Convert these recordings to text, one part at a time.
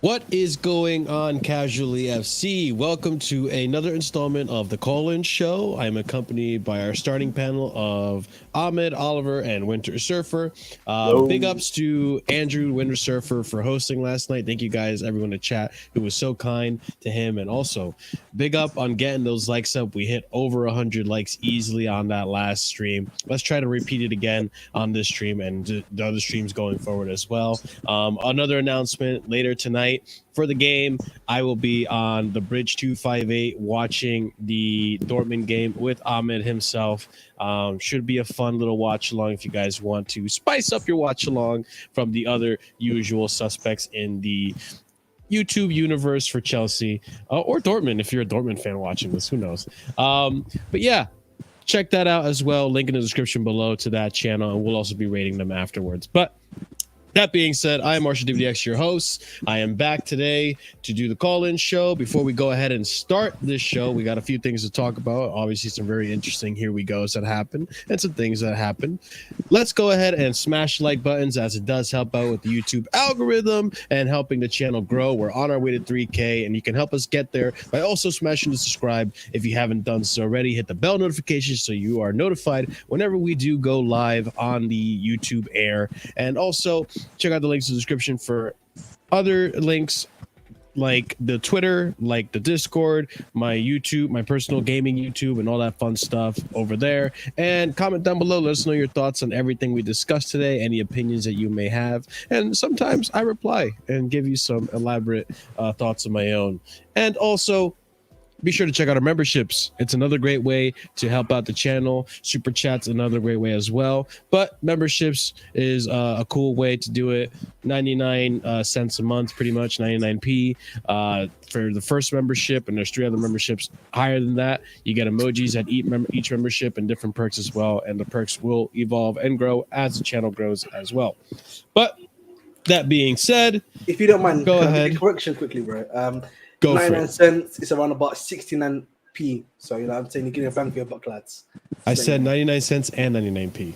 What is going on, Casually FC? Welcome to another installment of the Call-In Show. I'm accompanied by our starting panel of Ahmed, Oliver, and Winter Surfer. Big ups to Andrew, Winter Surfer, for hosting last night. Thank you guys, everyone in chat who was so kind to him. And also, big up on getting those likes up. We hit over 100 likes easily on that last stream. Let's try to repeat it again on this stream and the other streams going forward as well. Another announcement later tonight. For the game, I will be on the Bridge 258 watching the Dortmund game with Ahmed himself. Should be a fun little watch along if you guys want to spice up your watch along from the other usual suspects in the YouTube universe for Chelsea or Dortmund if you're a Dortmund fan watching this. Who knows? But yeah, check that out as well. Link in the description below to that channel, and we'll also be rating them afterwards. But that being said, I am Marshalldbdx, your host. I am back today to do the call-in show. Before we go ahead and start this show, we got a few things to talk about. Obviously, some very interesting here we goes that happened and some things that happened. Let's go ahead and smash like buttons, as it does help out with the YouTube algorithm and helping the channel grow. We're on our way to 3K, and you can help us get there by also smashing the subscribe if you haven't done so already. Hit the bell notification so you are notified whenever we do go live on the YouTube air. And also, check out the links in the description for other links like the Twitter, like the Discord, my YouTube, my personal gaming YouTube, and all that fun stuff over there. And comment down below. Let us know your thoughts on everything we discussed today, any opinions that you may have. And sometimes I reply and give you some elaborate thoughts of my own. And also, be sure to check out our memberships. It's another great way to help out the channel. Super Chat's another great way as well. But memberships is a cool way to do it. 99 cents a month, pretty much 99p for the first membership. And there's 3 other memberships higher than that. You get emojis at each membership and different perks as well. And the perks will evolve and grow as the channel grows as well. But that being said, if you don't mind, go ahead. Correction quickly, bro. Go 99 cents is around about 69p. So, you know what I'm saying? You're getting a bang for your buck, lads. I said 99 cents and 99p.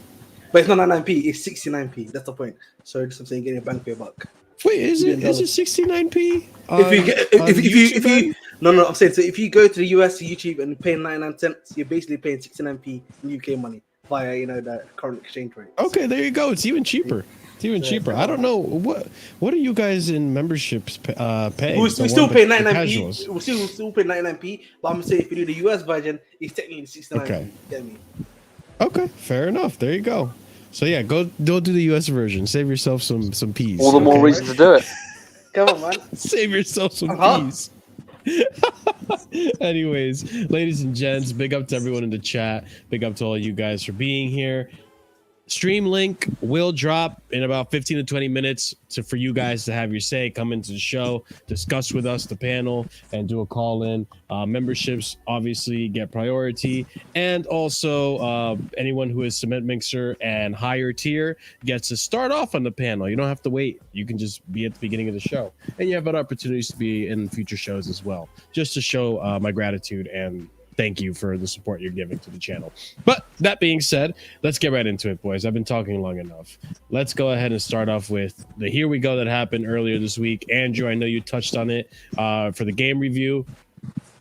But it's not 99p, it's 69p. That's the point. So, just I'm saying, you're getting a bang for your buck. Wait, is it 69p? If you no, I'm saying, so if you go to the US YouTube and pay 99 cents, you're basically paying 69p in UK money via, you know, the current exchange rate. Okay, there you go. It's even cheaper. It's even cheaper. I don't know what are you guys in memberships paying? We still pay 99p. We still pay 99p. But I'm saying if you do the US version, it's technically 69p. Okay. Get me? Okay, fair enough. There you go. So yeah, go do the US version. Save yourself some peas. All the more reason to do it. Come on, man. Save yourself some peas. Anyways, ladies and gents, big up to everyone in the chat. Big up to all you guys for being here. Stream link will drop in about 15 to 20 minutes for you guys to have your say, come into the show, discuss with us the panel, and do a call in. Memberships obviously get priority, and also anyone who is Cement Mixer and higher tier gets to start off on the panel. You don't have to wait. You can just be at the beginning of the show, and you have other opportunities to be in future shows as well, just to show my gratitude and thank you for the support you're giving to the channel. But that being said, let's get right into it, boys. I've been talking long enough. Let's go ahead and start off with the here we go that happened earlier this week. Andrew, I know you touched on it for the game review.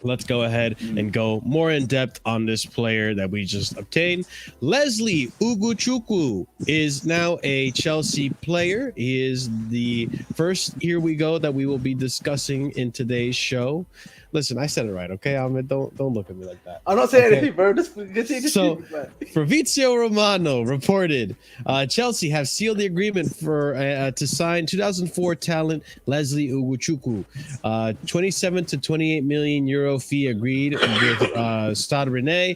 Let's go ahead and go more in depth on this player that we just obtained. Lesley Ugochukwu is now a Chelsea player. He is the first here we go that we will be discussing in today's show. Listen, I said it right, okay? Ahmed, don't look at me like that. I'm not saying anything, bro. Just so, Fabrizio Romano reported Chelsea have sealed the agreement for to sign 2004 talent Lesley Ugochukwu. 27 to 28 million euro fee agreed with Stade Rennais.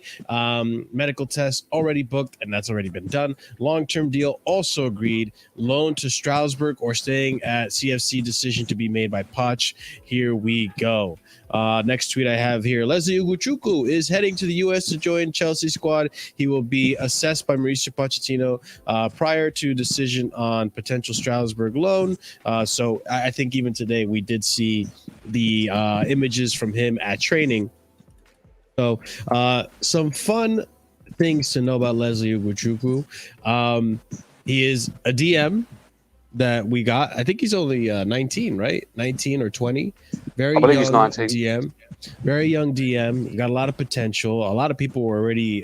Medical test already booked, and that's already been done. Long-term deal also agreed. Loan to Strasbourg or staying at CFC, decision to be made by Poch. Here we go. Next tweet I have here. Lesley Ugochukwu is heading to the U.S. to join Chelsea squad. He will be assessed by Mauricio Pochettino prior to decision on potential Strasbourg loan. So I think even today we did see the images from him at training. So some fun things to know about Lesley Ugochukwu. He is a DM. that we got. I think he's only 19, right? 19 or 20. Very I believe young he's 19. DM. Very young DM. Got a lot of potential. A lot of people were already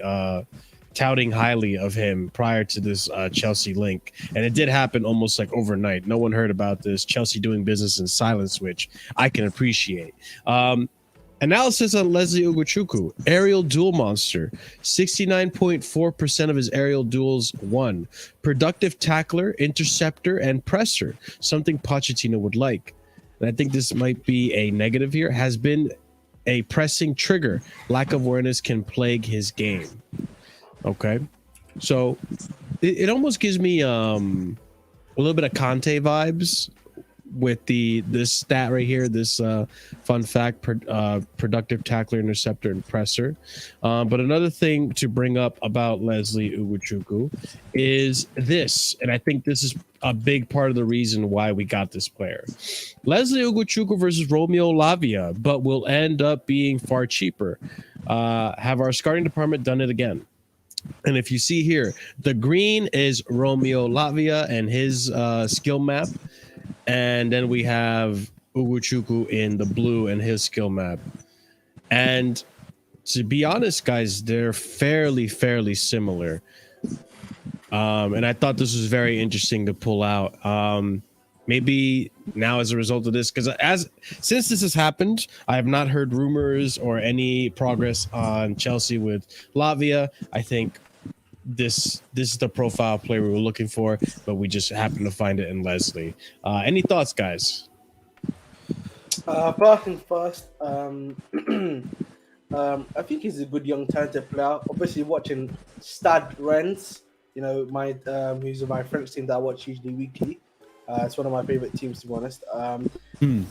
touting highly of him prior to this Chelsea link. And it did happen almost like overnight. No one heard about this. Chelsea doing business in silence, which I can appreciate. Analysis on Lesley Ugochukwu, aerial duel monster, 69.4% of his aerial duels won. Productive tackler, interceptor, and presser, something Pochettino would like. And I think this might be a negative here, has been a pressing trigger. Lack of awareness can plague his game. Okay. So it almost gives me a little bit of Conte vibes with this stat right here, this fun fact, productive tackler, interceptor, and presser. But another thing to bring up about Lesley Ugochukwu is this, and I think this is a big part of the reason why we got this player. Lesley Ugochukwu versus Romeo Lavia, but will end up being far cheaper. Have our scouting department done it again? And if you see here, the green is Romeo Lavia and his skill map. And then we have Ugochukwu in the blue and his skill map. And to be honest, guys, they're fairly similar. And I thought this was very interesting to pull out. Maybe now as a result of this, because since this has happened, I have not heard rumors or any progress on Chelsea with Lavia. I think this is the profile player we were looking for, but we just happened to find it in Lesley. Any thoughts, guys? First things first, I think he's a good young talented player. Obviously, watching Stade Rennes, you know, who's my French team that I watch usually weekly. It's one of my favorite teams, to be honest. I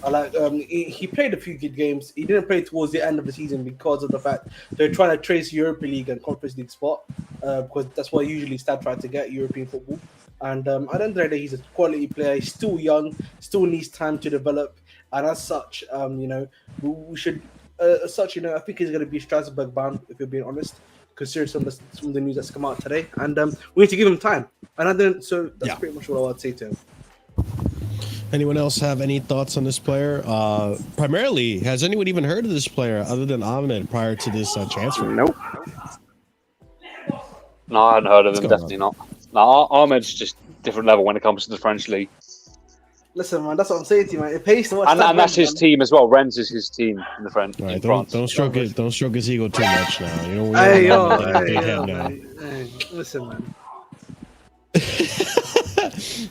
like. He played a few good games. He didn't play towards the end of the season because of the fact they're trying to trace Europa League and Conference League spot, because that's what usually Stade try to get, European football. And at the end of the day, he's a quality player. He's still young, still needs time to develop. And as such, you know, we should. As such, you know, I think he's going to be Strasbourg bound, if you're being honest, considering some of the news that's come out today. And we need to give him time. And so that's pretty much what I would say to him. Anyone else have any thoughts on this player? Primarily, has anyone even heard of this player other than Ahmed prior to this transfer? Nope. No, I hadn't heard of him. Definitely not. No, Ahmed's just different level when it comes to the French league. Listen, man, that's what I'm saying to you, man. It pays to watch. And that's his team as well. Rennes is his team in the French. Right, France. Don't stroke his ego too much now. You know, Hey, listen, man.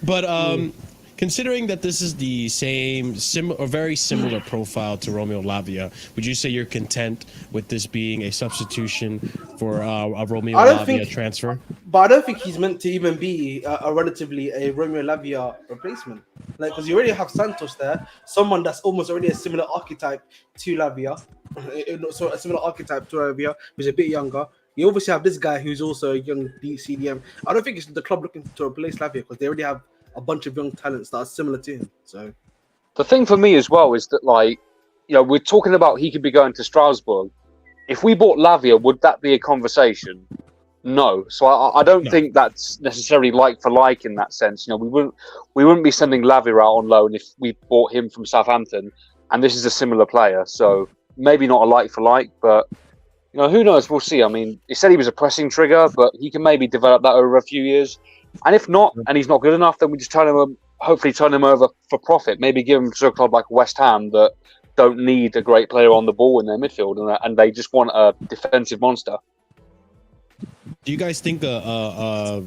But considering that this is the very similar profile to Romeo Lavia, would you say you're content with this being a substitution for a Romeo Lavia transfer? But I don't think he's meant to even be a Romeo Lavia replacement. Like, because you already have Santos there, someone that's almost already a similar archetype to Lavia, so a similar archetype to Lavia, who's a bit younger. You obviously have this guy who's also a young CDM. I don't think it's the club looking to replace Lavia because they already have a bunch of young talents that are similar to him. So the thing for me as well is that, like, you know, we're talking about he could be going to Strasbourg. If we bought Lavia, would that be a conversation? No. So I don't think that's necessarily like for like in that sense. You know, we wouldn't be sending Lavia out on loan if we bought him from Southampton, and this is a similar player. So maybe not a like for like, but you know, who knows? We'll see. I mean, he said he was a pressing trigger, but he can maybe develop that over a few years. And if not, and he's not good enough, then we just hopefully turn him over for profit. Maybe give him to a club like West Ham that don't need a great player on the ball in their midfield, and they just want a defensive monster. Do you guys think a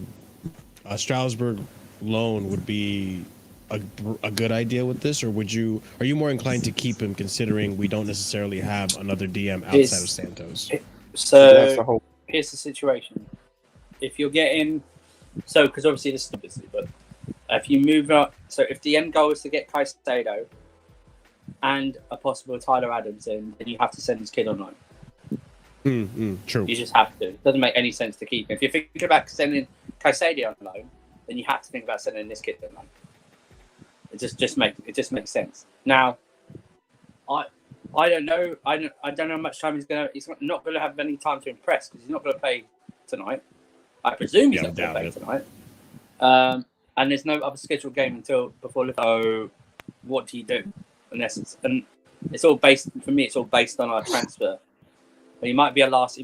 Strasbourg loan would be a good idea with this, or are you more inclined to keep him, considering we don't necessarily have another DM outside of Santos? So here's the situation: if you're getting because obviously this is obviously, but if you move up, so if the end goal is to get Caicedo and a possible Tyler Adams in, then you have to send his kid on loan. True. You just have to. It doesn't make any sense to keep him. If you're thinking about sending Caicedo on loan, then you have to think about sending this kid on loan. It just makes sense. Now, I don't know. I don't know how much time he's not going to have any time to impress because he's not going to play tonight. I presume he's not going to play tonight. and there's no other scheduled game until before Liverpool. So what do you do? In essence, and it's all based for me. It's all based on our transfer. It might be a last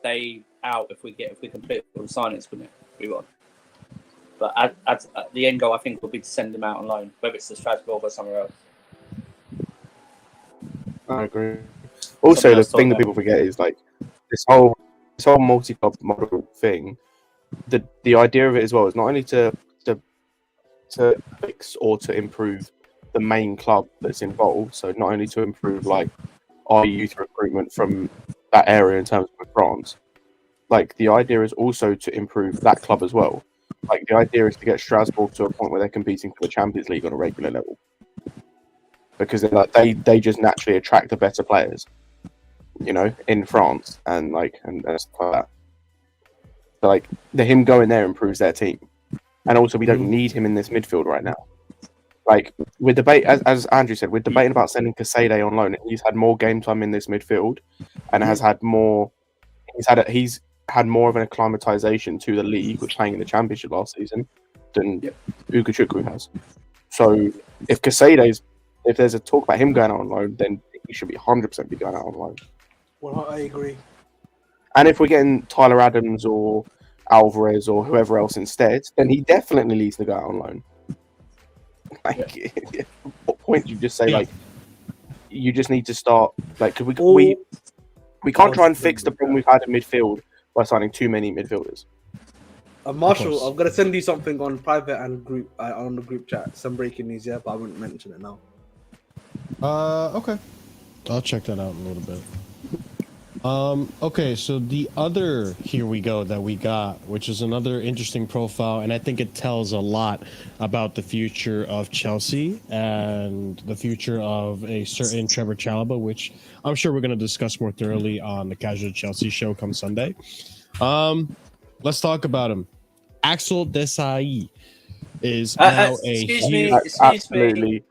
day out if we complete all the signings, wouldn't it? We won. But at the end goal, I think, will be to send him out on loan, whether it's to Strasbourg or somewhere else. I agree. Also, the thing that people forget is like this whole multi-club model thing. The idea of it as well is not only to fix or to improve the main club that's involved. So not only to improve like our youth recruitment from that area in terms of France. Like the idea is also to improve that club as well. Like the idea is to get Strasbourg to a point where they're competing for the Champions League on a regular level, because they just naturally attract the better players, you know, in France and stuff like that. So like him going there improves their team, and also we don't need him in this midfield right now. Like with debate, as Andrew said, we're debating about sending Caicedo on loan. He's had more game time in this midfield, and has had more. He's had more of an acclimatization to the league, which playing in the Championship last season, than OGOCHUKWU has. So if there's a talk about him going out on loan, then he should be 100% be going out on loan. Well, I agree. And if we're getting Tyler Adams or Alvarez or whoever else instead, then he definitely needs to go out on loan. Like, what point do you just say like you just need to start like we can't try and fix the problem we've had in midfield by signing too many midfielders. Marshall, I'm gonna send you something on private and group on the group chat. Some breaking news, but I wouldn't mention it now. Okay, I'll check that out in a little bit. Okay, so the other here we go that we got, which is another interesting profile, and I think it tells a lot about the future of Chelsea and the future of a certain Trevor Chalobah, which I'm sure we're going to discuss more thoroughly on the Casual Chelsea show come Sunday. Let's talk about him. Axel Disasi is now absolutely.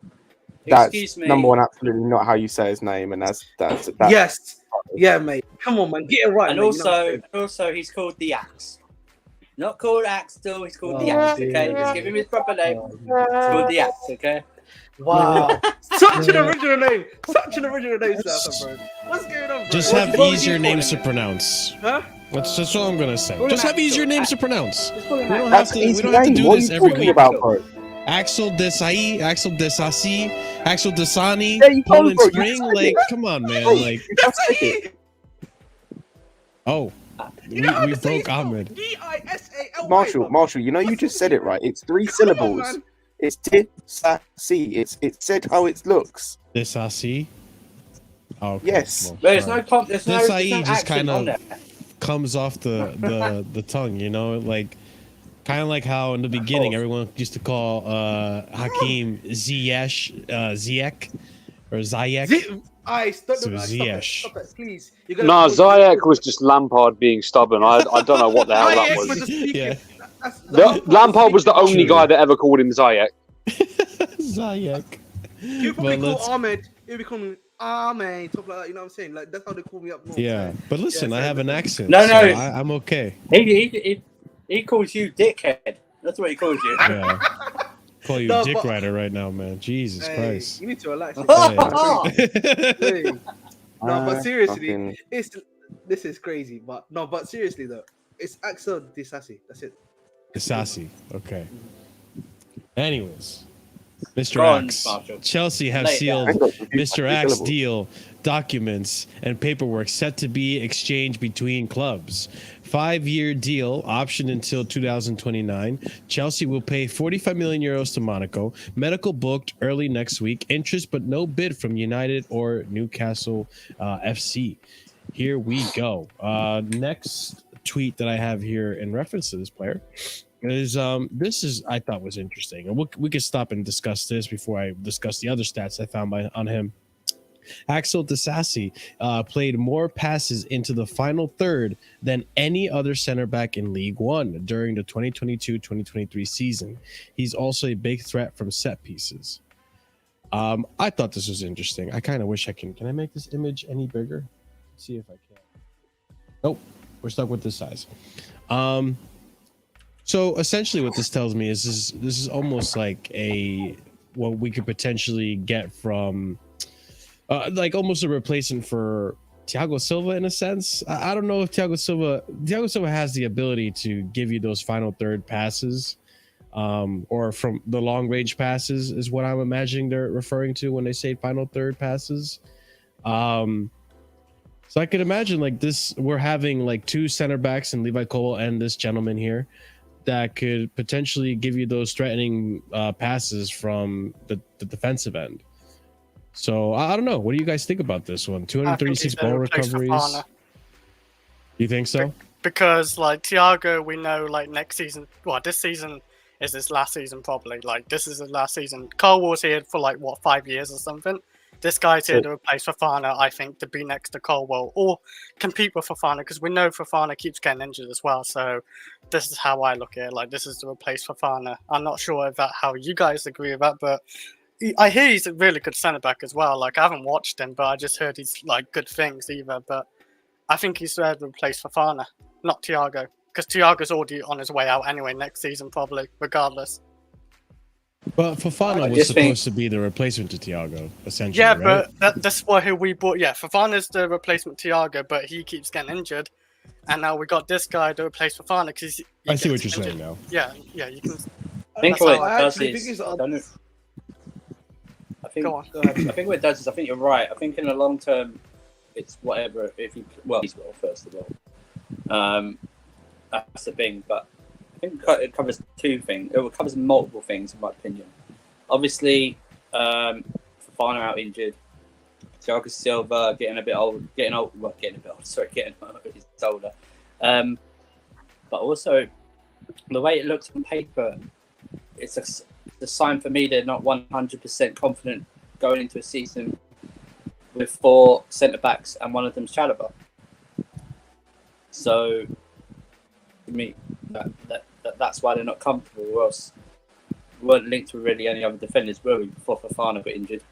That's number one, absolutely not how you say his name, and that's yes. Yeah, mate. Come on, man. Get it right. And mate. also, he's called the Axe. Not called Axel. He's called the Axe. Okay, just give him his proper name. It's called the Axe. Okay. Wow. Such an original name. Such an original name, Bro. What's going on, bro? Just have easier names to pronounce. Huh? That's all I'm gonna say. Just have easier names to pronounce. We don't That's have to do this every week. Bro? Axel Disasi, Axel Disasi, Axel Disani, Poland Spring. Like, come on, man. Like, we broke Ahmed. Disasi. Marshall, you just said it right. It's 3 syllables. It's Disasi. It's said how it looks. Disasi. Oh, okay. Yes. There's no Disasi just kind of comes off the tongue, you know, like. Kind of like how in the beginning everyone used to call Hakeem Ziyech or Ziyech. Stop it, please. No, Ziyech was just Lampard being stubborn. I don't know what the hell that was. Yeah. Lampard was the only guy that ever called him Ziyech. Ziyech. You probably call Ahmed. You be calling Ahmed, stuff like that. You know what I'm saying? Like that's how they call me up north. Yeah, but listen, I have an accent. No, so I'm okay. He calls you dickhead. That's what he calls you. Yeah. Call you a dick rider right now, man. Jesus Christ. You need to relax. Hey. No, but seriously, this is crazy. But seriously though, it's Axel Disasi. That's it. Disasi. Okay. Anyways, Mr. Axe, Chelsea have sealed Mr. Axe deal documents and paperwork set to be exchanged between clubs. 5-year deal option until 2029. Chelsea will pay 45 million euros to Monaco. Medical booked early next week. Interest but no bid from United or Newcastle FC. Here we go. Next tweet that I have here in reference to this player is I thought was interesting, and we could stop and discuss this before I discuss the other stats I found on him. Axel Disasi played more passes into the final third than any other center back in League One during the 2022-2023 season. He's also a big threat from set pieces. I thought this was interesting. I kind of wish I can I make this image any bigger? Let's see if I can. Nope, we're stuck with this size. So essentially, what this tells me is this is almost like what we could potentially get from, like almost a replacement for Thiago Silva in a sense. I don't know if Thiago Silva has the ability to give you those final third passes, or from the long range passes is what I'm imagining they're referring to when they say final third passes. So I could imagine like this, we're having like two center backs in Levi Cole and this gentleman here that could potentially give you those threatening passes from the defensive end. So I don't know. What do you guys think about this one? 236 ball recoveries. You think so? Because like Thiago, we know like next season, well, this season is his last season probably. Like this is his last season. Colwell's here for like what, 5 years or something. This guy's here to replace Fofana, I think, to be next to Colwell or compete with Fofana, because we know Fofana keeps getting injured as well. So this is how I look at it. Like this is to replace Fofana. I'm not sure if that how you guys agree with that, but I hear he's a really good centre back as well. Like I haven't watched him, but I just heard he's like good things either. But I think he's there to replace Fofana, not Thiago, because Thiago's already on his way out anyway next season probably, regardless. But Fofana was supposed to be the replacement to Thiago, essentially. Yeah, right? but that's why we bought. Yeah, Fofana's the replacement Thiago, but he keeps getting injured, and now we got this guy to replace Fofana because I see what you're saying now. Yeah, you can. I think what it does is, I think what it does is, I think you're right. I think in the long term, it's whatever. If you he's well, first of all, that's the thing. But I think it covers two things. It covers multiple things, in my opinion. Obviously, Fofana out injured. Thiago Silva getting a bit old. Getting older. He's older. But also, the way it looks on paper, it's a sign for me they're not 100% confident going into a season with 4 centre backs and one of them's Chalobah. So, to me, that's why they're not comfortable. Or else we weren't linked with really any other defenders, were we, before Fofana got injured?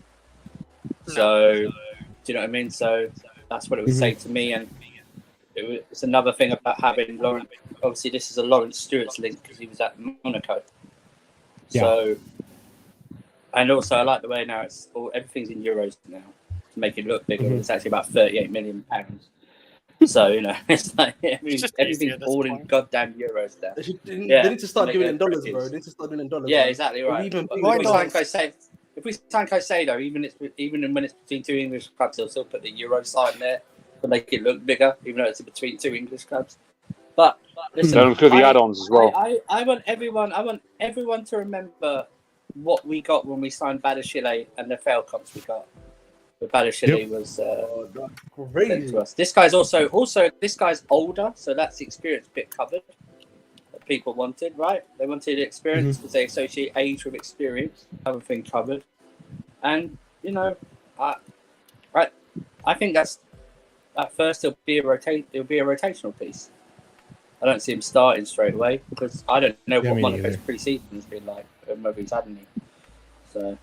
So, do you know what I mean? So that's what it would say to me. And it's another thing about having Lawrence. Obviously, this is a Lawrence Stewart's link because he was at Monaco. Yeah. So, and also I like the way now everything's in euros now to make it look bigger. It's actually about £38 million. So it's like everything's all in goddamn euros now. They need to start giving it in dollars, bro. They need to start doing it in dollars. Yeah, exactly right. If we sign Caicedo, even when it's between 2 English clubs, they'll still put the euro sign there to make it look bigger, even though it's between 2 English clubs. But listen, don't include the add-ons as well. I want everyone to remember what we got when we signed Badiashile and the fail comps we got. But Badiashile was sent to us. This guy's also this guy's older, so that's the experience bit covered that people wanted, right? They wanted experience because they associate age with experience. Other thing covered, and I think that's at first it'll be a rotational piece. I don't see him starting straight away because I don't know what Monaco's pre-season has been like, whether he's had any. So,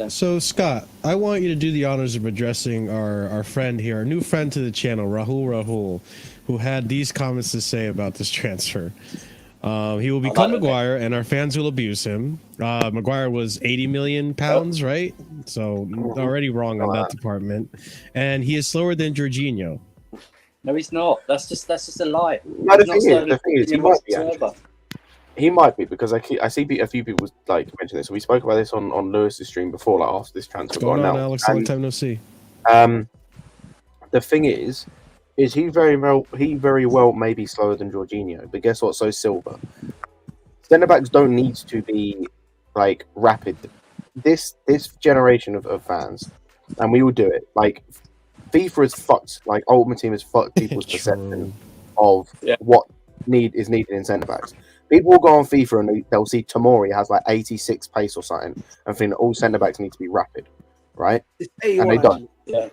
So Scott, I want you to do the honors of addressing our friend here, our new friend to the channel, Rahul, who had these comments to say about this transfer. He will become Maguire, and our fans will abuse him. Maguire was £80 million, right? So already wrong on that department, and he is slower than Jorginho. No, he's not. That's just a lie. No, the thing is, he might be. Actually. He might be because I see a few people like mention this. We spoke about this on Lewis's stream before, like after this transfer. What's going on, Alex? Long time no see. The thing is he very well may be slower than Jorginho, but guess what? So Silva. Centre backs don't need to be like rapid. This generation of fans, and we will do it. Like FIFA has fucked, like Ultimate Team has fucked people's perception of what is needed in centre backs. People will go on FIFA and they'll see Tomori has like 86 pace or something and think that all centre backs need to be rapid, right? And they don't. Yeah.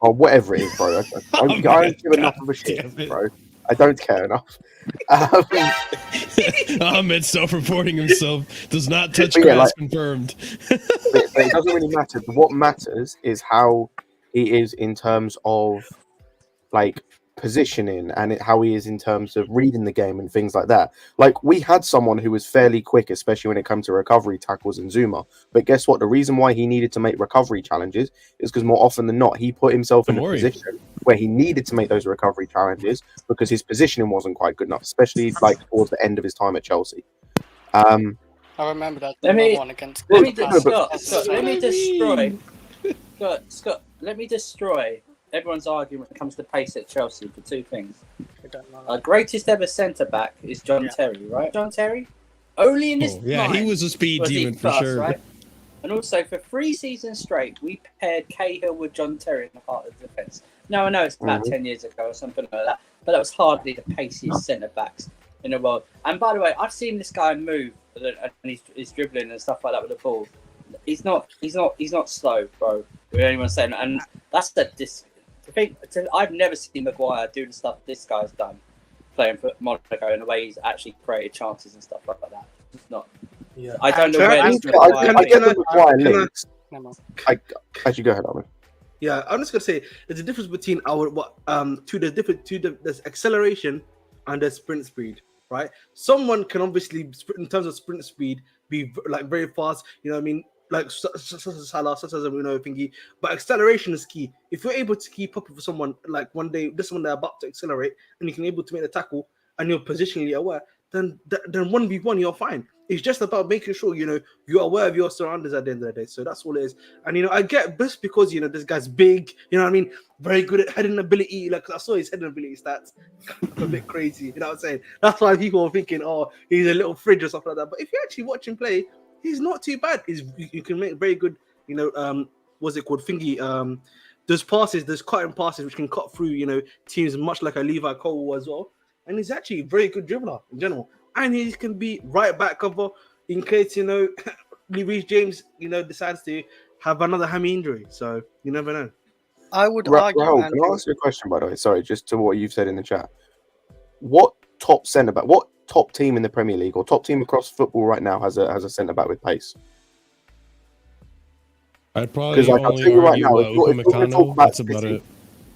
Or whatever it is, bro. I don't give enough of a shit, bro. I don't care enough. Ahmed self-reporting himself does not touch grass, confirmed. But it doesn't really matter. What matters is how he is in terms of like positioning and how he is in terms of reading the game and things like that. Like, we had someone who was fairly quick, especially when it comes to recovery tackles in Zuma. But guess what? The reason why he needed to make recovery challenges is because more often than not, he put himself in a position where he needed to make those recovery challenges because his positioning wasn't quite good enough, especially like towards the end of his time at Chelsea. I remember that one against. Let me destroy everyone's argument when it comes to pace at Chelsea for two things. Our greatest ever centre back is John Terry, right? John Terry, only in his mind he was a speed demon for sure. Right? And also for 3 seasons straight, we paired Cahill with John Terry in the heart of the defence. Now I know it's about 10 years ago or something like that, but that was hardly the paciest centre backs in the world. And by the way, I've seen this guy move, and he's dribbling and stuff like that with the ball. He's not slow, bro. With anyone saying that, and that's I've never seen Maguire do the stuff this guy's done, playing for Monaco in the way he's actually created chances and stuff like that. It's not. Yeah. I don't know where this Maguire links. Actually, go ahead, Alan. Yeah, I'm just gonna say there's a difference between there's acceleration and there's sprint speed, right? Someone can obviously, in terms of sprint speed, be like very fast. You know what I mean? Like such as Salah, such as thingy. But acceleration is key. If you're able to keep up with someone, like one day, this one they're about to accelerate, and you can able to make the tackle, and you're positionally aware, then 1v1 you're fine. It's just about making sure you're aware of your surroundings at the end of the day. So that's all it is. And I get this because this guy's big. You know what I mean? Very good at heading ability. Like I saw his heading ability stats, a bit crazy. You know what I'm saying? That's why people are thinking, oh, he's a little fridge or something like that. But if you actually watch him play, he's not too bad. You can make very good. What's it called? Thingy. There's passes. There's cutting passes which can cut through. Teams much like a Levi Cole as well. And he's actually a very good dribbler in general. And he can be right back cover in case, Reece James, decides to have another hammy injury. So you never know. I would argue. Rahul, can I ask you a question, by the way? Sorry, just to what you've said in the chat. What top centre back, what top team in the Premier League or top team across football right now has a centre back with pace? I'd probably I'll tell you right now, that's about it.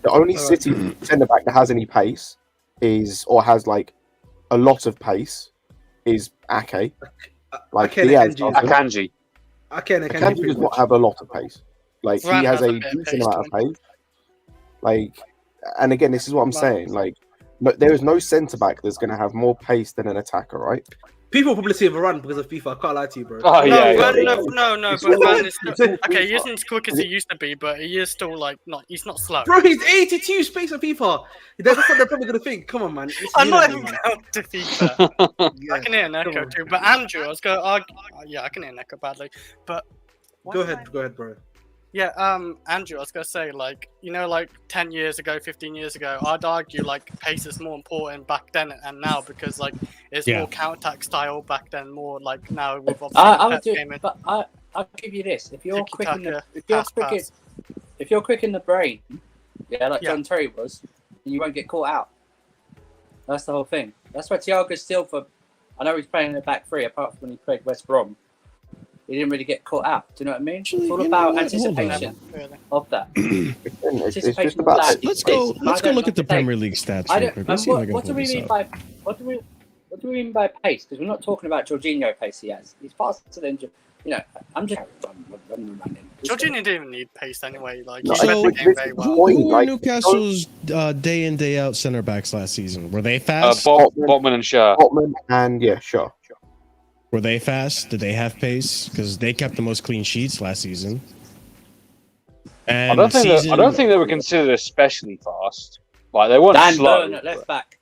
The only City centre back that has any pace has like a lot of pace is Ake. Like Akanji. Akanji does not have a lot of pace. Like he has a decent amount of pace. Like, and again, this is what I'm saying. Like, there is no centre back that's going to have more pace than an attacker, right? People probably say Varane because of FIFA. I can't lie to you, bro. Oh, no. But Varane is still, okay, he isn't as quick as he used to be, but he is still he's not slow. Bro, he's 82 space on FIFA. That's what they're probably gonna think. Come on, man. I'm not even going to FIFA. I can hear an echo too, but Andrew, I was going to argue. Yeah, I can hear an echo badly, but go ahead, bro. Yeah, Andrew, I was gonna say, 10 years ago, 15 years ago, I'd argue pace is more important back then and now because it's more counter-attack style back then, more now with gaming. But I'll give you this: if you're quick in the brain, John Terry was, you won't get caught out. That's the whole thing. That's why Thiago Silva. I know he's playing in the back three, apart from when he played West Brom. He didn't really get caught out. Do you know what I mean? It's all about anticipation of that. It's just about that. Let's go look at the Premier League stats. What do we mean by pace? Because we're not talking about Jorginho pace. He has. He's faster than I'm just. Jorginho didn't even need pace anyway. Who were Newcastle's day in day out centre backs last season? Were they fast? Botman and Shaw. Botman and Shaw. Were they fast? Did they have pace? Because they kept the most clean sheets last season. And I don't think they were considered especially fast. They weren't slow. Burn at left back.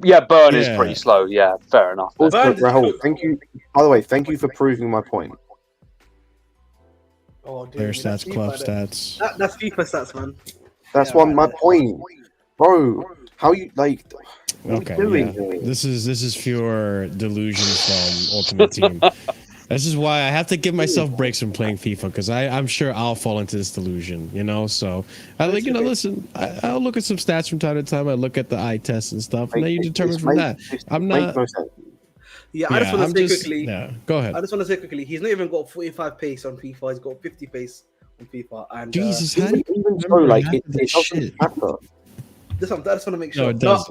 Yeah, Burn is pretty slow. Yeah, fair enough. Rahul, thank you. By the way, thank you for proving my point. Oh, dude, their stats, club stats. That's FIFA stats, man. That's my point, bro. How you Okay, this is pure delusion from Ultimate Team. This is why I have to give myself breaks from playing FIFA because I'm sure I'll fall into this delusion, So I listen. I'll look at some stats from time to time. I look at the eye tests and stuff, and then you determine from that. I'm not. Yeah, I just want to say quickly. Yeah, go ahead. I just want to say quickly. He's not even got 45 pace on FIFA. He's got 50 pace on FIFA. And Jesus, how do you even so, it doesn't matter. just want to make sure. No, it does.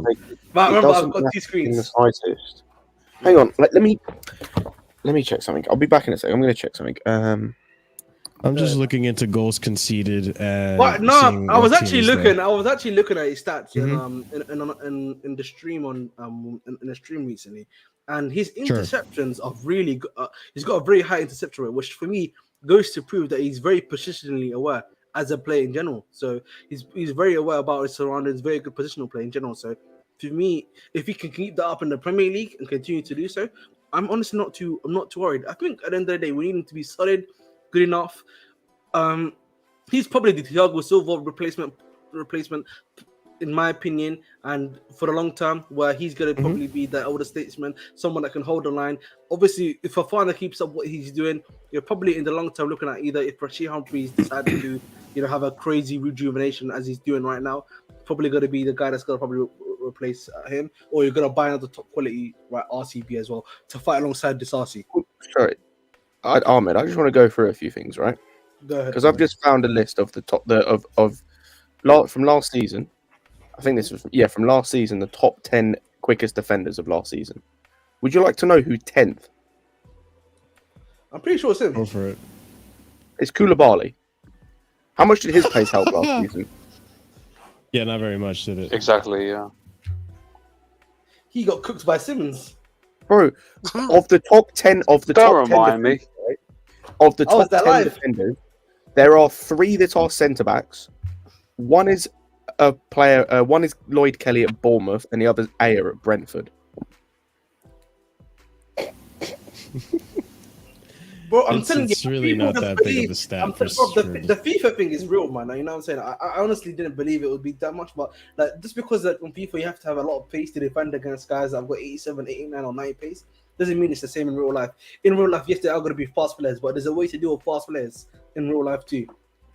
But remember, doesn't I've got matter 2 in the screens. slightest. Hang on, let me check something. I'll be back in a second. I'm going to check something. I'm just looking into goals conceded and. But no, seeing I was what actually teams looking. there. I was actually looking at his stats Mm-hmm. in the stream in the stream recently, and his Sure. interceptions are really good. He's got a very high interception rate, which for me goes to prove that he's very positionally aware as a player in general. So he's very aware about his surroundings, very good positional play in general. So for me, if he can keep that up in the Premier League and continue to do so, I'm honestly not too worried. I think at the end of the day, we need him to be solid, good enough. He's probably the Thiago Silva replacement, in my opinion, and for the long term, where he's going to probably be the older statesman, someone that can hold the line. Obviously, if Fofana keeps up what he's doing, you're probably in the long term looking at either if Rashid Humphries decided to, have a crazy rejuvenation as he's doing right now, probably going to be the guy that's going to probably replace him, or you're going to buy another top quality RCB as well to fight alongside Disasi. Sorry, Ahmed, I just want to go through a few things, right? Go ahead. Because I've just found a list of the top from last season. I think this was from last season, the top 10 quickest defenders of last season. Would you like to know who 10th? I'm pretty sure it's him. Go for it. It's Koulibaly. How much did his pace help last season? Yeah, not very much, did it? Exactly, yeah. He got cooked by Simmons. Bro, of the top 10 of the Don't top 10 remind me. defenders, right? Of the Oh, is top that 10 live? defenders, there are 3 that are centre backs. One is a player. One is Lloyd Kelly at Bournemouth, and the other is Ayer at Brentford. Bro, I'm It's- telling it's you, really people not just that big of believe- a stat I'm for- telling you, for- the FIFA thing is real, man. You know what I'm saying? I honestly didn't believe it would be that much, but like just because like on FIFA you have to have a lot of pace to defend against guys that have got 87, 89, or 90 pace, doesn't mean it's the same in real life. In real life, yes, they are going to be fast players, but there's a way to deal with fast players in real life too.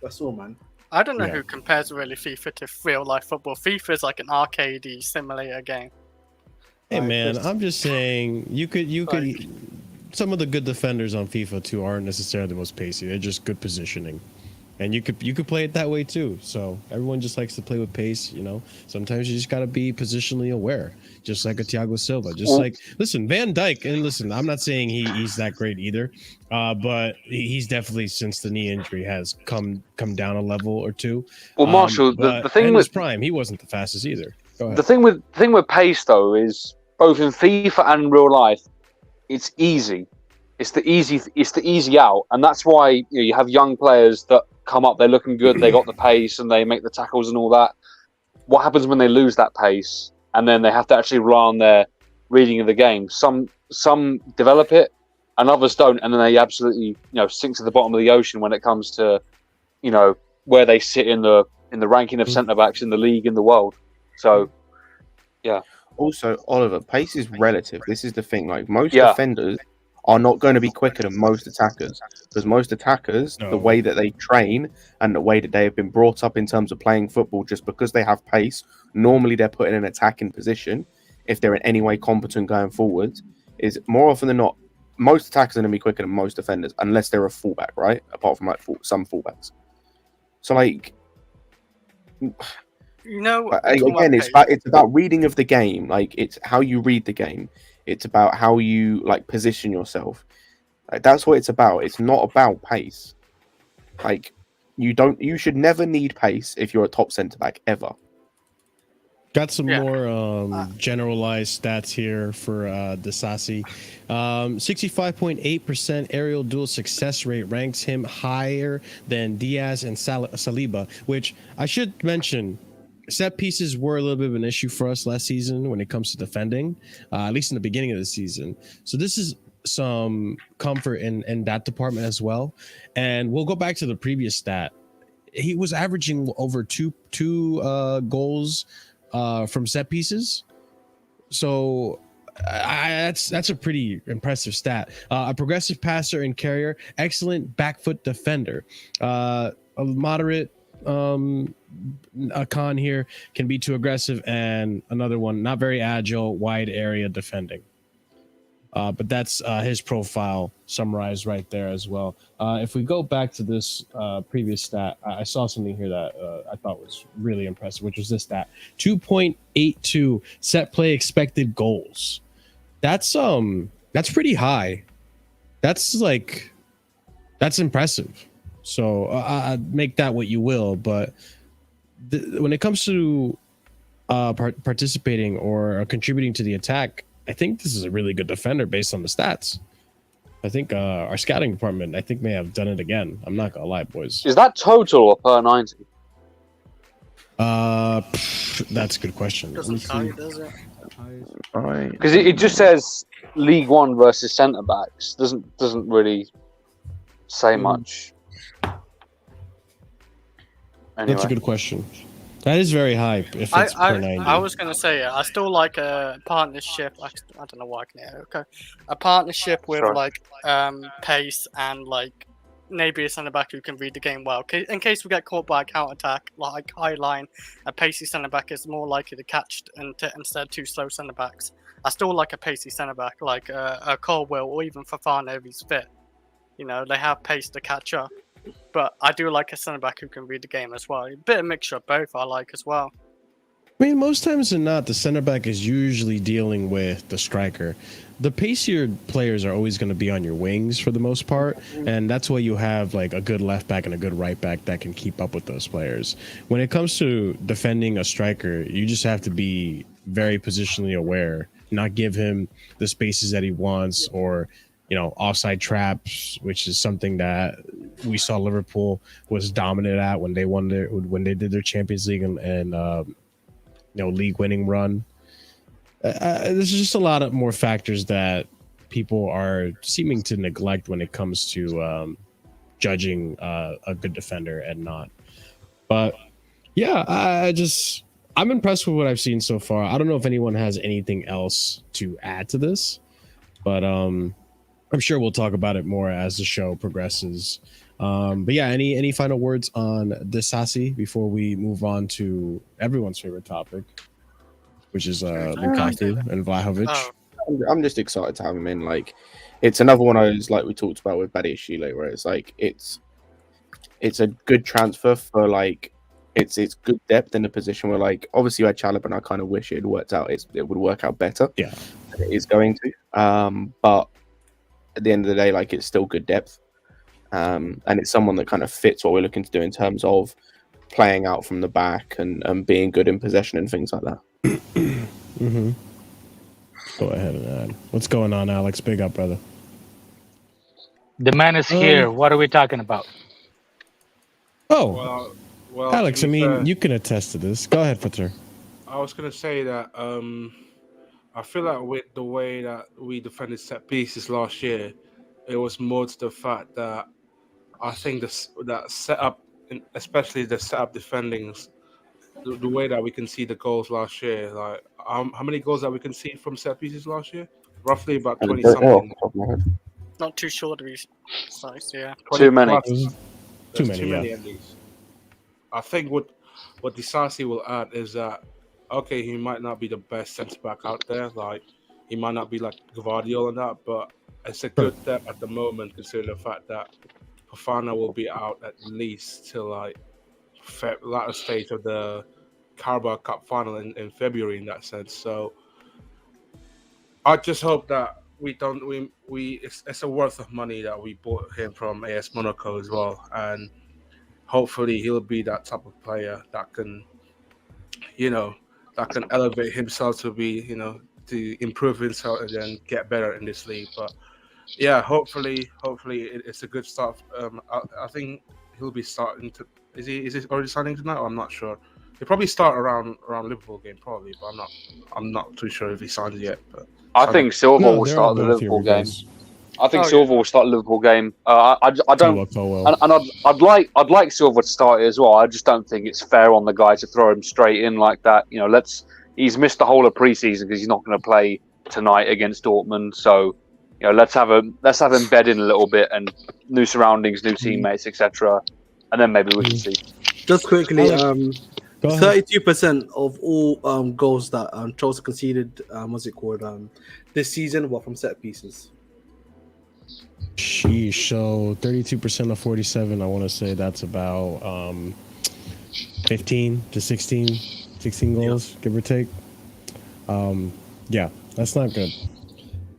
That's all, man. I don't know Yeah. who compares really FIFA to real life football. FIFA is like an arcadey simulator game. Hey Alright, man, Chris. I'm just saying you could some of the good defenders on FIFA too aren't necessarily the most pacey. They're just good positioning. And you could play it that way too. So everyone just likes to play with pace, Sometimes you just gotta be positionally aware, just like a Thiago Silva. Listen, Van Dijk, and listen, I'm not saying he's that great either, but he's definitely since the knee injury has come down a level or two. Well, Marshall, But the thing in with his prime, he wasn't the fastest either. Go ahead. the thing with pace though is both in FIFA and in real life, it's easy. It's the easy out, and that's why you have young players that come up. They're looking good. They got the pace, and they make the tackles and all that. What happens when they lose that pace, and then they have to actually rely on their reading of the game? Some develop it, and others don't, and then they absolutely sink to the bottom of the ocean when it comes to where they sit in the ranking of centre backs in the league in the world. So, yeah. Also, Oliver, pace is relative. This is the thing. Like most defenders are not going to be quicker than most attackers, because most attackers, the way that they train and the way that they have been brought up in terms of playing football, just because they have pace, normally they're put in an attacking position. If they're in any way competent going forward, is more often than not, most attackers are going to be quicker than most defenders, unless they're a fullback, right? Apart from some fullbacks. So like, again, it's about reading of the game. Like it's how you read the game. It's about how you position yourself. Like, that's what it's about. It's not about pace. Like you should never need pace if you're a top centre back ever. Got some more generalized stats here for Disasi. 65.8% aerial duel success rate ranks him higher than Diaz and Saliba, which I should mention. Set pieces were a little bit of an issue for us last season when it comes to defending, at least in the beginning of the season. So this is some comfort in that department as well. And we'll go back to the previous stat. He was averaging over two goals from set pieces. So that's a pretty impressive stat. A progressive passer and carrier, excellent back foot defender, a moderate a con here, can be too aggressive, and another one not very agile, wide area defending. But that's his profile summarized right there as well. If we go back to this previous stat, I saw something here that I thought was really impressive, which was this stat: 2.82 set play expected goals. That's pretty high. That's impressive. So make that what you will, but when it comes to participating or contributing to the attack, I think this is a really good defender based on the stats. I think our scouting department, may have done it again. I'm not gonna lie, boys. Is that total or per 90? That's a good question. Doesn't tell you, does it? Because it just says League One versus centre backs. Doesn't really say much. Anyway. That's a good question. That is very high. If it's per 90. I was gonna say I still like a partnership. I don't know why I can hear. Okay, a partnership with pace and like maybe a centre back who can read the game well. In case we get caught by a counter attack, like high line, a pacey centre back is more likely to catch instead two slow centre backs. I still like a pacey centre back like a Colwell or even Fofana if he's fit. You know, they have pace to catch up. But I do like a centre back who can read the game as well. A bit of mixture of both I like as well. I mean, most times than not, the center back is usually dealing with the striker. The pacier players are always going to be on your wings for the most part, and that's why you have like a good left back and a good right back that can keep up with those players. When it comes to defending a striker, you just have to be very positionally aware, not give him the spaces that he wants, or offside traps, which is something that we saw Liverpool was dominant at when they did their Champions League and league winning run. There's just a lot of more factors that people are seeming to neglect when it comes to judging a good defender and not. But yeah, I'm impressed with what I've seen so far. I don't know if anyone has anything else to add to this, but I'm sure we'll talk about it more as the show progresses. But yeah, any final words on Disasi before we move on to everyone's favorite topic, which is Lukaku and Vlahovic? I'm just excited to have him in. Like, it's another one of those, like we talked about with Badiashile, where it's like it's a good transfer for like it's good depth in a position where like obviously you had Chalobah, and I kind of wish it had worked out. It would work out better. Yeah, than it is going to. But at the end of the day, like, it's still good depth. And it's someone that kind of fits what we're looking to do in terms of playing out from the back and being good in possession and things like that. Mm-hmm. Go ahead and add. What's going on, Alex? Big up, brother. The man is here. What are we talking about? Oh, well, Alex, I mean, you can attest to this. Go ahead, Fatir. I was going to say that I feel like with the way that we defended set pieces last year, it was more to the fact that I think that setup, especially the setup defending, the way that we can see the goals last year. Like, how many goals that we can see from set pieces last year? Roughly about 20 something. Not too sure to be precise, yeah. Too many. Too many at least. I think what Disasi will add is that, okay, he might not be the best centre back out there. Like, he might not be like Gvardiol and that, but it's a good depth at the moment, considering the fact that Fofana will be out at least till like latter stage of the Carabao Cup final in February in that sense. So I just hope that it's a worth of money that we bought him from AS Monaco as well, and hopefully he'll be that type of player that can, that can elevate himself to be, to improve himself and then get better in this league. But yeah, hopefully it's a good start. I think he'll be starting to. Is he already starting tonight? I'm not sure. He'll probably start around Liverpool game probably, but I'm not too sure if he signed yet. But I think Silva will start the Liverpool game. I think Silva will start the Liverpool game. I don't, and I'd like Silva to start it as well. I just don't think it's fair on the guy to throw him straight in like that. He's missed the whole of preseason because he's not going to play tonight against Dortmund. So, let's have him bed in a little bit and new surroundings, new teammates, etc. And then maybe we can see. Just quickly, 32% of all goals that Chelsea conceded, this season, from set pieces. Sheesh. So 32% of 47. I want to say that's about 15 to 16 goals, give or take. Yeah, that's not good.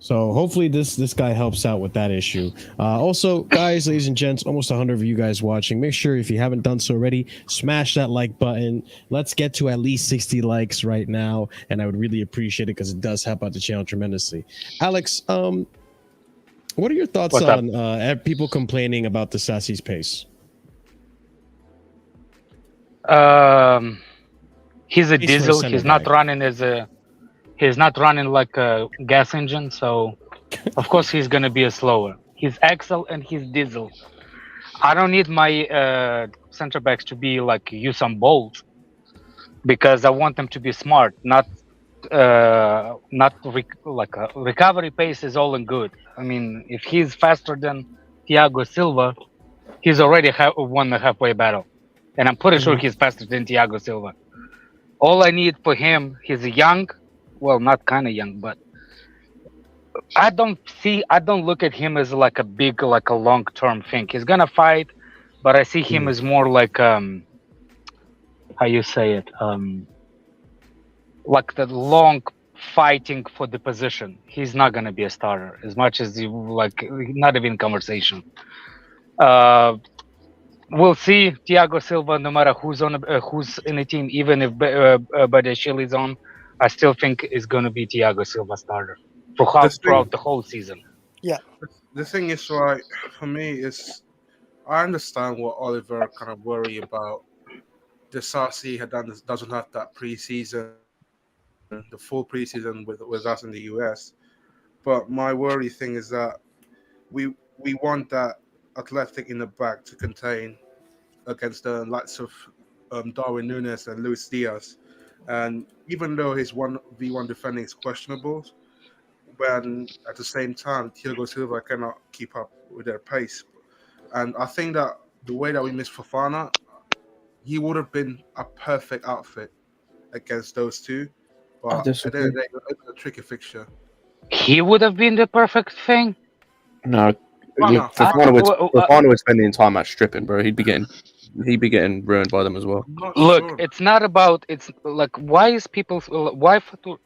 So hopefully this guy helps out with that issue. Also, guys, ladies and gents, almost 100 of you guys watching. Make sure if you haven't done so already, smash that like button. Let's get to at least 60 likes right now, and I would really appreciate it because it does help out the channel tremendously. Alex, what are your thoughts on people complaining about Disasi's pace? He's a diesel. He's not running as a. He's not running like a gas engine, so of course he's gonna be a slower. He's Axel and he's diesel. I don't need my center backs to be like Usain Bolt because I want them to be smart, not like a recovery pace is all and good. I mean, if he's faster than Thiago Silva, he's already won the halfway battle, and I'm pretty sure he's faster than Thiago Silva. All I need for him, he's young. Well, not kind of young, but I don't look at him as like a big, like a long-term thing. He's gonna fight, but I see him as more like how you say it, like the long fighting for the position. He's not gonna be a starter as much as you like, not even conversation. We'll see Thiago Silva, no matter who's in the team, even if Badiashile is on. I still think it's going to be Thiago Silva starter throughout the whole season. Yeah. The thing is, right, for me, is I understand what Oliver kind of worry about. Disasi doesn't have that preseason, the full preseason with us in the US. But my worry thing is that we want that athletic in the back to contain against the likes of Darwin Núñez and Luis Diaz. And even though his 1v1 defending is questionable, when at the same time Thiago Silva cannot keep up with their pace. And I think that the way that we missed Fofana, he would have been a perfect outfit against those two. But it was a tricky fixture. He would have been the perfect thing. No, Fofana would spend the entire match stripping, bro. He'd be getting ruined by them as well. Look, it's not about. It's like why Fatur?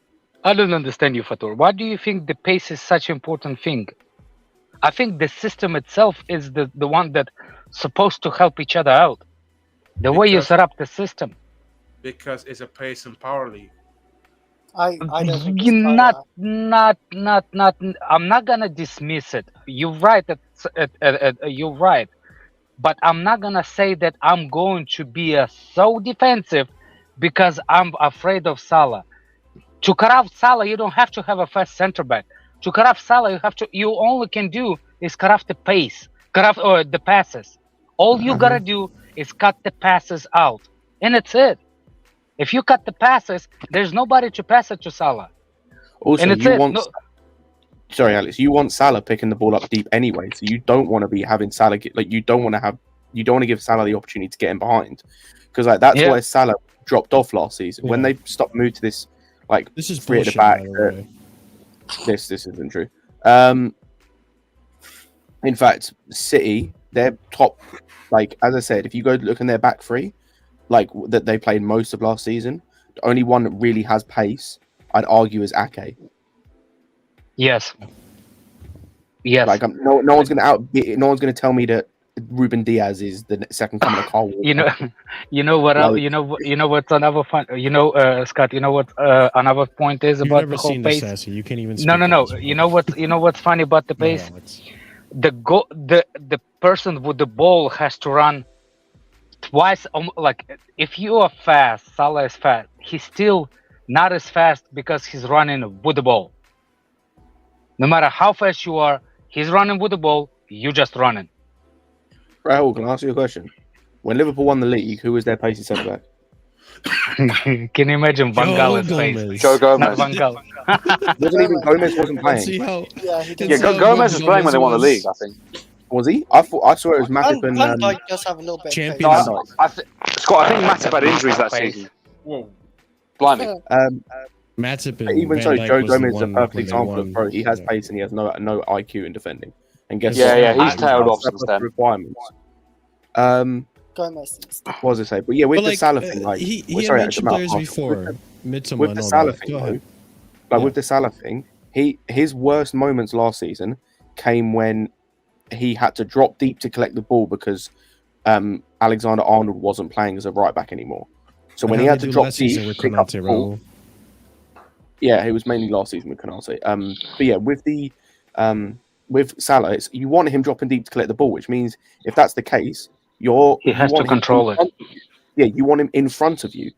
I don't understand you, Fatur. Why do you think the pace is such an important thing? I think the system itself is the one that's supposed to help each other out. The way you set up the system. Because it's a pace and power league. I don't think I'm not gonna dismiss it. You're right. You're right. But I'm not gonna say that I'm going to be so defensive because I'm afraid of Salah. To cut off Salah, you don't have to have a fast center back. To cut off Salah, you only can do is cut off the pace, the passes. All you gotta do is cut the passes out, and that's it. If you cut the passes, there's nobody to pass it to Salah. Also, sorry, Alex, you want Salah picking the ball up deep anyway, so you don't want to be having Salah you don't want to give Salah the opportunity to get in behind, because that's why Salah dropped off last season when they stopped moving to this this is three at the back. This isn't true. In fact, City, their top, as I said, if you go look in their back three, that they played most of last season, the only one that really has pace, I'd argue, is Ake. Yes. No one's gonna tell me that Ruben Diaz is the second coming of Carl Walker. You know what's another fun. Scott. You know what another point is about the whole pace. Disasi. You can't even. No. You know what's funny about the pace? The person with the ball has to run twice. If you are fast, Salah is fast. He's still not as fast because he's running with the ball. No matter how fast you are, he's running with the ball. You just running. Rahul, can I ask you a question? When Liverpool won the league, who was their pacey centre back? Can you imagine Van Gaal's face? Joe Gomez. Not Van Gaal. Gomez wasn't playing. Gomez was playing when they won the league, I think. Was he? I saw it was Matip and Van Dijk does have a little bit. Scott, I think Matip had injuries that season. Whoa. Blimey. Matip But and even Van so, Dijk Joe was the Gomez is a one perfect when they example of won. pro. He has Yeah. pace and he has no IQ in defending. And guess Yeah, what? he's tailed off since That's then. the requirements. Gomez. What was I say? But yeah, with But the Salah thing, like he well, had sorry, mentioned Jamal, players Arsenal, before. Midsomer with and the all Salah that. thing, Go ahead. like Yeah. with the Salah thing, his worst moments last season came when he had to drop deep to collect the ball because Alexander Arnold wasn't playing as a right back anymore. So when he had to drop deep, with pick up the Konate, ball, Raul. yeah, it was mainly last season with Konate. But yeah, with Salah, you want him dropping deep to collect the ball, which means if that's the case, He has to want him control in it. front of you. Yeah, you want him in front of you.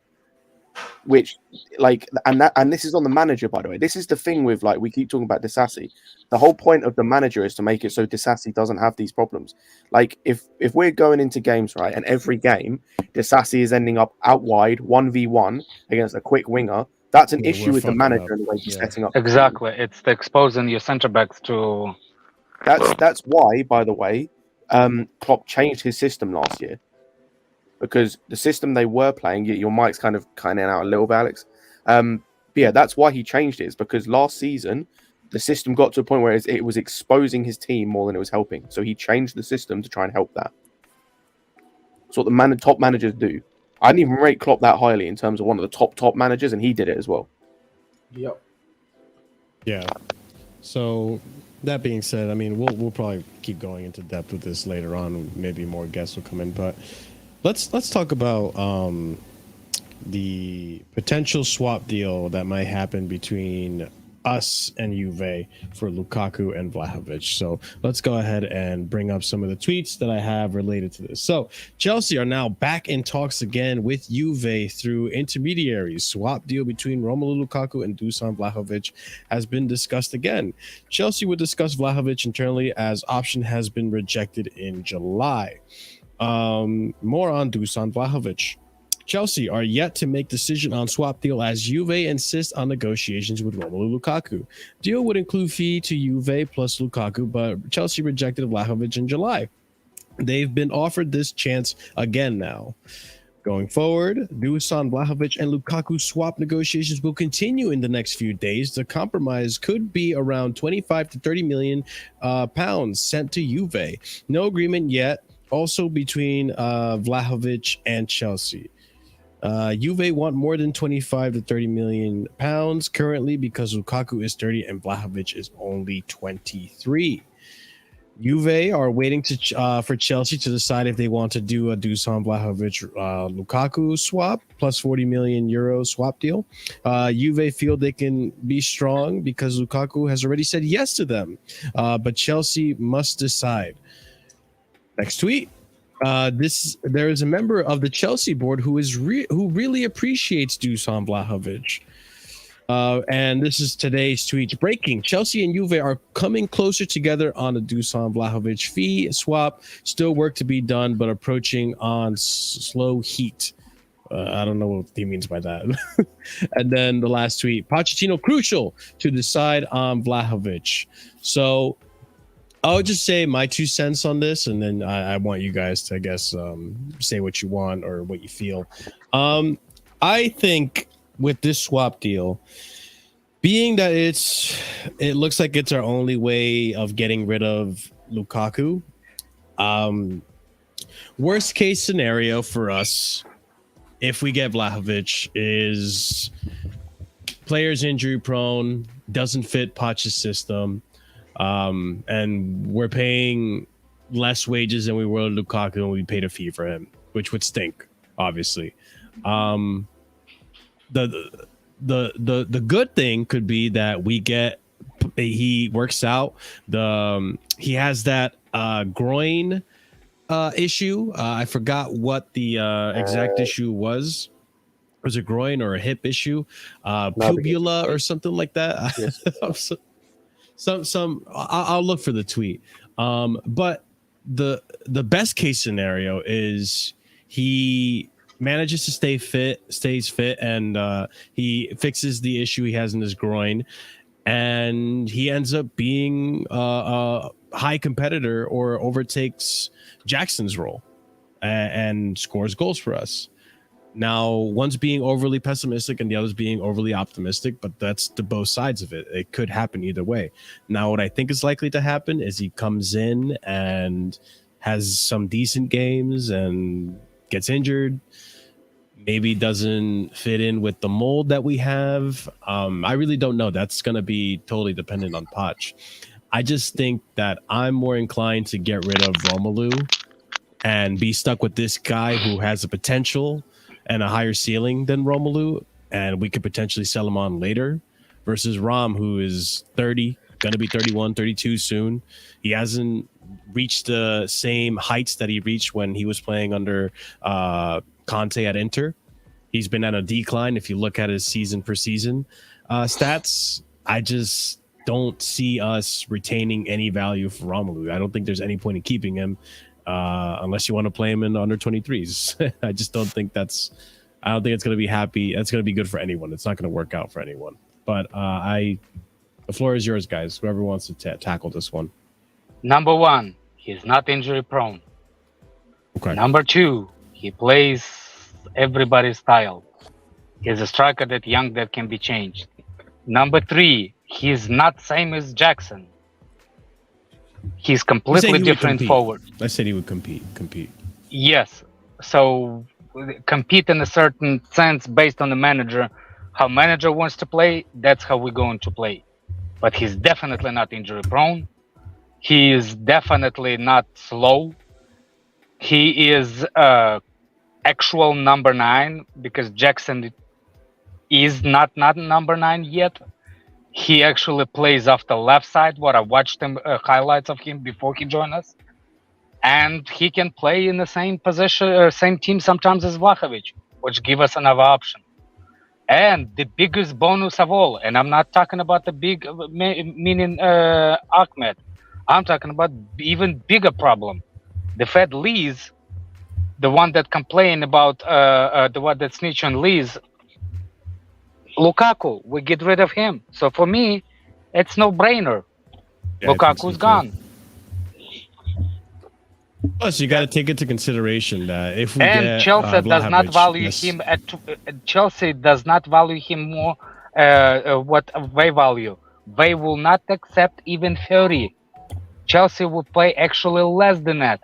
Which, like, and this is on the manager, by the way. This is the thing with, like, we keep talking about Disasi. The whole point of the manager is to make it so Disasi doesn't have these problems. Like, if we're going into games, right, and every game Disasi is ending up out wide 1v1 against a quick winger, that's an issue we're with the fucking manager up. and the way he's Yeah. setting up the team. Exactly. It's the exposing your centre backs to. That's why, by the way, Klopp changed his system last year. Because the system they were playing, your mic's kind of out a little bit, Alex. But yeah, that's why he changed it. Is because last season the system got to a point where it was exposing his team more than it was helping. So he changed the system to try and help that. That's what the top managers do. I didn't even rate Klopp that highly in terms of one of the top managers, and he did it as well. Yep. Yeah. So that being said, I mean, we'll probably keep going into depth with this later on. Maybe more guests will come in, but let's talk about the potential swap deal that might happen between us and Juve for Lukaku and Vlahovic. So let's go ahead and bring up some of the tweets that I have related to this. So Chelsea are now back in talks again with Juve through intermediaries. Swap deal between Romelu Lukaku and Dusan Vlahovic has been discussed again. Chelsea would discuss Vlahovic internally as option has been rejected in July. More on Dusan Vlahovic. Chelsea are yet to make decision on swap deal as Juve insists on negotiations with Romelu Lukaku. Deal would include fee to Juve plus Lukaku, but Chelsea rejected Vlahovic in July. They've been offered this chance again now. Going forward, Dusan Vlahovic and Lukaku swap negotiations will continue in the next few days. The compromise could be around 25 to 30 million pounds sent to Juve. No agreement yet. Also between Vlahovic and Chelsea. Juve want more than 25 to 30 million pounds currently because Lukaku is 30 and Vlahovic is only 23. Juve are waiting for Chelsea to decide if they want to do a Dusan Vlahovic Lukaku swap plus 40 million euro swap deal. Juve feel they can be strong because Lukaku has already said yes to them, but Chelsea must decide. Next tweet. There is a member of the Chelsea board who really appreciates Dusan Vlahovic. And this is today's tweet. Breaking. Chelsea and Juve are coming closer together on a Dusan Vlahovic fee swap. Still work to be done, but approaching on slow heat. I don't know what he means by that. And then the last tweet. Pochettino crucial to decide on Vlahovic. So I'll just say my 2 cents on this, and then I want you guys to, I guess, say what you want or what you feel. I think with this swap deal, being that it looks like it's our only way of getting rid of Lukaku. Worst case scenario for us, if we get Vlahovic, is players injury prone, doesn't fit Poch's system. And we're paying less wages than we were Lukaku, and we paid a fee for him, which would stink, obviously. The good thing could be that he works out. He has that groin issue. I forgot what the exact issue was. Was it groin or a hip issue? Pubula or something like that. Yes. I'll look for the tweet. But the best case scenario is he manages to stays fit, and he fixes the issue he has in his groin, and he ends up being a high competitor or overtakes Jackson's role and scores goals for us. Now, one's being overly pessimistic and the other's being overly optimistic, but that's the both sides of it. It could happen either way. Now, what I think is likely to happen is he comes in and has some decent games and gets injured. Maybe doesn't fit in with the mold that we have. I really don't know. That's going to be totally dependent on Poch. I just think that I'm more inclined to get rid of Romelu and be stuck with this guy who has the potential and a higher ceiling than Romelu, and we could potentially sell him on later, versus Rom, who is 30, going to be 31, 32 soon. He hasn't reached the same heights that he reached when he was playing under Conte at Inter. He's been at a decline if you look at his season per season stats. I just don't see us retaining any value for Romelu. I don't think there's any point in keeping him. Unless you want to play him in the under 23s. I just don't think I don't think it's going to be happy. That's going to be good for anyone. It's not going to work out for anyone. But the floor is yours, guys. Whoever wants to tackle this one. Number one, he's not injury prone. Okay. Number two, he plays everybody's style. He's a striker that can be changed. Number three, he's not same as Jackson. He's completely different forward. I said he would compete. Yes. So compete in a certain sense based on the manager. How manager wants to play, that's how we're going to play. But he's definitely not injury prone. He is definitely not slow. He is actual number 9 because Jackson is not number 9 yet. He actually plays off the left side. What I watched him highlights of him before he joined us, and he can play in the same position, same team sometimes as Vlahovic, which give us another option. And the biggest bonus of all, and I'm not talking about the big meaning Ahmed. I'm talking about even bigger problem. The Fed Lees, the one that complained about the one that snitch on Lees. Lukaku, we get rid of him. So for me, it's no brainer. Yeah, Lukaku's gone. Plus, you got to take into consideration that if we get Chelsea does not value him at Chelsea does not value him more. What they value, they will not accept even 30. Chelsea will pay actually less than that.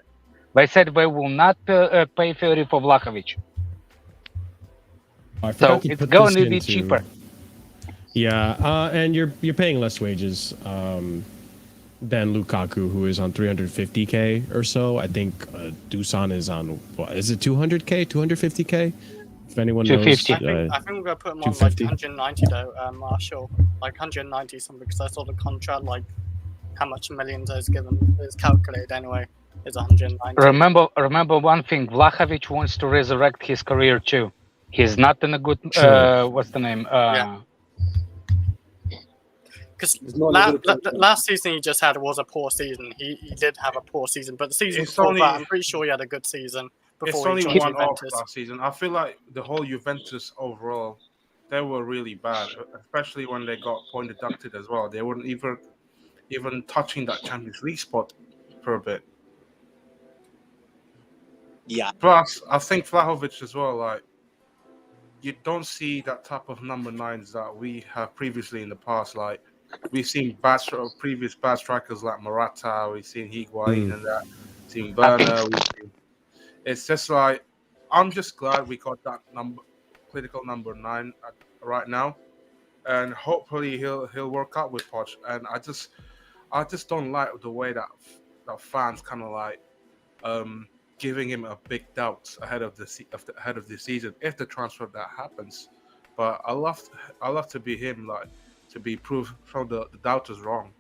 They said they will not pay 30 for Vlahovic. So it's going to be cheaper. Yeah, and you're paying less wages than Lukaku, who is on 350k or so. I think Dusan is on what is it 200k, 250k? If anyone knows, I think we're gonna put him on like 190 though, Marshall, like 190 something because I saw the contract like how much millions is given is calculated anyway. Is 190. Remember one thing: Vlahovic wants to resurrect his career too. He's not in a good. What's the name? Because last season he just had was a poor season. He did have a poor season, but the season before that, I'm pretty sure he had a good season. It's only one off last season. I feel like the whole Juventus overall, they were really bad, especially when they got point deducted as well. They weren't even touching that Champions League spot for a bit. Yeah. Plus, I think Vlahovic as well, like, you don't see that type of number 9s that we have previously in the past. Like, we've seen previous bad strikers like Morata, we've seen Higuain and that, we've seen Werner. It's just like, I'm just glad we got that critical number 9 right now, and hopefully he'll work out with Poch. And I just don't like the way that fans kind of like giving him a big doubt ahead of the season if the transfer that happens. But I love to be him, like to be proved from the doubters wrong.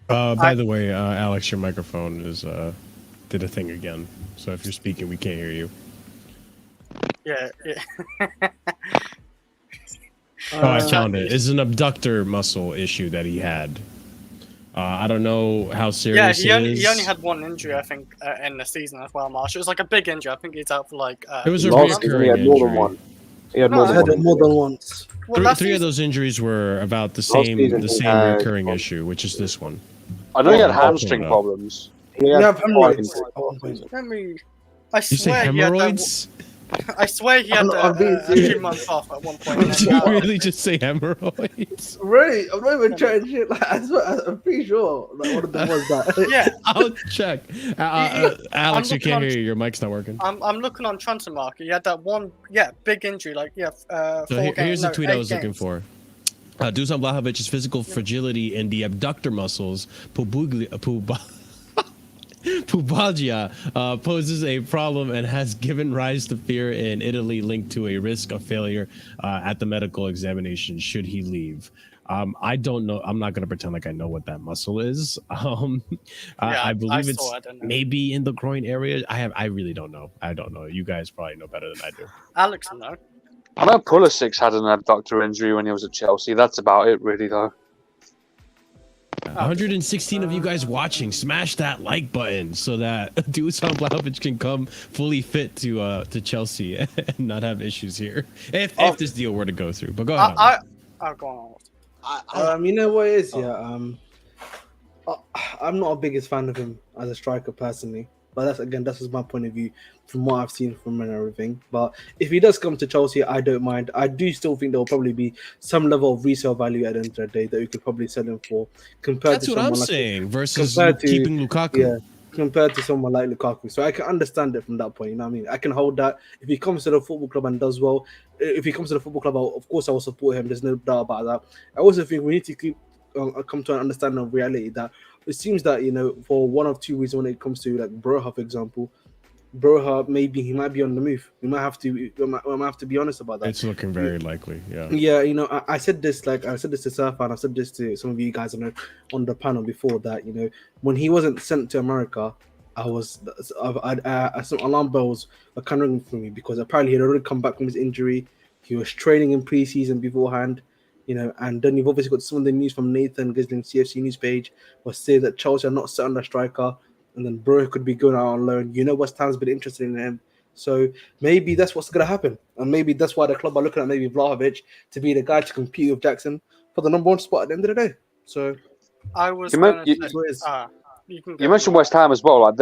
By the way, Alex, your microphone is did a thing again. So if you're speaking, we can't hear you. Yeah. I found it. It's an abductor muscle issue that he had. I don't know how serious he only had one injury, I think, in the season as well, Marshall. It was like a big injury. I think he's out for like... it was a recurring injury. More than one. He had more than once. Well, three of those injuries were about the same recurring issue, which is this one. I know he had hamstring problems. Yeah, I You say swear he had that. hemorrhoids? I swear he had I'm being a serious. 2 months off at one point. Did you really just say hemorrhoids? Really? I'm not even trying shit. Like, I'm pretty sure like, one of them was that. Yeah, I'll check. Alex, you looking can't on- hear you. Your mic's not working. I'm looking on transfer market. He had that one, big injury. Like, So 4 games. here's the tweet I 8 was looking games. for. Dusan Vlahovic's physical fragility in the abductor muscles, pubalgia, poses a problem and has given rise to fear in Italy, linked to a risk of failure at the medical examination should he leave. I don't know. I'm not going to pretend like I know what that muscle is. I believe it's maybe in the groin area. I really don't know. I don't know. You guys probably know better than I do. Alex, no. I know Pulisic had an abductor injury when he was at Chelsea. That's about it, really, though. 116 of you guys watching, smash that like button so that Dusan Vlahovic can come fully fit to Chelsea and not have issues here if this deal were to go through. But go ahead. I'll go on. You know what it is, I'm not a biggest fan of him as a striker personally, but that's just my point of view from what I've seen from him and everything. But if he does come to Chelsea, I don't mind. I do still think there will probably be some level of resale value at the end of the day that we could probably sell him for. Compared That's to what I'm someone saying. Versus compared to- keeping Lukaku. Yeah, compared to someone like Lukaku. So I can understand it from that point. You know what I mean? I can hold that. If he comes to the football club and does well, if he comes to the football club, of course I will support him. There's no doubt about that. I also think we need to come to an understanding of reality that it seems that, for one of two reasons when it comes to like Broha, for example, maybe he might be on the move. We might have to be honest about that. It's looking very likely. Yeah. Yeah, I said this to Surf and I said this to some of you guys on the panel before that, when he wasn't sent to America, some alarm bells were kind of ringing for me because apparently he had already come back from his injury. He was training in preseason beforehand, and then you've obviously got some of the news from Nathan Gisling CFC news page was saying that Chelsea are not set on the striker, and then Bro could be going out on loan. West Ham's been interested in him, so maybe that's what's going to happen, and maybe that's why the club are looking at maybe Vlahovic to be the guy to compete with Jackson for the number one spot at the end of the day. So I was. You mentioned West Ham as well. Like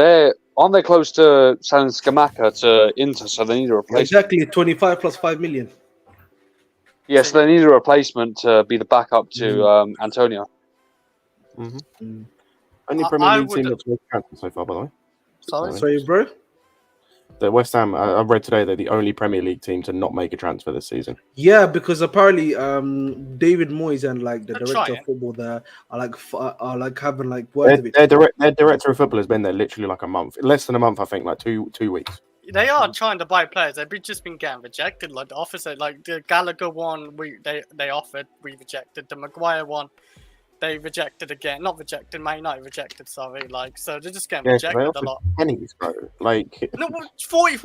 aren't they close to selling Scamacca to Inter? So they need a replacement. Exactly, 25 plus 5 million. Yes, they need a replacement to be the backup to Antonio. Mm-hmm. Only Premier League team that's made transfer so far, by the way. Sorry, bro. The West Ham, I've read today, they're the only Premier League team to not make a transfer this season. Yeah, because apparently David Moyes and like the director of football there are like having like words of it. Their director of football has been there literally like a month, less than a month, I think, like two weeks. They are trying to buy players. They've just been getting rejected. Like the offers, like the Gallagher one, they offered, we rejected. The Maguire one, they rejected again. Not rejected, Man United rejected. Sorry, like so they're just getting rejected a lot. Pennies, bro. Like 40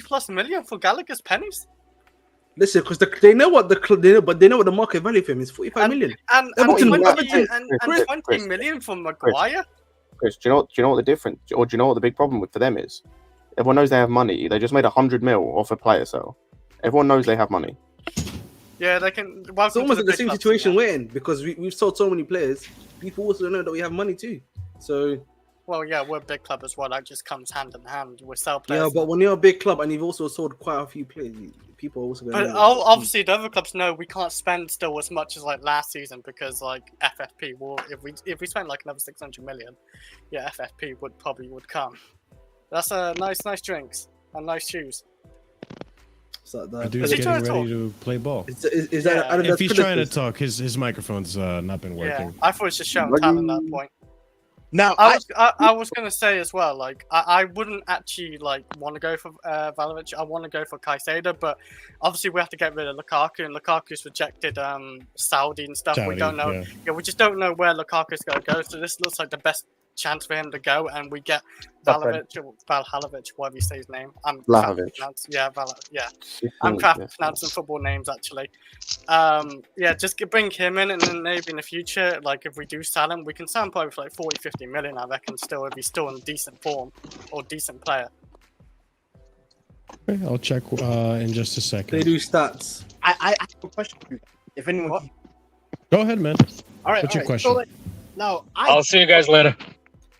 plus million for Gallagher's pennies. Listen, because they know what the market value for him is 45 million. And 20 million for Maguire. Chris, do you know what the difference, or do you know what the big problem for them is? Everyone knows they have money. They just made 100 mil off a player sale. Everyone knows they have money. Yeah, they can. It's almost like the same situation we're in because we've sold so many players. People also know that we have money too. So, well, yeah, we're a big club as well. That just comes hand in hand. We sell players. Yeah, but when you're a big club and you've also sold quite a few players, people are also going to know. Obviously, the other clubs know we can't spend still as much as like last season because like FFP will if we spend like another 600 million, yeah, FFP would come. That's nice drinks and nice shoes. Dude's getting ready to play ball. Is that if he's trying to talk, his microphone's not been working. Yeah, I thought it was just showing talent at that point. Now, I was gonna say as well, like I wouldn't actually like want to go for Vlahovic. I want to go for Caicedo, but obviously we have to get rid of Lukaku, and Lukaku's rejected Saudi and stuff. We don't know. Yeah, we just don't know where Lukaku's gonna go. So this looks like the best chance for him to go, and we get Vlahovic, whatever you say his name. Vlahovic. I'm crap pronouncing football names actually. Just bring him in, and then maybe in the future, like if we do sell him, we can sell him probably for like 40-50 million, I reckon, still if he's still in decent form or decent player. Okay, I'll check in just a second. They do stats. I have a question for you. If anyone Go ahead, man. All right. What's your question? So, now I'll see you guys later.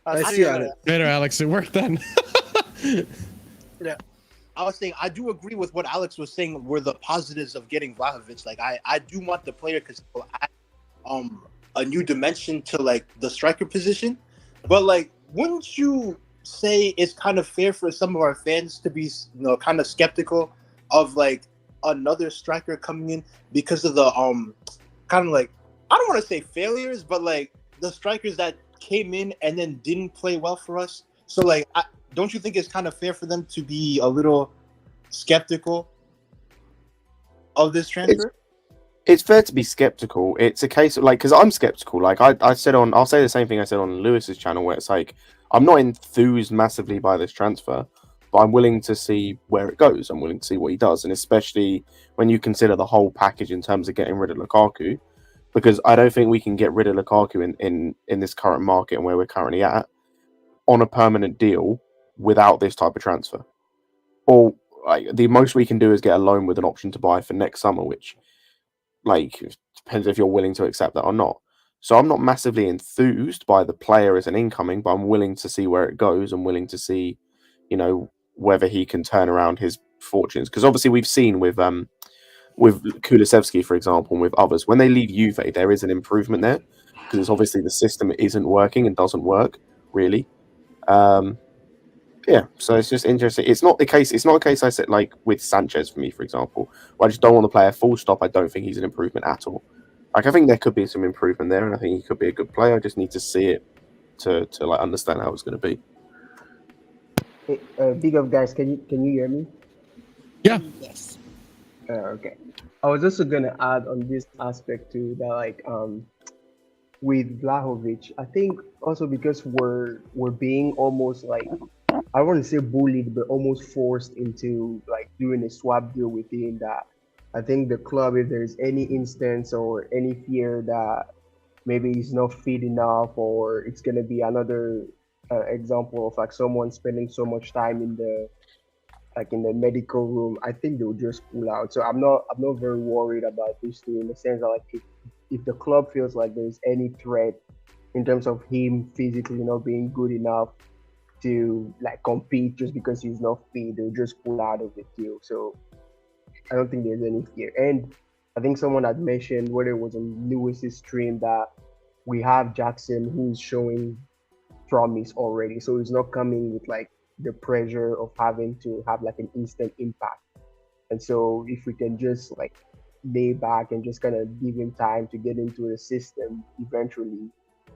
I see you later, Alex. It worked then. Yeah. I was saying I do agree with what Alex was saying. Were the positives of getting Vlahovic? Like I do want the player because he'll add a new dimension to like the striker position. But like, wouldn't you say it's kind of fair for some of our fans to be, kind of skeptical of like another striker coming in because of the kind of like, I don't want to say failures, but like the strikers that came in and then didn't play well for us. So like, don't you think it's kind of fair for them to be a little skeptical of this transfer? It's fair to be skeptical. It's a case of like, because I'm skeptical. Like I said I'll say the same thing I said on Lewis's channel, where it's like, I'm not enthused massively by this transfer, but I'm willing to see where it goes. I'm willing to see what he does. And especially when you consider the whole package in terms of getting rid of Lukaku, because I don't think we can get rid of Lukaku in this current market and where we're currently at on a permanent deal without this type of transfer. Or like the most we can do is get a loan with an option to buy for next summer, which like depends if you're willing to accept that or not. So I'm not massively enthused by the player as an incoming, but I'm willing to see where it goes. I'm willing to see, whether he can turn around his fortunes. Because obviously we've seen with Kulusevski, for example, and with others, when they leave Juve, there is an improvement there because it's obviously the system isn't working and doesn't work really. Yeah, so it's just interesting. It's not a case I said like with Sanchez for me, for example, where I just don't want to play a full stop. I don't think he's an improvement at all. Like I think there could be some improvement there, and I think he could be a good player. I just need to see it to like understand how it's going to be. Hey, big up guys, can you hear me? Yeah. Yes. Okay. I was also gonna add on this aspect too that like with Vlahovic, I think also because we're being almost like, I want to say bullied, but almost forced into like doing a swap deal with him. That I think the club, if there's any instance or any fear that maybe he's not fit enough, or it's gonna be another example of like someone spending so much time in the medical room, I think they'll just pull out. So I'm not very worried about this too, in the sense that like if the club feels like there's any threat in terms of him physically not being good enough to like compete just because he's not fit, they'll just pull out of the deal. So I don't think there's any fear. And I think someone had mentioned, whether it was on Lewis's stream, that we have Jackson who's showing promise already. So he's not coming with like the pressure of having to have like an instant impact. And so if we can just like lay back and just kind of give him time to get into the system eventually,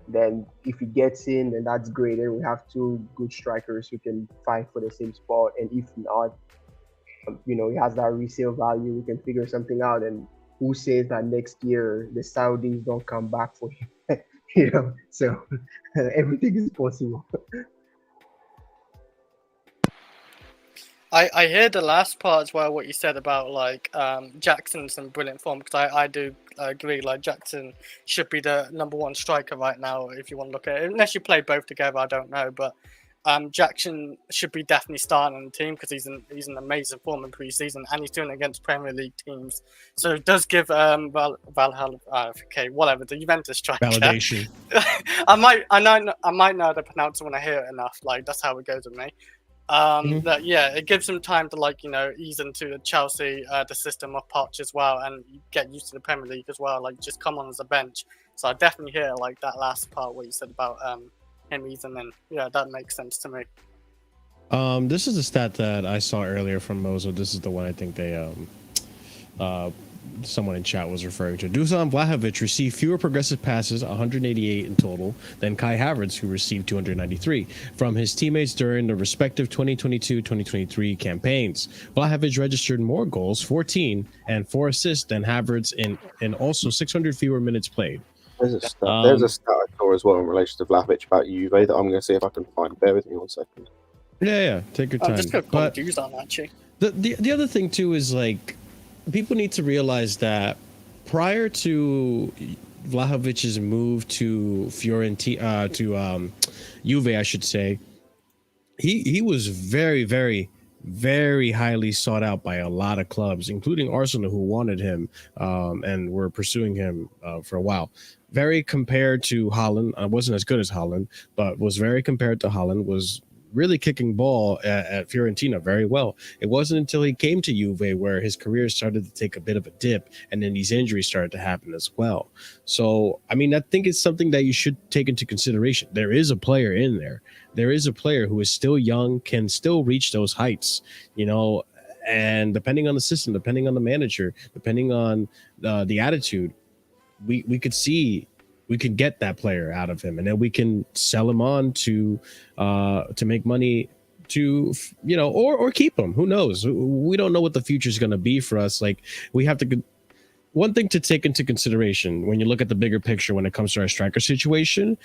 then if he gets in, then that's great. Then we have two good strikers who can fight for the same spot. And if not, he has that resale value, we can figure something out. And who says that next year the Saudis don't come back for him? So everything is possible. I hear the last part as well, what you said about like Jackson's in brilliant form, because I do agree, like Jackson should be the number one striker right now if you want to look at it. Unless you play both together, I don't know, but Jackson should be definitely starting on the team because he's an amazing form in preseason and he's doing it against Premier League teams. So it does give the Juventus striker Validation. I might know how to pronounce it when I hear it enough. Like that's how it goes with me. That it gives him time to ease into the Chelsea the system of Poch as well and get used to the Premier League as well. Like just come on as a bench. So I definitely hear like that last part what you said about him easing in. Yeah, that makes sense to me. This is a stat that I saw earlier from Mozo. This is the one I think they someone in chat was referring to. Dusan Vlahovic received fewer progressive passes, 188 in total, than Kai Havertz, who received 293 from his teammates during the respective 2022-2023 campaigns. Vlahovic registered more goals, 14, and 4 assists than Havertz in also 600 fewer minutes played. There's a stat I saw as well in relation to Vlahovic about Juve that I'm going to see if I can find. Bear with me 1 second. Yeah, take your time. I'm just going to call dues on actually. The other thing too is like, people need to realize that prior to Vlahovic's move to Fiorentina, to Juve, I should say, he was very, very, very highly sought out by a lot of clubs, including Arsenal, who wanted him and were pursuing him for a while. Very compared to Haaland, wasn't as good as Haaland, but was very compared to Haaland, was really kicking ball at Fiorentina very well. It wasn't until he came to Juve where his career started to take a bit of a dip, and then these injuries started to happen as well. So, I mean, I think it's something that you should take into consideration. There is a player in there. There is a player who is still young, can still reach those heights, you know, and depending on the system, depending on the manager, depending on the attitude, we could see we could get that player out of him, and then we can sell him on to make money to, you know, or keep him. Who knows? We don't know what the future is going to be for us. Like, we have to. One thing to take into consideration when you look at the bigger picture when it comes to our striker situation,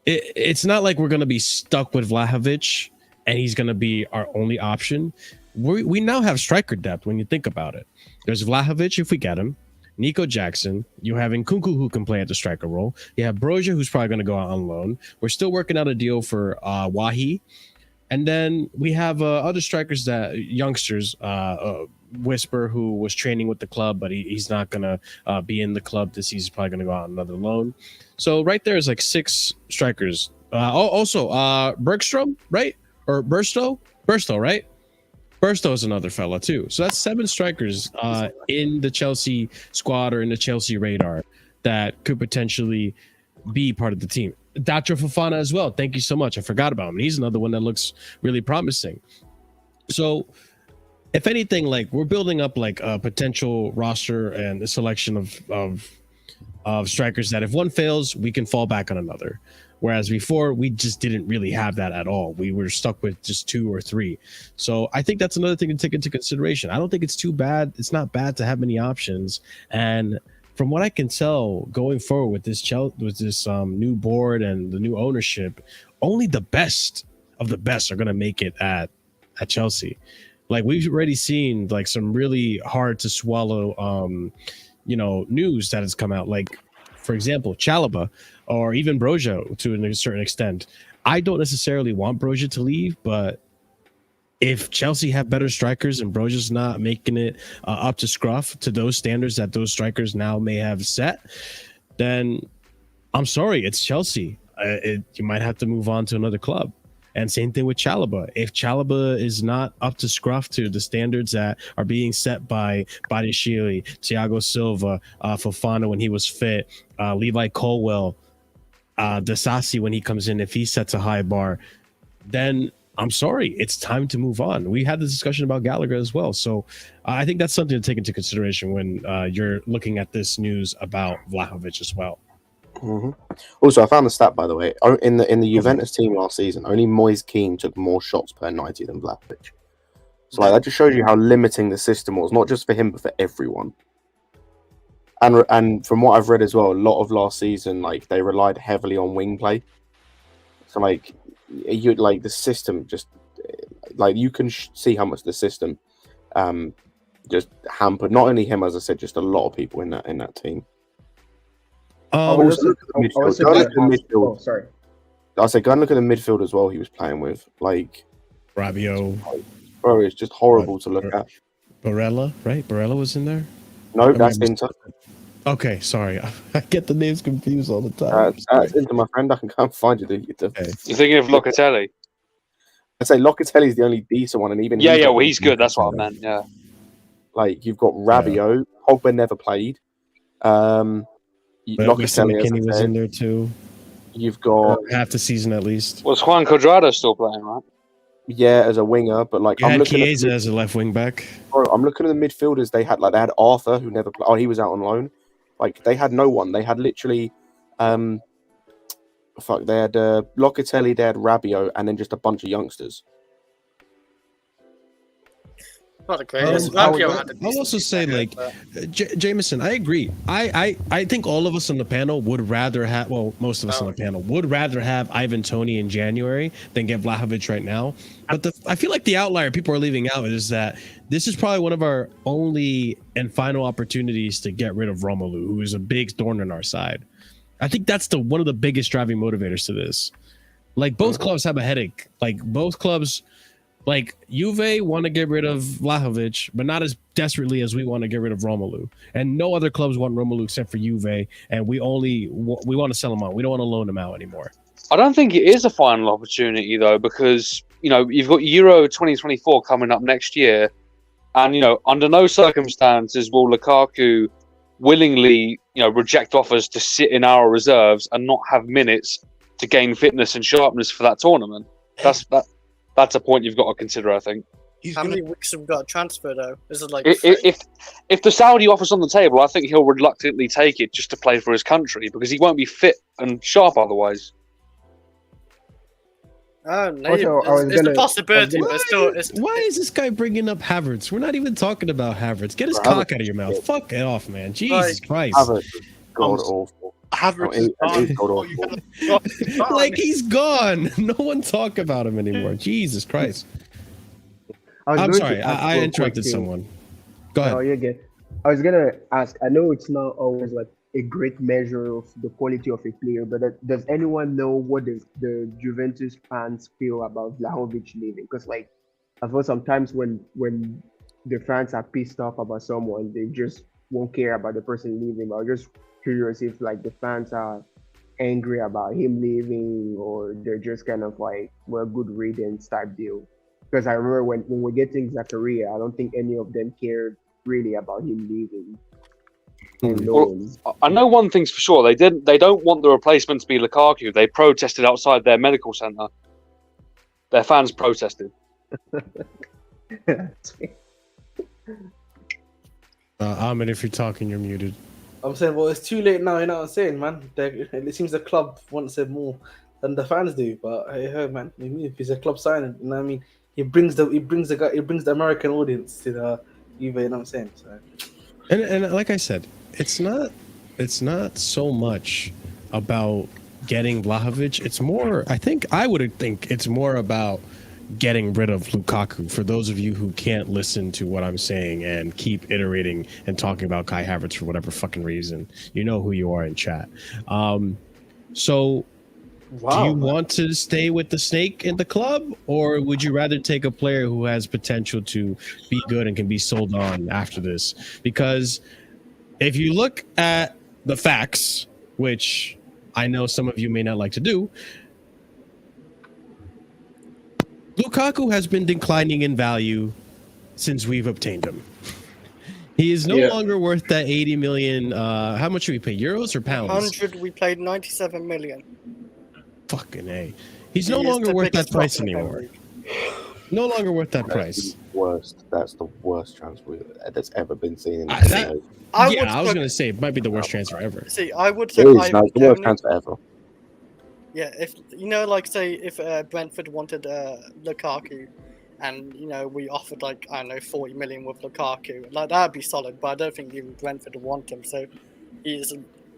it's not like we're going to be stuck with Vlahovic and he's going to be our only option. We now have striker depth when you think about it. There's Vlahovic if we get him, Nico Jackson, you have Nkunku who can play at the striker role. You have Broja who's probably going to go out on loan. We're still working out a deal for Wahi. And then we have other strikers that youngsters, Whisper, who was training with the club, but he's not going to be in the club this season. He's probably going to go out on another loan. So right there is like 6 strikers. Also, Bergstrom, right? Or Burstow, right? Burstow is another fella too. So that's 7 strikers in the Chelsea squad or in the Chelsea radar that could potentially be part of the team. Dr. Fofana as well. Thank you so much. I forgot about him. He's another one that looks really promising. So if anything, like, we're building up like a potential roster and a selection of strikers that if one fails, we can fall back on another. Whereas before, we just didn't really have that at all. We were stuck with just 2 or 3. So I think that's another thing to take into consideration. I don't think it's too bad. It's not bad to have many options. And from what I can tell, going forward with this new board and the new ownership, only the best of the best are going to make it at Chelsea. Like, we've already seen like some really hard to swallow, news that has come out. Like, for example, Chalobah or even Broja to a certain extent. I don't necessarily want Broja to leave, but if Chelsea have better strikers and Broja's not making it up to scruff to those standards that those strikers now may have set, then I'm sorry, it's Chelsea. You might have to move on to another club. And same thing with Chalobah. If Chalobah is not up to scruff to the standards that are being set by Badiashile, Thiago Silva, Fofana when he was fit, Levi Colwell, Disasi when he comes in, if he sets a high bar, then I'm sorry, it's time to move on. We had this discussion about Gallagher as well. So I think that's something to take into consideration when you're looking at this news about Vlahovic as well. Mm-hmm. Also, I found the stat, by the way, in the Juventus team last season, only Moise Kean took more shots per 90 than Vlahovic. So that just shows you how limiting the system was, not just for him, but for everyone. And from what I've read as well, a lot of last season, like, they relied heavily on wing play. So the system just, like, you can see how much the system just hampered not only him, as I said, just a lot of people in that team. Also, sorry. I said, go and look at the midfield as well. He was playing with, like, Rabiot. Bro, it's just horrible to look at. Barella, right? Barella was in there. No, that's Inter. Okay, sorry, I get the names confused all the time. That's Inter, my friend. I can come find you. Okay. You're thinking of Locatelli? I'd say Locatelli's the only decent one, and even well, he's good. That's what I meant. Yeah, like, you've got Rabiot. Pogba never played. Locatelli was in there too. You've got half the season at least. Was Juan Cuadrado still playing, right? Yeah, as a winger, but like, I'm looking at as a left wing back. Bro, I'm looking at the midfielders. They had Arthur, who never played. Oh, he was out on loan. Like, they had no one. They had literally, they had Locatelli, they had Rabiot, and then just a bunch of youngsters. Not the greatest. I'll also say, like, Jameson, I agree. I think all of us on the panel would rather have, well, most of us on the panel would rather have Ivan Toney in January than get Vlahovic right now. But I feel like the outlier people are leaving out is that this is probably one of our only and final opportunities to get rid of Romelu, who is a big thorn in our side. I think that's one of the biggest driving motivators to this. Like, both clubs have a headache. Like, both clubs. Like, Juve want to get rid of Vlahovic, but not as desperately as we want to get rid of Romelu. And no other clubs want Romelu except for Juve, and we want to sell him out. We don't want to loan him out anymore. I don't think it is a final opportunity, though, because you've got Euro 2024 coming up next year, and under no circumstances will Lukaku willingly reject offers to sit in our reserves and not have minutes to gain fitness and sharpness for that tournament. That's a point you've got to consider, I think. How many weeks have we got a transfer though? Is it like if the Saudi offer's on the table, I think he'll reluctantly take it just to play for his country because he won't be fit and sharp otherwise. Oh, no, it's a possibility, but still. Why is this guy bringing up Havertz? We're not even talking about Havertz. Get his cock out of your mouth. Fuck it off, man. Jesus Christ. Havertz is god awful. Havertz is god awful. Like he's gone. No one talk about him anymore. Jesus Christ. I'm sorry. I interrupted someone. Go ahead. No, you're good. I was gonna ask. I know it's not always like a great measure of the quality of a player, but does anyone know what the Juventus fans feel about Vlahovic leaving? Because like I've heard sometimes when the fans are pissed off about someone, they just won't care about the person leaving. I'm just curious if like the fans are angry about him leaving, or they're just kind of like, well, good riddance type deal. Because I remember when we're getting Zakaria, I don't think any of them cared really about him leaving. Well, I know one thing's for sure. They don't want the replacement to be Lukaku. They protested outside their medical centre. Their fans protested. Ahmed, if you're talking, you're muted. I'm saying, well, it's too late now. You know what I'm saying, man? It seems the club wants it more than the fans do. But hey, man, if he's a club signing, you know what I mean? He brings the American audience to the Juve. You know what I'm saying? So. And like I said, it's not so much about getting Vlahovic. It's more, I would think it's more about getting rid of Lukaku. For those of you who can't listen to what I'm saying and keep iterating and talking about Kai Havertz for whatever fucking reason, you know who you are in chat. So do you want to stay with the snake in the club, or would you rather take a player who has potential to be good and can be sold on after this? Because if you look at the facts, which I know some of you may not like to do, Lukaku has been declining in value since we've obtained him. He is no longer worth that 80 million. How much should we pay? Euros or pounds? 100. We paid 97 million. Fucking A. He's no longer worth that price anymore. No longer worth that price. That's the worst transfer that's ever been seen in the season. I was going to say it might be the worst transfer ever. See, I would say the worst transfer ever. Yeah, if like say if Brentford wanted Lukaku, and we offered like 40 million with Lukaku, like that'd be solid. But I don't think even Brentford would want him. So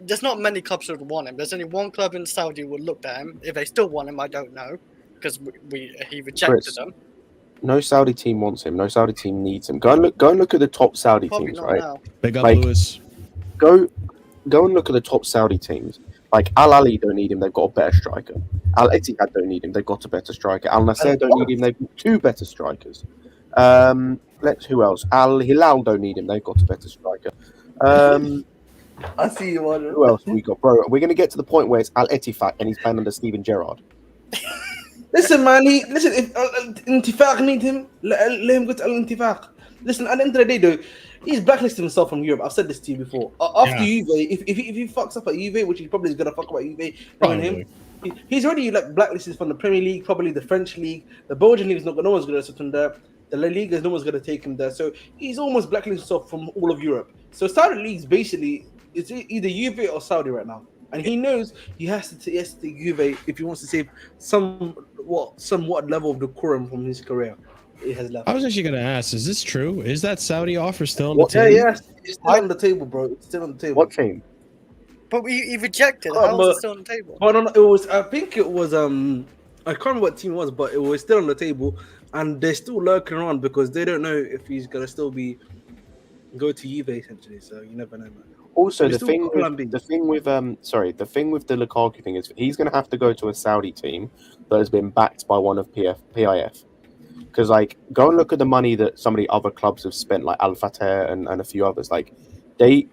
there's not many clubs that would want him. There's only one club in Saudi who would look at him. If they still want him, I don't know, because he rejected them. No Saudi team wants him. No Saudi team needs him. Go and look at the top Saudi teams, right? Now. They got Lewis. Go and look at the top Saudi teams. Like Al Ahly don't need him. They've got a better striker. Al Ittihad don't need him. They've got a better striker. Al Nassr don't need him. They've got two better strikers. Who else? Al Hilal don't need him. They've got a better striker. I see you on. Who else we got, bro? We're gonna get to the point where it's Al Ettifaq and he's playing under Steven Gerrard. Listen, man. If Intifaq need him, let him go to Al Intifaq. Listen, at the end of the day, though, he's blacklisted himself from Europe. I've said this to you before. After Juve, if he fucks up at Juve, which he probably is gonna fuck up at Juve, him. He's already like blacklisted from the Premier League, probably the French league, the Belgian league is no one's gonna sit him there. The La Liga is no one's gonna take him there. So he's almost blacklisted himself from all of Europe. So Saudi leagues basically it's either Juve or Saudi right now, and he knows he has to take Juve if he wants to save somewhat level of decorum from his career. It has left. I was actually going to ask, is this true? Is that Saudi offer still on the table? Yeah, it's still on the table, bro. It's still on the table. What team? But he rejected. How is it still on the table? But no, it was. I think it was. I can't remember what team it was, but it was still on the table, and they're still lurking around because they don't know if he's gonna still go to Juve essentially. So you never know, man. Also, the thing with the Lukaku thing is he's going to have to go to a Saudi team that has been backed by one of PIF. Because go and look at the money that some of the other clubs have spent, like Al Fateh and a few others. Like they're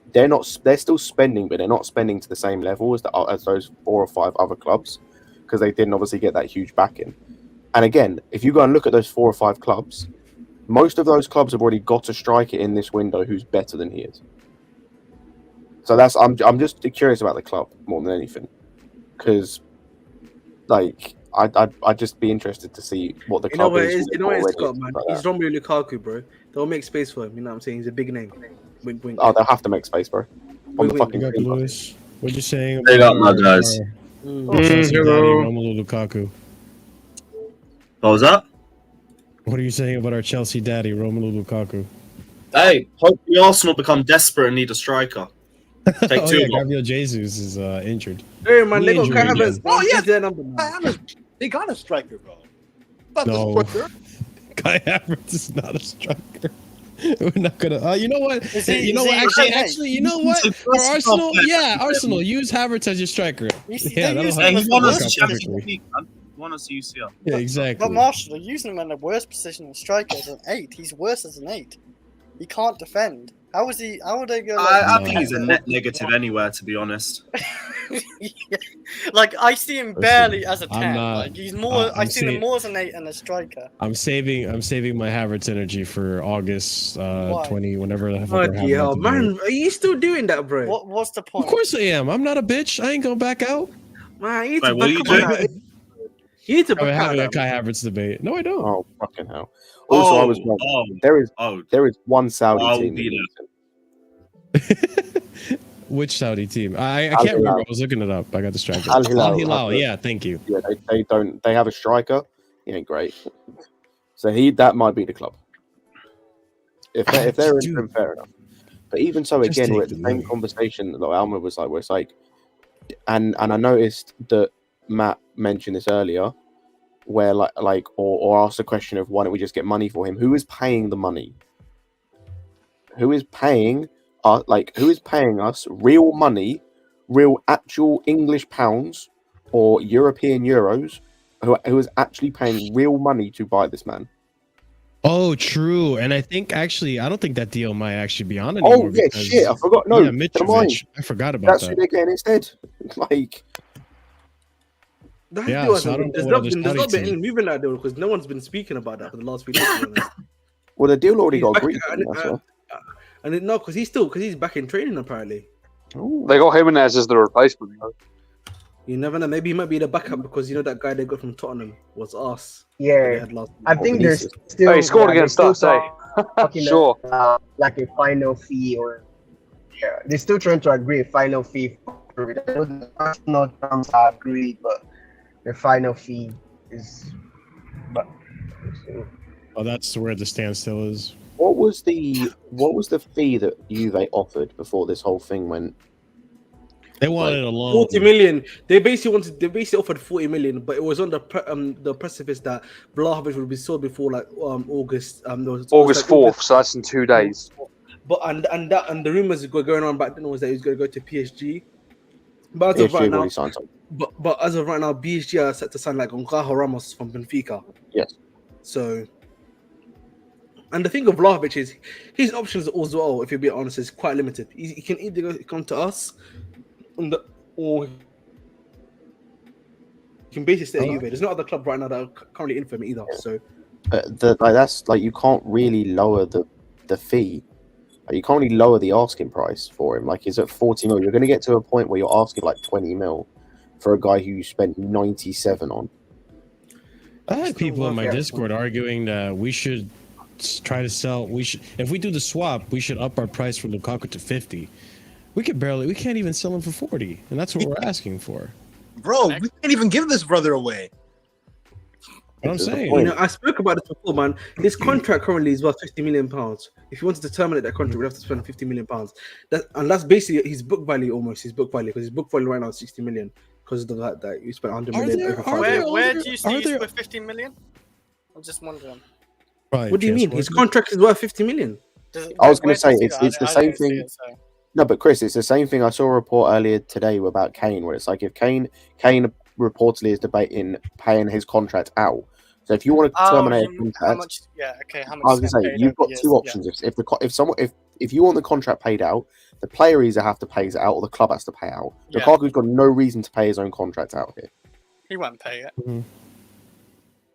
still spending, but they're not spending to the same level as those 4 or 5 other clubs because they didn't obviously get that huge backing. And again, if you go and look at those 4 or 5 clubs, most of those clubs have already got a striker in this window who's better than he is. So I'm just curious about the club more than anything, because like I'd just be interested to see what the club is. You know what it's got, man. He's Romelu Lukaku, bro. They'll make space for him. You know what I'm saying? He's a big name. Wink, wink. Oh, they'll have to make space, bro. On the Wink, fucking Big up, team, Lewis. What you saying? Big up, my guys. Chelsea daddy, Romelu Lukaku. What was that? What are you saying about our Chelsea daddy, Romelu Lukaku? Hey, hopefully Arsenal become desperate and need a striker. Take two more. Gabriel Jesus is injured. Hey, man, they got Injury Kai again. Havertz. Oh, yeah. Their number, man. They got a striker, bro. Not No. the striker. Kai Havertz is not a striker. We're not gonna. You know what? Is he- You know is what? he- Actually, you know what? He's a For first Arsenal, player. yeah, Arsenal use Havertz as your striker. You see, Yeah, they that'll use help. Hey, him he as won the us work the out worst Champions perfectly. League, man. He won us the UCL. Yeah, exactly. But Marshall, they're using him in the worst position of striker as an 8. He's worse as an 8. He can't defend. How is he? How would they go? I No. think he's a net negative anywhere, to be honest. Like I see him barely as a 10. I'm not- Like he's more. I'm I see him seeing- more as an 8 and a striker. I'm saving my Havertz energy for August 20, whenever the fuck we're having Bloody hell, that debate. man. Are you still doing that, bro? What's the Of point? course I am. I'm not a bitch. I ain't gonna back out. Man, you need Wait, to what are you back out doing? that. You need to I'm back out having a that. Kai Havertz debate. No, I don't. Oh fucking hell! Also, I was wrong. There is one Saudi I'll team. be Which Saudi team? I Al can't remember. Hilal. I was looking it up. I got distracted. Al Hilal. Hilal. Yeah, thank you. Yeah, they don't. They have a striker. He ain't great. So that might be the club. If they're in, Dude. then fair enough. But even so, Just again, we're take at the the same money. conversation that Alma was like, where it's like, and I noticed that Matt mentioned this earlier, where or asked the question of why don't we just get money for him? Who is paying the money? Who is paying? Who is paying us real money, real actual English pounds or European euros? Who is actually paying real money to buy this man? Oh, true. And I think actually, I don't think that deal might actually be on anymore. Oh yeah, because- shit! I forgot. No, yeah, never mind. Mitrovic. I forgot about That's who that. they're getting instead. Like, That Yeah, deal so I don't there's know not what been, the there's not Saudi been any movement that deal because no one's been speaking about that for the last few days. to be honest. well, the deal already He's got back- agreed. and no, because he's back in training apparently. They got Jimenez as the replacement. You know? You never know. Maybe he might be the backup because you know that guy they got from Tottenham was us. Yeah, I think there's still. Oh, he scored they're against still us, eh? talking Sure. like a final fee or they're still trying to agree a final fee. The personal terms are agreed, but the final fee is. But Oh, that's where the standstill is. What was the fee that Juve offered before this whole thing went? They wanted a loan. 40 million. They basically offered 40 million, but it was on the precipice that Vlahovic would be sold before like August. August 4th, so that's in 2 days. But and the rumors were going on back then was that he was going to go to PSG. But as of right now, but as of right now, PSG are set to sign like Gonçalo Ramos from Benfica. Yes. So, and the thing of Vlahovic is his options as well, if you're being honest, is quite limited. He can either come to us, or he can basically stay at Juve. There's no other club right now that are currently in for him either. So, that's like you can't really lower the fee. Like, you can't really lower the asking price for him. Like, he's at 40 mil. You're going to get to a point where you're asking like 20 mil for a guy who you spent 97 on. I had people in my Discord arguing that we should try to sell. If we do the swap, we should up our price for Lukaku to 50. We can't even sell him for 40, and that's what we're asking for. Bro, we can't even give this brother away. What I'm saying. you know, I spoke about this before, man. His contract currently is worth 50 million pounds. If he wanted to terminate that contract, we'd have to spend 50 million pounds. That's basically his book value, almost his book value, because his book value right now is 60 million because of the fact that you spent 100 million. over 5 years. Where do you see he's worth 15 million? I'm just wondering. Right, What do you mean? His contract is worth 50 million. I was going to say it's the same thing. No, but Chris, it's the same thing. I saw a report earlier today about Kane, where it's like if Kane reportedly is debating paying his contract out. So if you want to terminate a contract, how much? Yeah, okay. How much? I was going to say you've got two options. If you want the contract paid out, the player either have to pay it out or the club has to pay out. Yeah. Lukaku's got no reason to pay his own contract out here. He won't pay it. Mm-hmm.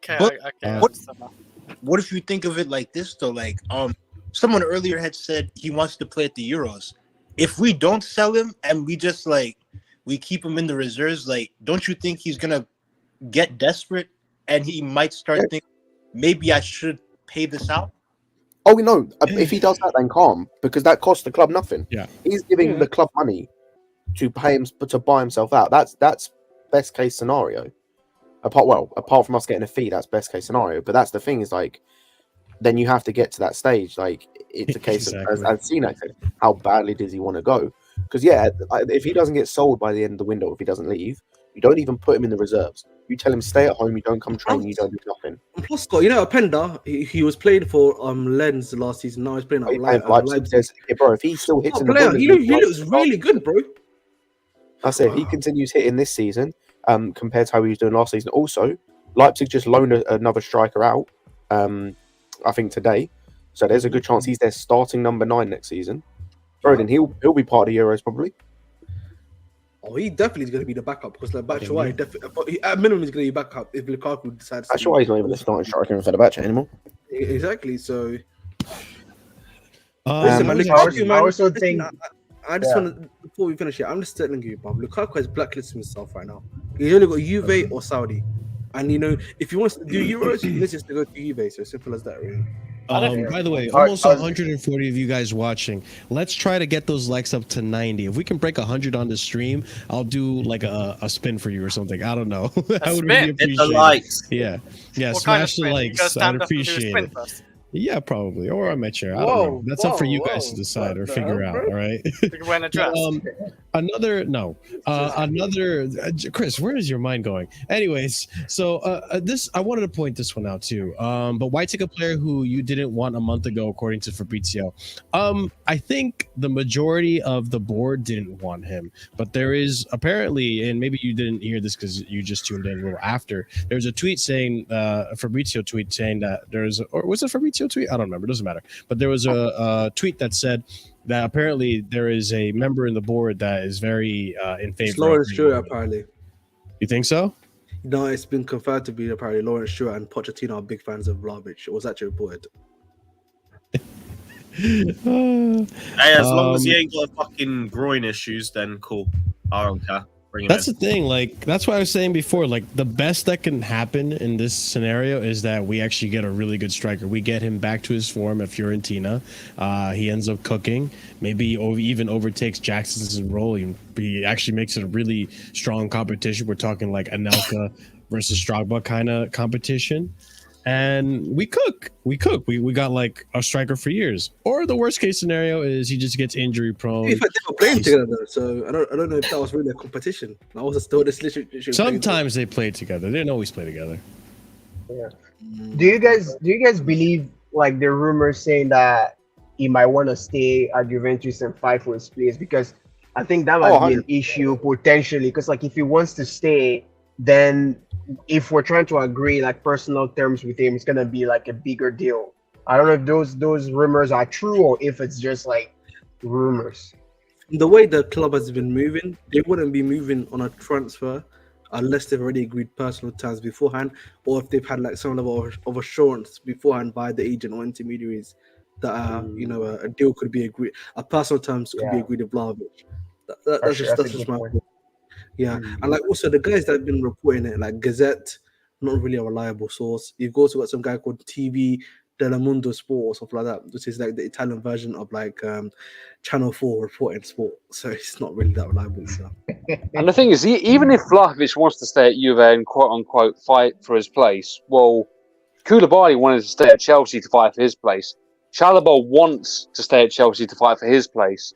Okay, But okay. what if you think of it like this though? Like, someone earlier had said he wants to play at the Euros. If we don't sell him and we just like we keep him in the reserves, like, don't you think he's gonna get desperate and he might start thinking maybe I should pay this out? Oh no! If he does that, then calm, because that costs the club nothing. Yeah, he's giving the club money to pay him to buy himself out. That's best case scenario. Apart from us getting a fee, that's best case scenario. But that's the thing is like, then you have to get to that stage. Like it's a case of, as Cenac said, how badly does he want to go? Because if he doesn't get sold by the end of the window, if he doesn't leave, you don't even put him in the reserves. You tell him stay at home. You don't come train. You don't do nothing. And plus, Scott, you know, Openda, he was playing for Lens last season. Now he's playing at Leipzig. Bro, if he still hits in the he looks really good, bro. I say if he continues hitting this season, compared to how he was doing last season. Also, Leipzig just loaned another striker out, I think today. So there's a good chance he's their starting number 9 next season. Bro, then he'll be part of the Euros probably. Oh, he definitely is going to be the backup because like Batshuayi definitely at minimum is going to be backup if Lukaku decides. Batshuayi's not even the starting striker in Fenerbahce anymore. Exactly. So, listen, man, Lukaku, man, I also think. I just want to, before we finish here, I'm just telling you, Bob. Lukaku has blacklisted himself right now. He's only got Juve or Saudi, and you know if he wants to do Euros, he needs to go to Juve. So simple as that, really. By the way, almost 140 of you guys watching. Let's try to get those likes up to 90. If we can break 100 on the stream, I'll do like a spin for you or something. I don't know. I would really appreciate the likes. Yeah, what smash the likes. I'd appreciate it. Yeah, probably. Or I'm at your. I don't know. That's up for you guys to decide or figure out. All right. Another Chris, where is your mind going? Anyways, so this I wanted to point this one out too. But why take a player who you didn't want a month ago, according to Fabrizio? I think the majority of the board didn't want him, but there is apparently, and maybe you didn't hear this because you just tuned in a little after. There's a tweet saying, a Fabrizio tweet saying that or was it Fabrizio tweet? I don't remember. It doesn't matter. But there was a tweet that said that apparently there is a member in the board that is very in favor. It's Lawrence Stewart, apparently. You think so? No, it's been confirmed to be apparently Lawrence Stewart and Pochettino are big fans of Vlahovic. It was actually reported. Hey, as long as he ain't got fucking groin issues, then cool. I don't care. That's the thing. Like, that's what I was saying before. Like, the best that can happen in this scenario is that we actually get a really good striker. We get him back to his form at Fiorentina. He ends up cooking. Maybe even overtakes Jackson's role. He actually makes it a really strong competition. We're talking like Anelka versus Drogba kind of competition. And we cook. We got like a striker for years. Or the worst case scenario is he just gets injury prone. In fact, they were playing together, so I don't know if that was really a competition. That was still this literally. Sometimes they played together. They didn't always play together. Yeah. Do you guys believe like the rumors saying that he might want to stay at Juventus and fight for his place? Because I think that might be an issue potentially. Because like if he wants to stay, then if we're trying to agree like personal terms with him, it's gonna be like a bigger deal. I don't know if those rumors are true or if it's just like rumors. The way the club has been moving, they wouldn't be moving on a transfer unless they've already agreed personal terms beforehand, or if they've had like some level of assurance beforehand by the agent or intermediaries that a deal could be agreed, a personal terms could be agreed with Vlahovic. That's just my opinion. Yeah, and like also the guys that have been reporting it, like Gazette, not really a reliable source. You've also got some guy called TV Telemundo Sport or something like that, which is like the Italian version of like Channel 4 reporting sport. So it's not really that reliable either. And the thing is, even if Vlahovic wants to stay at Juve and quote unquote fight for his place, well, Koulibaly wanted to stay at Chelsea to fight for his place. Chalobah wants to stay at Chelsea to fight for his place,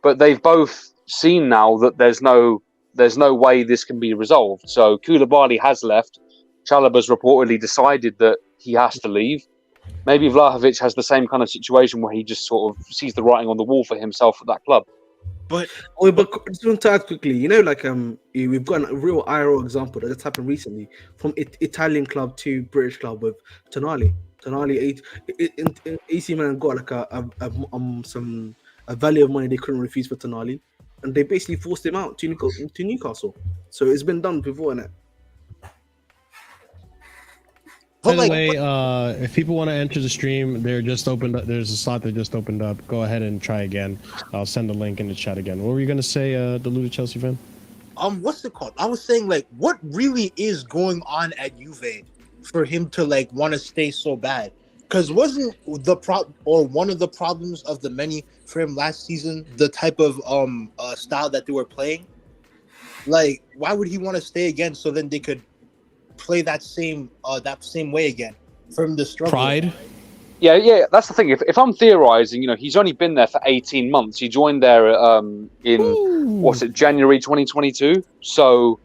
but they've both seen now that there's no way this can be resolved. So Koulibaly has left. Chalobah's reportedly decided that he has to leave. Maybe Vlahovic has the same kind of situation where he just sort of sees the writing on the wall for himself at that club. But just want to add quickly, like we've got a real IRL example that just happened recently from Italian club to British club with Tonali. AC Milan got like a value of money they couldn't refuse for Tonali, and they basically forced him out to Newcastle. So it's been done before, innit? By But the way, if people want to enter the stream, they're just opened up. There's a slot that just opened up. Go ahead and try again. I'll send the link in the chat again. What were you gonna say, deluded Chelsea fan? what's it called? I was saying like, what really is going on at Juve for him to like want to stay so bad? Because wasn't the one of the problems of the many for him last season the type of style that they were playing? Like, why would he want to stay again so then they could play that same way again for him to struggle? Pride. Yeah, that's the thing. If I'm theorizing, he's only been there for 18 months. He joined there in January 2022. So,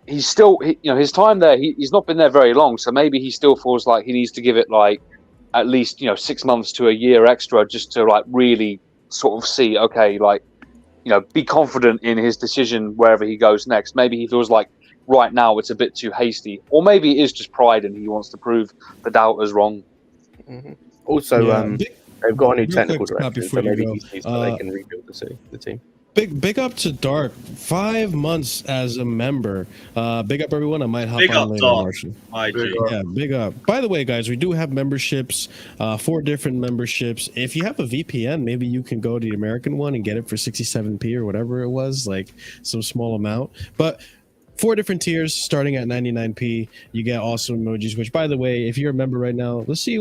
he's still, his time there. He's not been there very long. So maybe he still feels like he needs to give it like at least 6 months to a year extra just to like really sort of see. Okay, like be confident in his decision wherever he goes next. Maybe he feels like right now it's a bit too hasty, or maybe it is just pride and he wants to prove the doubters wrong. Mm-hmm. Also, they've got a new technical director, so maybe he sees that they can rebuild the team. Big up to Dark. 5 months as a member. Big up everyone. I might hop on later, Marshall. Yeah, big up. By the way, guys, we do have memberships, 4 different memberships. If you have a VPN, maybe you can go to the American one and get it for 67p or whatever it was, like some small amount. But 4 different tiers starting at 99p. You get awesome emojis, which, by the way, if you're a member right now, let's see.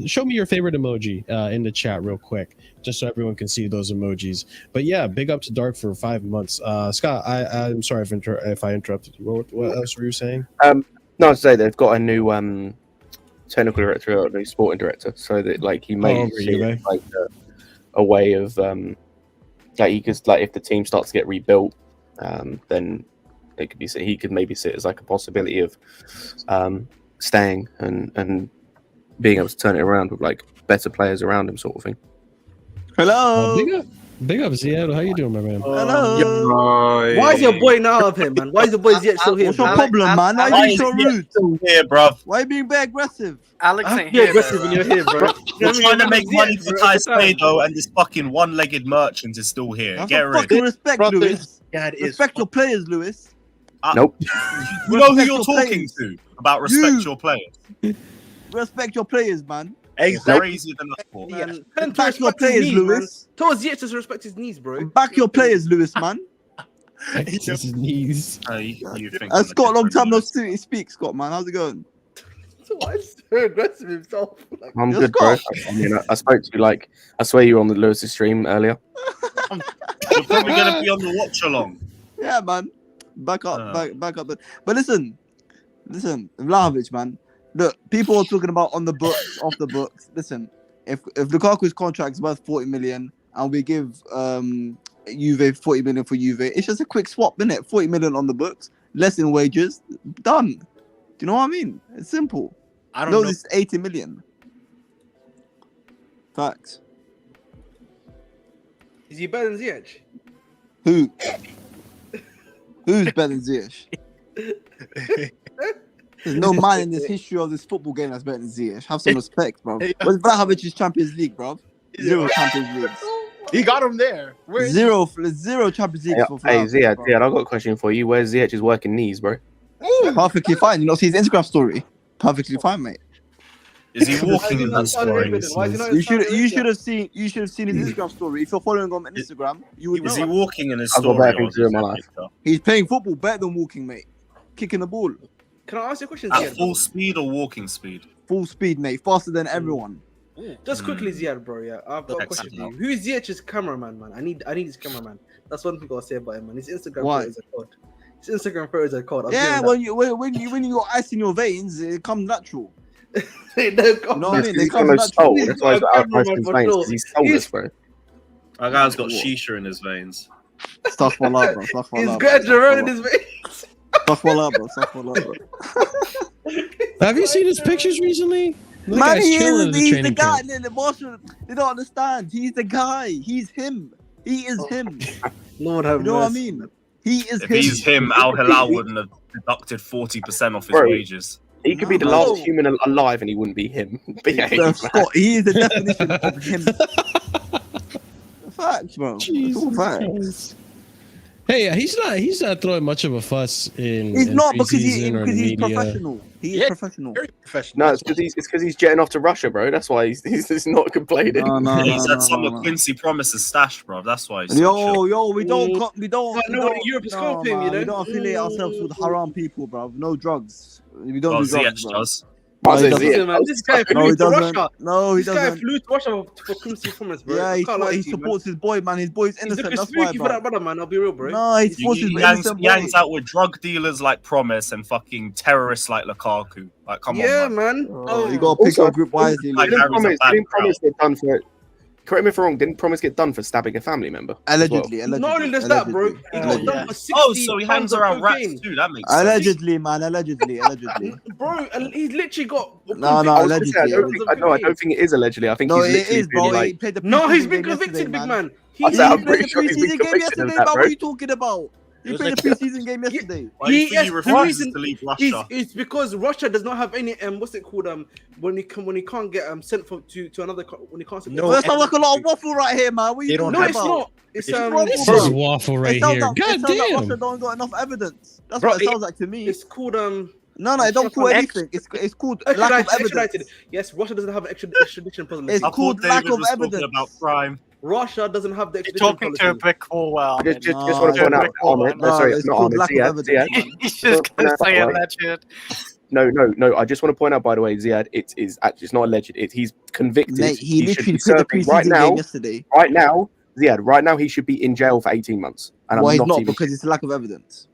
Show me your favorite emoji in the chat real quick, just so everyone can see those emojis. But yeah, big up to Dark for 5 months. Scott, I'm sorry if I interrupted you. What else were you saying? No, I'd say they've got a new technical director, a new sporting director, so that like he may see it, like a way of like he could, like if the team starts to get rebuilt, then it could be he could maybe see it as like a possibility of staying and being able to turn it around with like better players around him, sort of thing. Hello. Big up, Ziad. How you doing, my man? Hello. Why is your boy now up here, man? Why is the boy Ziad still here? What's your problem, man? Why are you being so rude? Still here, bruv. Why are you being very aggressive? Alex ain't You're here. aggressive when you're here, bro. You're trying to make money for Kai Havertz, and this fucking one-legged merchant is still here. That's Get some rid. fucking respect, Brother, Lewis. Dad is Respect your players, Lewis. Nope. You know who you're your talking players. to about respect your players. Respect your players, man. exactly. Crazier than us, Paul. Man, Back your respect his players, knees, Lewis. man. Towards Ziad to respect his knees, bro. Back your players, Lewis, man. His knees. You think Scott, long time no speak, Scott, man. How's it going? Why is he so aggressive himself? Like, I'm You're good, bro. Scott. I mean, I spoke to you like I swear you were on the Lewis's stream earlier. You're probably going to be on the watch along. Yeah, man. Back up, back up. But listen, Vlahovic, man. Look, people are talking about on the books, off the books. Listen, if Lukaku's contract is worth 40 million and we give Juve 40 million for Juve, it's just a quick swap, isn't it? 40 million on the books, less in wages, done. Do you know what I mean? It's simple. I don't know. It's 80 million. Facts. is he better than Ziyech? Who? Who's better than Ziyech? There's no man in this history of this football game that's better than Ziyech. Have some respect, bro. What's Vlahovic's Champions League, bro? Zero Champions Leagues. He got him there. Zero Champions Leagues for Hey, Vlahovic, bro. Ziad, I've got a question for you. Where's Ziyech's working knees, bro? Perfectly fine. You know, see his Instagram story. Perfectly fine, mate. Is he walking in that story? You should have seen his Instagram story. If you're following him on Instagram, you would Is know. he walking in his I've got story? better things to do in my life. He's playing football better than walking, mate. Kicking the ball. Can I ask you a question, At Ziad? full speed or walking speed? Full speed, mate. Faster than everyone. Just quickly, Ziad, bro. Yeah, I've got a question for you. Who is Ziyech's cameraman, man? I need his cameraman. That's one thing I'll say about him, man. His Instagram Why? photos are cod. His Instagram photos are cod. Yeah, when you got ice in your veins, it comes natural. They don't You know what I mean? They He's come got no soul. natural. That's why he's got outside complaints, because he's soulless, bro. That guy's got shisha in his veins. Astaghfirullah, bro. He's Astaghfirullah, got bro. Jerome in his veins. Astaghfirullah, bro. Astaghfirullah, bro. Have you seen his pictures recently? That Man, guy's he chilling at is. the He's the training guy. camp. The Marshall, they don't understand. He's the guy. He's him. He is him. Lord have You know what I mercy. mean? He is If him. he's him, Al Hilal wouldn't have deducted 40% off his Bro. wages. He could be the No. last human alive and he wouldn't be him. But yeah, Bro, he's Scott, he is the definition of him. Facts, bro. It's all Jesus facts. Christ. Hey, he's not throwing much of a fuss in. He's in not because preseason or in the he's media. professional. He is professional. Very professional. No, it's because he's jetting off to Russia, bro. That's why he's just not complaining. He's had some of Quincy Promise's stash, bro. That's why he's so Yo, we don't Europe is coping, you know. we don't affiliate ourselves with haram people, bro. No drugs. We don't Oh, do drugs, Ziyech bro. does. No, he Listen, doesn't. Man, this guy No, he flew to doesn't. Russia. No, he This guy doesn't. flew to Russia for Quincy Promise, bro. Yeah, I can't lie he to you, man. supports his boy, man. His boy's He's innocent. looking That's why, spooky for bro. that brother, man. I'll be real, bro. No, he supports his He innocent boy. hangs out with drug dealers like Promise and fucking terrorists like Lukaku. Like, come Yeah, on, man. man. Oh, you gotta pick Also, your group wisely. Like, Luke. Didn't Promise get done for? Correct me if I'm wrong. Didn't Promise get done for stabbing a family member? Allegedly. Not only does that, bro. He got done for 60 Oh, so he hangs pounds of around rats cocaine. too. That makes sense. Allegedly, man. Allegedly. Bro, and he's literally got. No, I allegedly. don't think it is allegedly. I think No, he's it literally is, bro. been He like. played the No, he's preseason been game convicted, yesterday, big man. He I said, I'm played pretty the sure he's been preseason game convicted of yesterday, that, man. bro. What are you talking about? He played the preseason game yesterday. Why do you think he the refuses reason to leave Russia? it's because Russia does not have any what's it called when he can't get sent to another when he can't. No, That sounds like a lot of waffle right here, man. What are you talking No, about? it's not. It's This is waffle right It sounds here. like, God it sounds like damn. Russia don't got enough evidence. That's Bro, what it sounds like to me. It's called No, it don't call anything. It's called lack of evidence. extradited. Yes, Russia doesn't have an extradition policy. It's I called thought lack David of was talking evidence. about crime. Russia doesn't have the You're extradition talking policy. to a brick wall. Well, Just want to point out, Ahmed. No, sorry, it's not called Ahmed. lack of Ziyad. evidence, man. he's just gonna say alleged. No. I just want to point out, by the way, Ziyad, it is actually it's not alleged. He's convicted. Mate, he should literally be played the serving preseason game yesterday. Right now, Ziyad. Right now, he should be in jail for 18 months. And Well, I'm he's not even. because it's lack of evidence.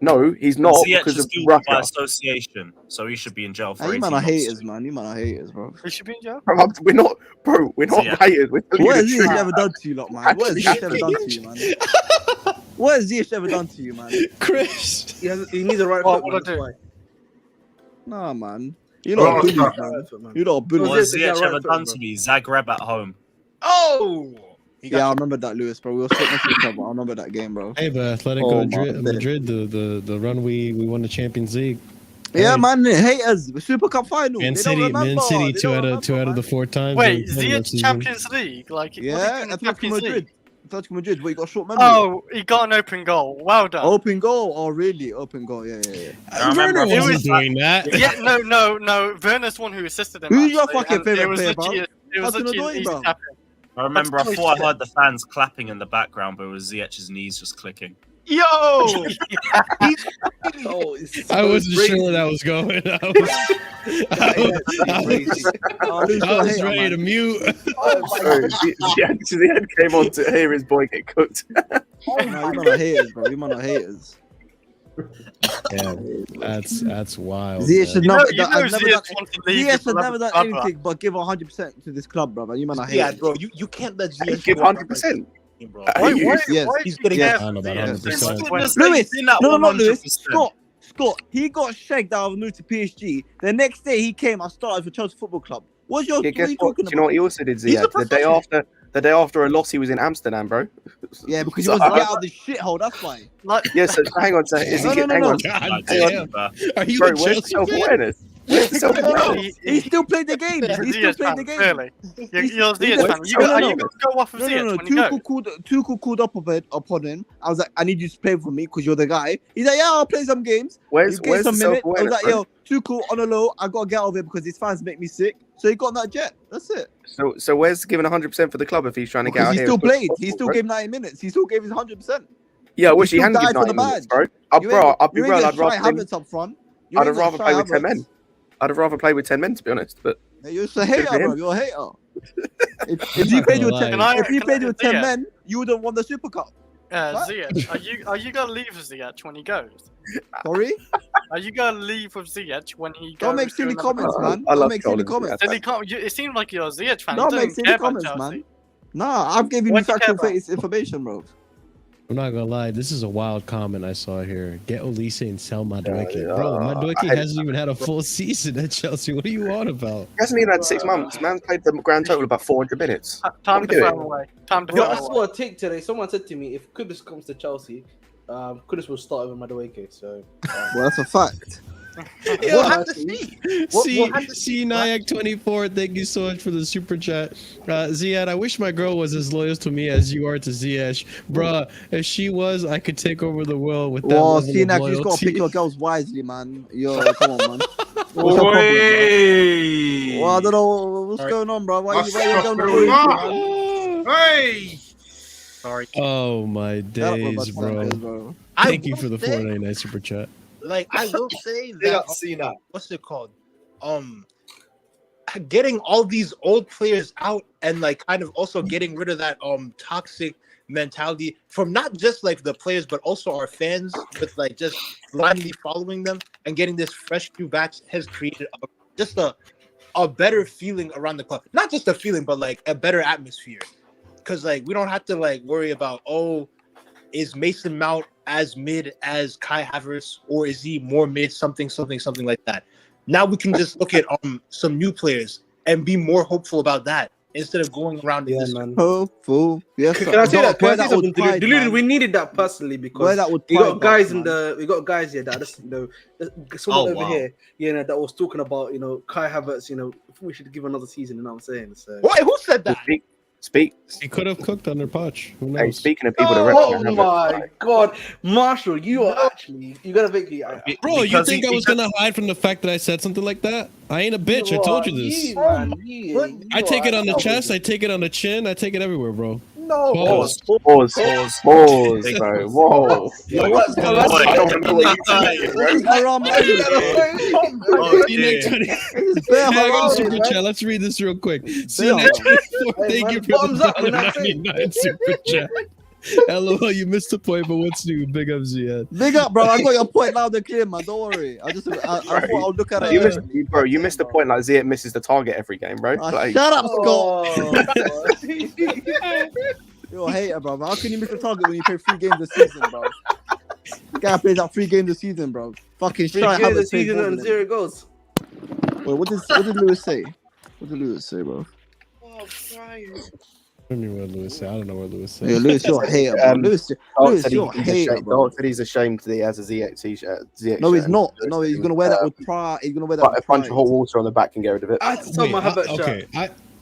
No, he's not Ziyech because is of guilty by Russia. association, so he should be in jail for Hey, you 18 man are months. haters, man. You man are haters, bro. He should be in jail. Bro, we're not Ziyech. haters. We're telling What you has the Ziyech truth. ever done to you, lot, man? What has Ziyech ever done to you, man? What has Ziyech ever done to you, man? Chris. He needs a right What foot, would man, I do? that's Nah, man. You lot bullies, man. You lot bullies. What has Ziyech Ziyech right ever foot, done bro. to me? Zagreb at home. Oh, Yeah, I remember that, Lewis, bro. We were sitting next to each other. I remember that game, bro. Hey, but Atletico Oh, my Madrid, the run we won the Champions League. Yeah, Hey. man, haters. Super Cup final. Man They don't City, remember. Man City, They two don't out of the 4 times. Wait, they won that Ziyech season. Champions League? Like, Yeah, what did he do in Atletico Champions Madrid. League? Atletico Madrid, but you got short memory. Oh, he got an open goal. Well done. Open goal. Oh, really? Open goal. Yeah. I remember Werner it wasn't was doing that. Yeah, no. Werner's one who assisted him. Who's your actually, fucking and favourite it was player, bro? legit- It was Hudson legit Odoi, easy bro. tapping. I remember I That's thought I shit. heard the fans clapping in the background, but it was Ziyech's knees just clicking. Yo! Oh, I wasn't sure where that was going. I was ready to mute. Ziyad came on to hear his boy get cooked. Nah, you man are haters, bro. You man are haters. Yeah, that's wild. Ziyech should You know- never. you know I've never Ziyech done. wants to leave Ziyech the should never done club, anything but give 100% to this club, brother. You man are yeah, haters. bro. You can't let Ziyech Give go up 100%. like bro. Why Yes. He's getting Yes. I don't know about Yes. 100%. Lewis, Been at no, not 100%. Lewis. Scott, he got shagged out of new to PSG. The next day he came and started for Chelsea Football Club. What Yeah, are guess you what? talking Do you know about? what he also did, He's a Ziyad? The day after a loss, he was in Amsterdam, bro. Yeah, because he wants to get out of this shithole. That's why. Like, Yeah, so hang on, is he No, hang on. God Hang damn. on. Are you Bro, a where's the Chelsea fan? self-awareness? Where's the self-awareness? He still played the game. he's a He still Ziyech played fan, the game. clearly. You're a Ziyech Where's fan. the Are you self-awareness? going to go off of Ziyech when he goes? Tuchel called up upon him. I was like, I need you to play for me because you're the guy. He's like, yeah, I'll play some games. Where's You get the some minutes. I was self-awareness, like, bro? yo, Tuchel on a low. I gotta get out of it because his fans make me sick. So he got that jet. That's it. So where's giving 100% for the club if he's trying to get Because out he here? still as quick as played. He possible, still bro? gave 90 minutes. He still gave his 100%. Yeah, I wish he still hadn't died given for the 90 minutes, badge. bro. You Bro, ain't- I'll be you ain't real. get I'd rather Kai play Havertz up front. You I'd ain't have rather get play Kai with 10 Havertz. men. I'd have rather play with 10 men, to be honest. But Hey, you're just a hater, Good for bro. him. You're a hater. If you played with 10, Can I- if you can played I- with 10 Ziyech? men, you would have won the Super Cup. What? Ziyech, are you gonna leave Ziyech when he goes? Sorry? Are you gonna leave with Ziyech when he goes? Don't make to silly another comments, club? man. I Don't love make silly Colin, comments. Silly it seemed like you're a Ziyech fan. Don't You make don't silly care about comments, Chelsea. man. Nah, I've given you What do you care factual about? information, bro. I'm not gonna lie, this is a wild comment I saw here. Get Olise and sell Madueke. Yeah, Bro, I Madueke hate hasn't even had a full season at Chelsea. What are you on about? he hasn't even had 6 months. Man's played the grand total about 400 minutes. Time What to are we throw doing? him away. Time to Yo, throw I him away. saw a take today. Someone said to me, if Kudus comes to Chelsea, Kudus will start with Madueke. So Well, that's a fact. We'll have to see. We'll have to see Nyack 24. Thank you so much for the super chat. Ziad, I wish my girl was as loyal to me as you are to Ziyech. Bruh, if she was, I could take over the world with that Well, level see, of now you just gotta loyalty. pick your girls wisely, man. Yo, come on, man. What's your Oi. problem, bro? Well, I don't know what's going on, bro. Why you going to on? Hey! Sorry. Oh my days, bro. Thank you for the 499 super chat. Like, I will say that. What's it called? Getting all these old players out and like kind of also getting rid of that toxic mentality from not just like the players but also our fans with like just blindly following them and getting this fresh new batch has created just a better feeling around the club. Not just a feeling, but like a better atmosphere. Because like we don't have to like worry about, oh, is Mason Mount as mid as Kai Havertz, or is he more mid, something like that. Now we can just look at some new players and be more hopeful about that instead of going around in this. Hopeful. Yes, Can I say that? Can I say something? Deluded, we needed that personally because we got guys here that just, you know, someone over here, you know, that was talking about, you know, Kai Havertz, you know, we should give another season, you know what I'm saying? So wait, who said that? He could have cooked under Poch. Who knows? Hey, speaking of people that oh my god, Marshall, you are actually you gotta make me. Bro, you think I was gonna hide from the fact that I said something like that? I ain't a bitch. I told you this. I take it on the chest. I take it on the chin. I take it everywhere, bro. No. Pause, bro. Whoa. Yo, what's going on? I don't know what Let's read this real quick. Thank you for the 99 super chat. LOL, you missed the point, but what's new? Big up, Ziad. Big up, bro. I got your point loud and clear, man. Don't worry. I thought I'll look at it. You missed the point. Like Ziad misses the target every game, bro. Like, shut up, Scott. You're a hater, bro. How can you miss the target when you play 3 games a season, bro? The guy plays out 3 games a season, bro. Fucking shit. 3 games a season and 0 goals. Wait, what did Lewis say? What did Lewis say, bro? Oh, Brian. I don't know what Lewis said. I don't know what Lewis said. Yeah, Lewis, you're a hater, bro. Lewis, you're a hater, bro. Dog said he's ashamed that he has a ZX t-shirt. No, he's not. No, he's gonna wear that with pride. He's gonna wear that with a bunch of hot water on the back and get rid of it. Okay,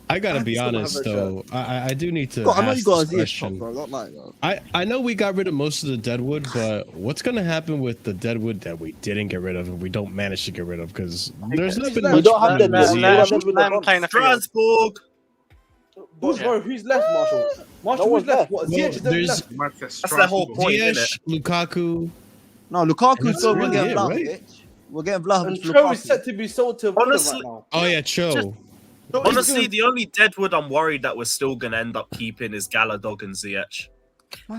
I gotta be honest though. I do need to. I know you got a ZX question, bro. Not like that. I know we got rid of most of the deadwood, but what's gonna happen with the deadwood that we didn't get rid of and we don't manage to get rid of? Because there's not been much. We don't have deadwood. Strasbourg. Who's left, Marshall? Marshall, who's left? What? Ziyech is left. That's the whole point. Ziyech, Lukaku. No, Lukaku's still really getting Vlahovic. Right? We're getting Vlahovic. And Cho is set to be sold to honestly, right now. Oh yeah, Cho. Honestly, the only deadwood I'm worried that we're still gonna end up keeping is Galadog and Ziyech.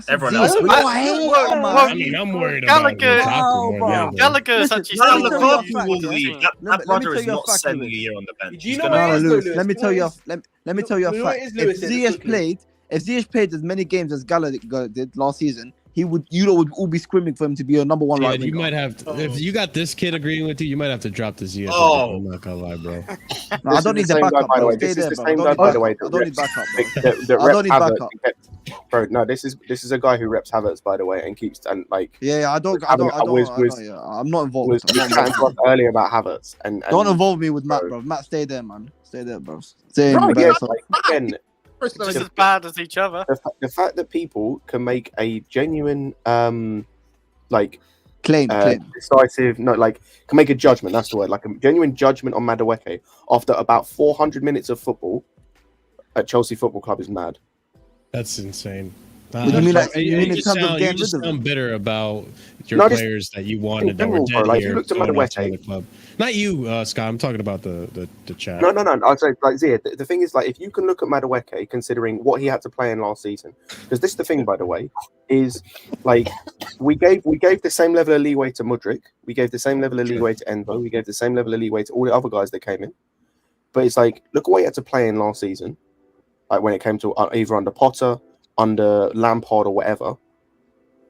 Everyone else. I mean, I'm worried about Lukaku. Gallagher is actually Lukaku will leave. That brother is not spending a year on the bench. Do you know what Lewis? Let me tell you a fact. If Ziyech played as many games as Gallagher did last season, you would all be screaming for him to be a number 1 right winger. You might have to, if you got this kid agreeing with you, you might have to drop the Ziyech. Oh, I'm not gonna lie, bro. No, I don't need the backup, bro. Stay there, bro. I don't need backup, bro. I don't need backup. Bro, no, this is a guy who reps Havertz, by the way, and keeps and like. Yeah, I'm not involved. Was chatting to us earlier about Havertz and don't involve me with Matt, bro. Matt, stay there, man. Stay there, bro. Again, just as bad as each other. The fact that people can make a genuine, like claim, decisive, can make a judgment. That's the word, like a genuine judgment on Madueke after about 400 minutes of football at Chelsea Football Club is mad. That's insane. You mean in terms of getting rid of them? Bitter about your players that you wanted that were dead here. Look to Madueke. The club. Not you, Scott. I'm talking about the chat. No. I'd say Zia. The thing is, if you can look at Madueke, considering what he had to play in last season, because this is the thing, by the way, is we gave the same level of leeway to Mudryk, we gave the same level of leeway to Enzo, we gave the same level of leeway to all the other guys that came in. But it's look at what he had to play in last season, when it came to either under Potter, under Lampard, or whatever,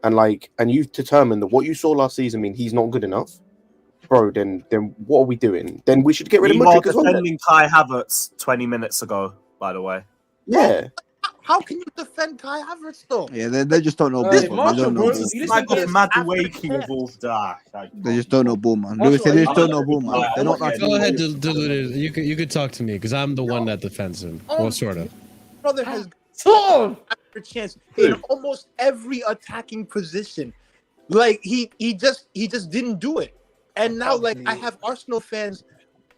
and you've determined that what you saw last season mean he's not good enough. Bro, then what are we doing? Then we should get rid of Mudryk as well. Defending Kai Havertz 20 minutes ago, by the way. Yeah. How can you defend Kai Havertz though? Yeah, they just don't know ball. This They Marshall, don't know bro, ball. you It's like listen to off this mad after waking the with all that. They just don't know ball, man. Lewis, they just don't know ball, man. They're not that. Go ahead, Deluded. You could talk to me because I'm the one that defends him. Well, sort of. brother has a chance in almost every attacking position. Like he just didn't do it. And now like I have Arsenal fans.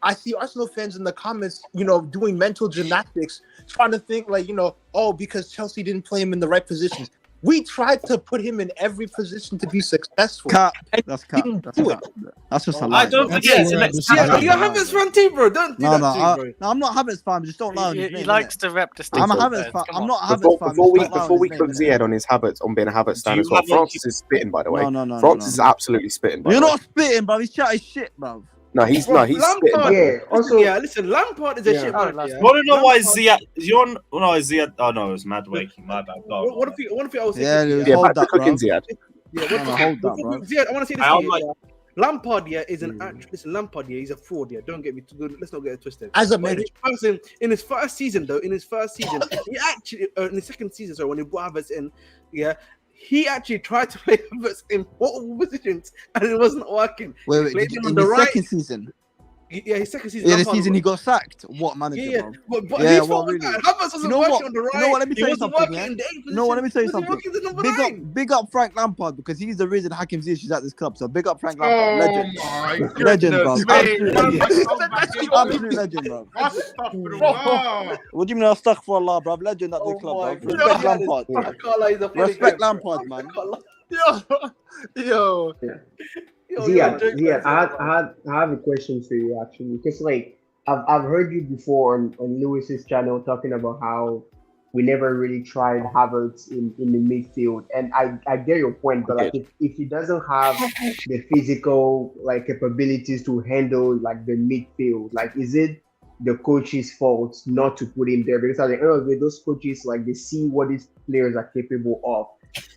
I see Arsenal fans in the comments, doing mental gymnastics, trying to think like, because Chelsea didn't play him in the right positions. We tried to put him in every position to be successful. Cap. And That's he cap. didn't That's do cap. it. That's just a lie. I don't bro. think it's the next. You're a Havertz fan too, bro. Don't do that to me, bro. I'm not a Havertz fan. Just don't lie on his He name, likes innit? to rep the I'm a sticks. Havertz fan. I'm not a Before, Havertz fan. before we just don't lie before on we his cook name, Ziad innit? on his Havertz on being a Havertz fan you as well. have a- Francis is spitting, by the way. No. Francis is absolutely spitting. By You're the way. not spitting, bro. He's chatting shit, bro. No, he's Bro, spitting. Lampard, Yeah, also- listen, Lampard is a shit man. Yeah. I want to know why Lampard- Ziad. You're no Ziad. Oh no, it was mad waking. My bad. What if I was Yeah, thinking, Lewis, Yeah, hold back to that, bro. cooking Ziad. Yeah, No, hold that, bro. Ziad, I want to say this. I'm To you, like- yeah. Lampard, is an actual. Listen, Lampard, he's a fraud. Yeah, don't get me too good. Let's not get it twisted. As a But manager. in his first season, though, he actually in the second season, sorry, when he brought Havertz in, he actually tried to play Havertz in multiple positions, and it wasn't working. Wait, He played him on in the the right. second season. Yeah, his second season. Yeah, the Lampard- season he got sacked. What manager, Yeah, bro? but Yeah, his what, fault was really? that Havertz wasn't You know working what? on the right. You know what? Let me He tell you wasn't something, working yeah? in the eighth You know what? Let me tell you position. He something. wasn't working in the nine. Big up Frank Lampard because he's the reason Hakim Ziyech is at this club. So big up Frank Lampard, legend, legend, bro. Absolute legend. Absolute legend, bro. What do you mean I'm stuck for Allah, bro? Legend at this club, bro. Respect Lampard. I can't lie, he's a funny Respect guy. Lampard, man. Yo. Ziad, I have a question for you actually, because like I've heard you before on Lewis's channel talking about how we never really tried Havertz in the midfield, and I get your point, but like if he doesn't have the physical like capabilities to handle like the midfield, like is it the coach's fault not to put him there? Because at the end of the day, those coaches like they see what these players are capable of.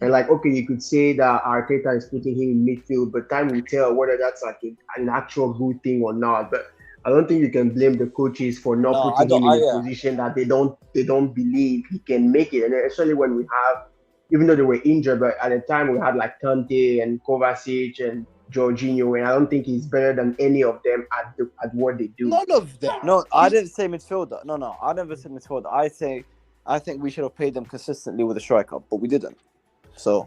And like, okay, you could say that Arteta is putting him in midfield, but time will tell whether that's like an actual good thing or not. But I don't think you can blame the coaches for not putting him in a position that they don't believe he can make it. And especially when we have, even though they were injured, but at the time we had like Kante and Kovacic and Jorginho, and I don't think he's better than any of them at what they do. None of them. No, I didn't say midfielder. No, I never said midfielder. I think we should have played them consistently with a striker, but we didn't. So,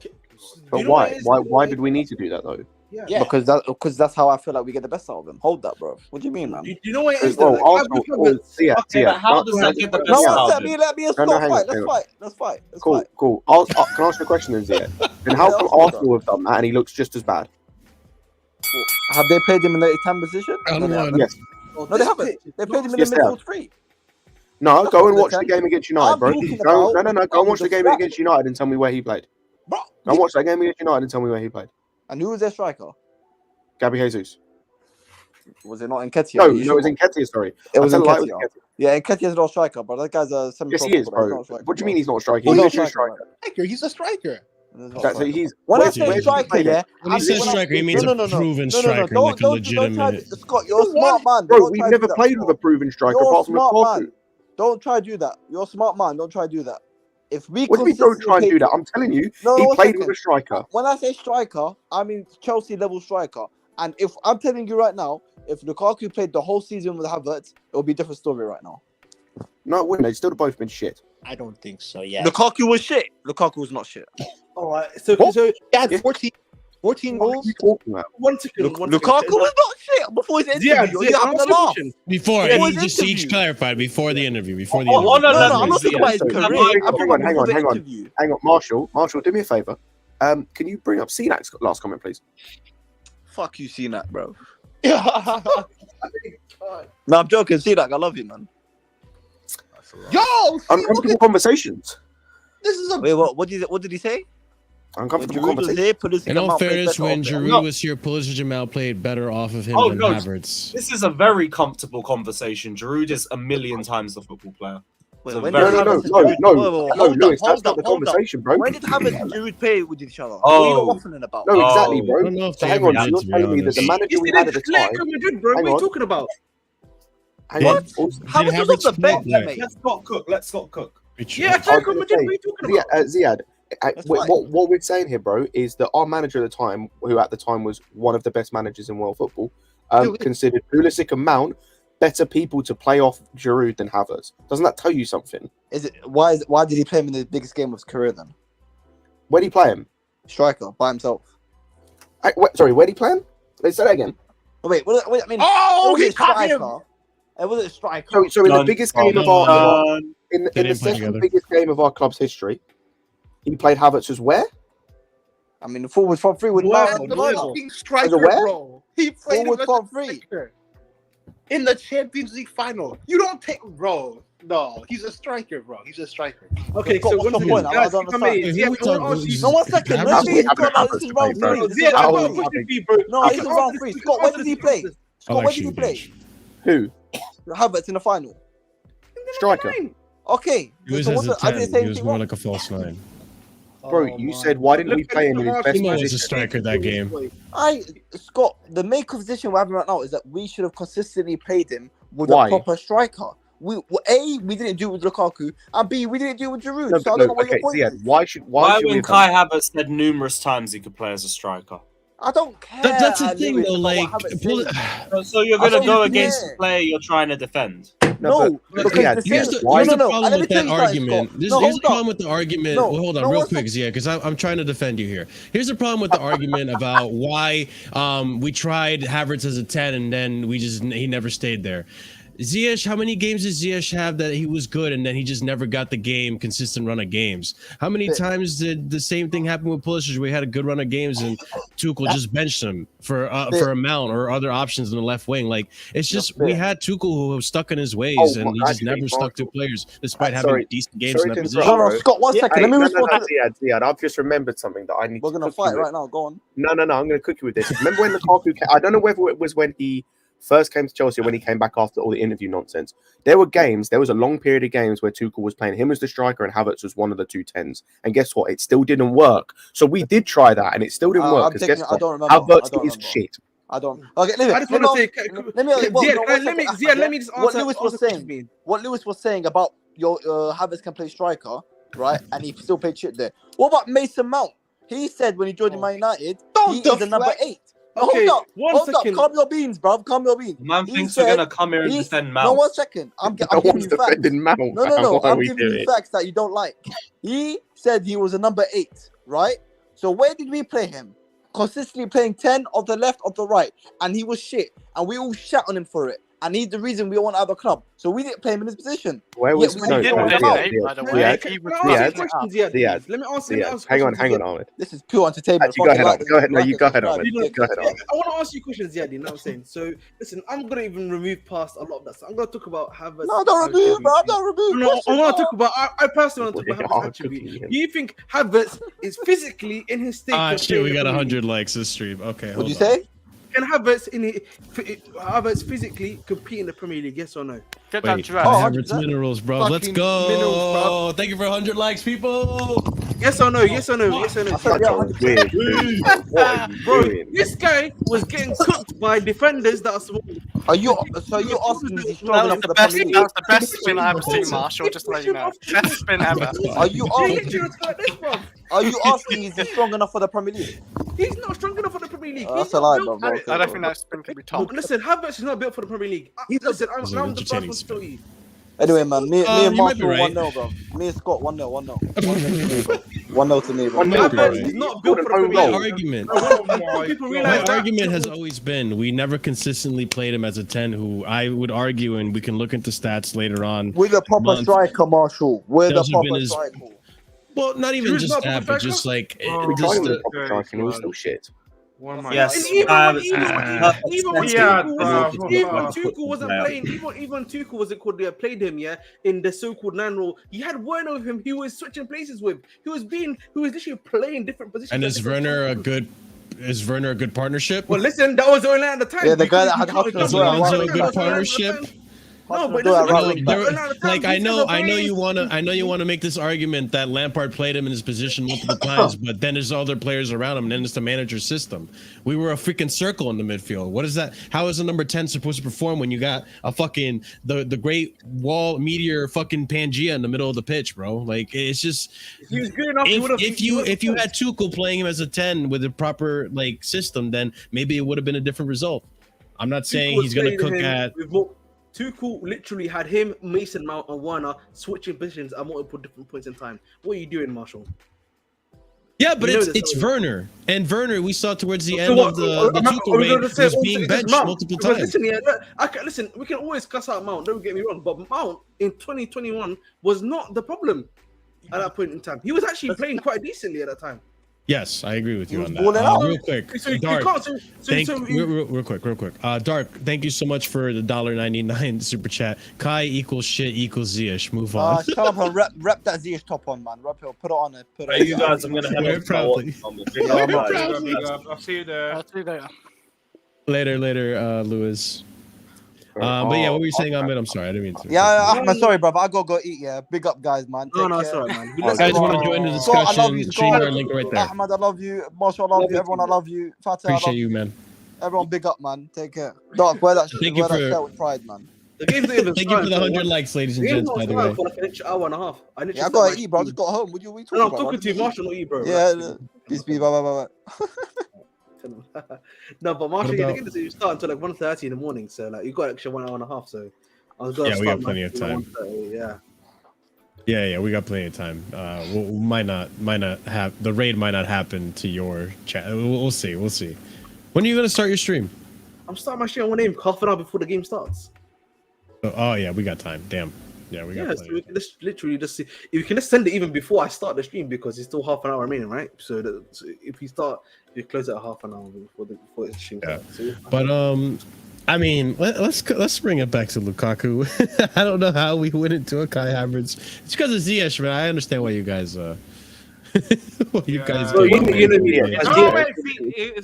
but why did we need to do that though? Yeah. Because that's how I feel like we get the best out of them. Hold that, bro. What do you mean, man? Do you know what it is? Well, though? Like, Arsenal. Okay, but how does that get the best out of him? Let me stop fight. Let's fight. Cool. Can I ask you a question then, Zia? Then how come Arsenal have done that and he looks just as bad? Have they played him in the 10 position? Yes. No, they haven't. They played him in the midfield 3. No, Look go at and the watch the 10. game against United, I'm bro. talking Go about and watch the game strike. against United and tell me where he played. Bro, Go and watch that game against United and tell me where he played. and who was their striker? Gabby Jesus. Was it not Nketiah? No, it was Nketiah, sorry. It was I tell you, Nketiah. Yeah, Nketiah's not a striker, but that guy's a semi-pro. Yes, he is, footballer. bro. He's not a striker, What do you bro. mean he's not a striker? He's He's not a literally a striker. striker. He's a striker. So he's When I where say did he striker, play yeah. When he says striker, he means a proven striker, Don't like a try legitimate. to, Scott, you're a smart man. Bro, Don't we've try to never do that, played with Scott. a proven striker You're a apart from smart Lukaku. man. Don't try to do that. You're a smart man. Don't try to do that. If we What do you mean don't try and do that? I'm telling you, he one played second. with a striker. When I say striker, I mean Chelsea level striker. And if I'm telling you right now, if Lukaku played the whole season with Havertz, it would be a different story right now. No, it wouldn't. They'd still have both been shit. I don't think so. Yeah. Lukaku was shit. Lukaku was not shit. All right. So He had Yeah. 14 What are goals. you talking about? one second. Lukaku was not shit before his interview. You're having a laugh. Before, Before and his he just interview. clarified before the interview. Before the Oh, interview. one No, on I'm level, not talking Zia. about his So, career. hang I'm talking about hang on. the interview. Hang on, Marshall, do me a favour. Can you bring up Sinak's last comment, please? Fuck you, Cenac, bro. No, I'm joking. Cenac, I love you, man. Yo, Uncomfortable conversations. this is a Wait, what did he say? When Uncomfortable Giroud was conversations. here, Pulisic In and all Mount played fairness, better when off there. Giroud No. was here, Pulisic and Mount played better off of him Oh, than no. Havertz. This is a very comfortable conversation. Giroud is a million times the football player. Wait, So when very- did No, Havertz and Giroud- Lewis, Hold that's up, not the conversation, bro. When did Havertz and Giroud play with each other? Oh. What are you waffling about? No, exactly, Oh. bro. I don't know if So they hang ever on, did, so you're to be telling me that the honest. manager we had at the time. Madrid, bro. Hang What are you on. talking about? Hang on. Havertz was on the bench, Right. mate. Let's Scott Cook. Yeah, Atletico Madrid. What are you talking about? Ziad, what we're saying here, bro, is that our manager at the time, who at the time was one of the best managers in world football, considered Pulisic and Mount better people to play off Giroud than Havertz. Doesn't that tell you something? Why did he play him in the biggest game of his career then? Where did he play him? Striker by himself. Sorry, where did he play him? Let's say that again. Oh, wait, I mean, he caught him. It wasn't a striker. So in the biggest game of our in the second biggest game of our club's history, he played Havertz as where? I mean, the forward front three with the fucking striker, bro. He played forward front three in the Champions League final. You don't take, bro. No, he's a striker, bro. He's a striker. Okay, so what's the point? Guys, no, 1 second. This is round three. No, this is round three. Scott, where did he play? Scott, where did he play? Who? Havertz in the final. Striker. Okay. He was as a 10. He was more like a false 9. Bro, you said why didn't we play him in his best position? He was a striker that game. Scott, the main position we're having right now is that we should have consistently played him with a proper striker. We didn't do it with Lukaku, and B, we didn't do it with Giroud. So I don't know what your point is. Why when Kai Havertz said numerous times he could play as a striker? I don't care. That's the thing, though. Like, so you're gonna go against the player you're trying to defend? No, here's the problem with that argument. Here's the problem with the argument. Well, hold on, real quick, Zia, because I'm trying to defend you here. Here's the problem with the argument about why we tried Havertz as a 10 and then he never stayed there. Ziyech, how many games did Ziyech have that he was good and then he just never got the consistent run of games? How many times did the same thing happen with Pulisic? We had a good run of games and Tuchel just benched him for a Mount or other options in the left wing. Like, it's just we had Tuchel who was stuck in his ways and he just never stuck to players despite having decent games in that position. No, Scott, 1 second. Let me respond. Ziad, I've just remembered something that I need. We're gonna fight right now. Go on. No, I'm gonna cook you with this. Remember when Lukaku came? I don't know whether it was when he first came to Chelsea or when he came back after all the interview nonsense. There was a long period of games where Tuchel was playing him as the striker and Havertz was one of the 2 10s. And guess what? It still didn't work. So we did try that and it still didn't work. Because guess what? Havertz is shit. I don't. Okay, let me just answer what Lewis was saying about your Havertz can play striker, right? And he still played shit there. What about Mason Mount? He said when he joined Man United, he is the number 8. Okay, hold up. Calm your beans, bruv. Calm your beans. Man thinks we're gonna come here and defend Mount. No, 1 second. I'm giving you facts. No. I'm giving you facts that you don't like. He said he was a number 8, right? So where did we play him? Consistently playing 10 of the left, of the right, and he was shit, and we all shat on him for it. And he's the reason we want to have a club. So we didn't play him in his position. Where was Let me ask hang on, Ahmed. This is pure entertainment. Go ahead, Ahmed. Go ahead, Ahmed. I want to ask you questions, Ziad. You know what I'm saying? So listen, I'm gonna even remove past a lot of that. So I'm gonna talk about Havertz. No, don't remove, bro. Don't remove. No, I want to talk about. I personally want to talk about Havertz attribute. Do you think Havertz is physically in his state? Shit, we got 100 likes this stream. Okay, what do you say? Can Havertz physically compete in the Premier League? Yes or no? Get that Havertz minerals, bro. Let's go. Minerals, bro. Thank you for 100 likes, people. Yes or no? Yes or no? Yes or no? Bro, this guy was getting cooked by defenders that are small. Are you asking? Is he strong enough for the Premier League? That's the best spin I've ever seen, Marshall. Just to let you know, best spin ever. Are you asking? Is he strong enough for the Premier League? He's not strong enough for the Premier League. That's a lie, bro. I don't think that spin can be topped. Listen, Havertz is not built for the Premier League. Listen, I'm the first one to tell you. Anyway, man, me and Marshall 1-0, bro. Me and Scott 1-0. 1-0 to me, bro. Havertz is not built for the Premier League. My argument has always been we never consistently played him as a 10, who I would argue, and we can look into stats later on. We're the proper striker, Marshall. We're the proper striker. Well, not even just that, but just like he was still shit. Yes, even Tuchel wasn't playing. Even Tuchel wasn't called. They played him, in the so-called 9 role. He had Werner with him. He was switching places with. He was literally playing different positions. And is Werner a good partnership? Well, listen, that was the only at the time. Yeah, the guy that had Hudson as well. A good partnership. No, but do that listen, right look, wing back. Like I know you want to make this argument that Lampard played him in his position multiple times, but then there's other players around him, and then it's the manager's system. We were a freaking circle in the midfield. What is that? How is a number 10 supposed to perform when you got a fucking the great wall meteor fucking Pangea in the middle of the pitch, bro? Like it's just If he was good enough, if you had Tuchel playing him as a 10 with a proper like system, then maybe it would have been a different result. I'm not saying he's gonna cook at. Tuchel literally had him, Mason Mount, and Werner switching positions at multiple different points in time. What are you doing, Marshall? Yeah, but it's Werner, and Werner we saw towards the end of the Tuchel reign was being benched multiple times. Listen, we can always cuss out Mount. Don't get me wrong, but Mount in 2021 was not the problem at that point in time. He was actually playing quite decently at that time. Yes, I agree with you on that. Real quick, Dark. Real quick. Dark, thank you so much for the $1.99 super chat. Kai equals shit equals Ziyech. Move on. Shut up and rep that Ziyech top on, man. Rep it. Put it on it. Put it. You guys, I'm gonna head proudly. I'll see you there. I'll see you later. Later, Lewis. But yeah, what were you saying, Ahmed? I'm sorry, I didn't mean to. Yeah, I'm sorry, bro. I gotta go eat. Yeah, big up, guys, man. No, it's alright, man. Guys, want to join the discussion? I love you, Streamer link right there. Ahmed, I love you. Marshall, I love you. Everyone, I love you. Fatah, Appreciate you, man. Everyone, big up, man. Take care. Dark, wear that Thank you shirt with pride, man. Thank you for the 100 likes, ladies and gents. By the way, for like an extra hour and a half. I gotta eat, bro. I just got home. What you talking about? I'm talking to you, Marshall, not you, bro. Yeah, peace be. Bye. No, but Marshall, the game doesn't start until like 1:30 in the morning, so like you got extra 1 hour and a half. So I was gonna we got plenty of time. Yeah, we got plenty of time. We might not have the raid might not happen to your chat. We'll see. When are you gonna start your stream? I'm starting my stream on 1 a.m. half an hour before the game starts. Oh yeah, we got time. Damn. Yeah, we got. So we can just see. You can just send it even before I start the stream because it's still half an hour remaining, right? So if you close it at half an hour before the stream starts. Yeah. But I mean, let's bring it back to Lukaku. I don't know how we went into a Kai Havertz. It's because of Ziyech, man. I understand why you guys. It's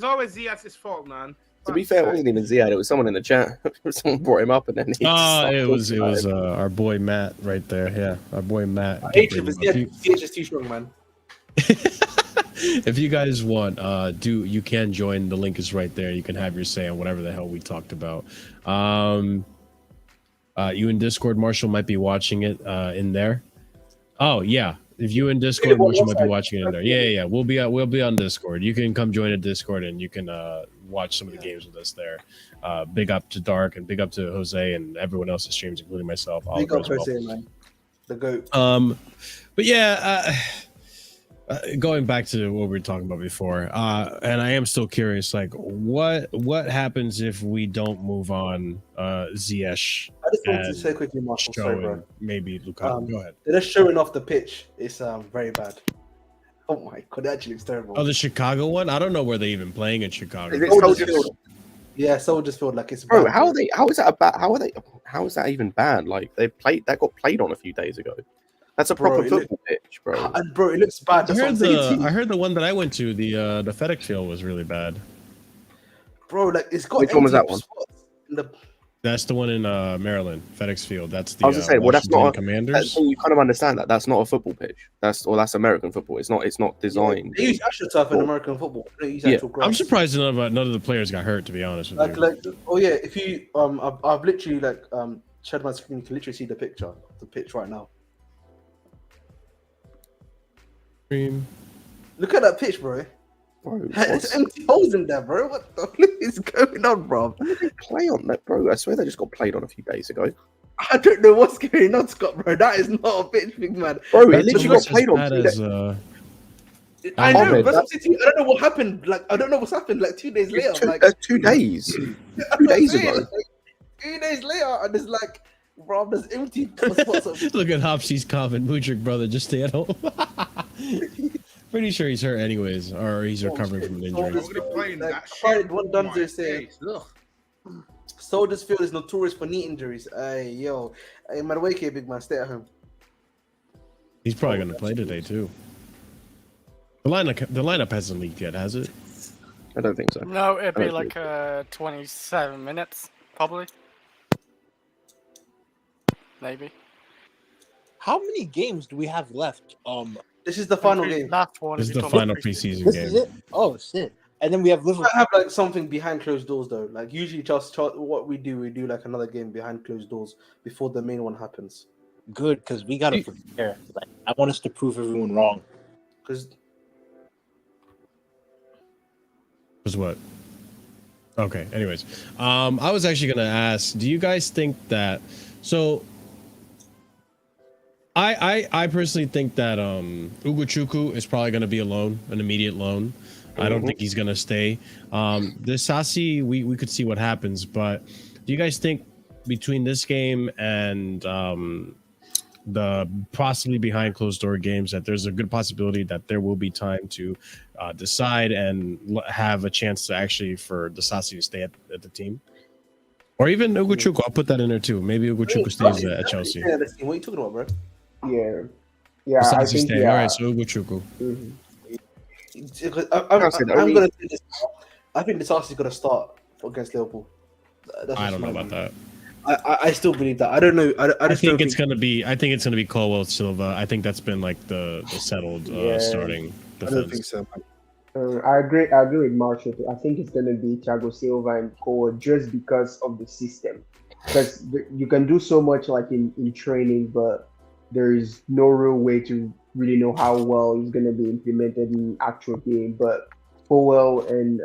always Ziyech's fault, man. To be fair, it wasn't even Ziyad. It was someone in the chat. Someone brought him up, and then he. It was our boy Matt right there. Yeah, our boy Matt. Ziyech is too strong, man. If you guys want, you can join. The link is right there. You can have your say on whatever the hell we talked about. You in Discord, Marshall might be watching it in there. Oh yeah, if you in Discord, Marshall might be watching it in there. Yeah. We'll be on Discord. You can come join a Discord and you can watch some of the games with us there. Big up to Dark and big up to Jose and everyone else that streams, including myself. Big up Jose, man. The GOAT. But yeah. Going back to what we were talking about before, and I am still curious, like what happens if we don't move on Ziyech? I just wanted to say quickly, Marshall, sorry, bro. Maybe Lukaku. Go ahead. They're just showing off the pitch. It's very bad. Oh my god, it actually looks terrible. Oh, the Chicago one? I don't know where they're even playing in Chicago. Yeah, Soldiers Field, like it's bro. bad. How is that even banned? Like that got played on a few days ago. That's a proper football pitch, bro. And bro, it looks bad. I heard the one that I went to, the FedEx Field was really bad. Bro, like it's got. Which one was that one? That's the one in Maryland, FedEx Field. That's the. I was just saying, well, that's not Commanders. You kind of understand that. That's not a football pitch. That's American football. It's not designed. They use AstroTurf in American football. They use actual grass. I'm surprised none of the players got hurt. To be honest with you. Like, oh yeah, if you I've literally shared my screen. You can literally see the picture of the pitch right now. Look at that pitch, bro. It's empty holes in there, bro. What the flip is going on, bro? What did they play on that, bro? I swear they just got played on a few days ago. I don't know what's going on, Scott, bro. That is not a pitch, big man. Bro, it literally got played on. I know, but I don't know what happened. Like, I don't know what's happened. Like 2 days later, 2 days. 2 days ago. 2 days later, and it's like, bro, there's empty spots. Look at Hopsy's comment, Mudrik brother, just stay at home. Pretty sure he's hurt anyways, or he's recovering from an injury. Soldiers Field is notorious for knee injuries. Hey Madueke, big man, stay at home. He's probably gonna play today too. The lineup hasn't leaked yet, has it? I don't think so. No, it'd be like 27 minutes, probably. maybe. How many games do we have left? This is the final game. Last one. This is you the told me final preseason. preseason This game. is it. Oh shit! And then we have Liverpool. I have like something behind closed doors though. Like usually, just what we do like another game behind closed doors before the main one happens. Good, because we gotta prepare. Like, I want us to prove everyone wrong. Because what? Okay. Anyways, I was actually gonna ask, do you guys think that? So, I personally think that Ugochukwu is probably gonna be a loan, an immediate loan. I don't think he's gonna stay. Disasi, we could see what happens, but do you guys think between this game and the possibly behind closed door games that there's a good possibility that there will be time to decide and have a chance to actually for Disasi to stay at the team, or even Ugochukwu? I'll put that in there too. Maybe Ugochukwu stays at Chelsea. Yeah, what are you talking about, bro? Yeah. I think stay. All right, so Ugochukwu. I'm gonna say this. I think Disasi is gonna start against Liverpool. I don't know about that. I still believe that. I don't know. I think it's gonna be. I think it's gonna be Colwell Silva. I think that's been like the settled starting defense. I don't think so. I agree with Marshall too. I think it's gonna be Thiago Silva and Cole just because of the system. Because you can do so much like in training, but there is no real way to really know how well it's gonna be implemented in actual game. But Powell and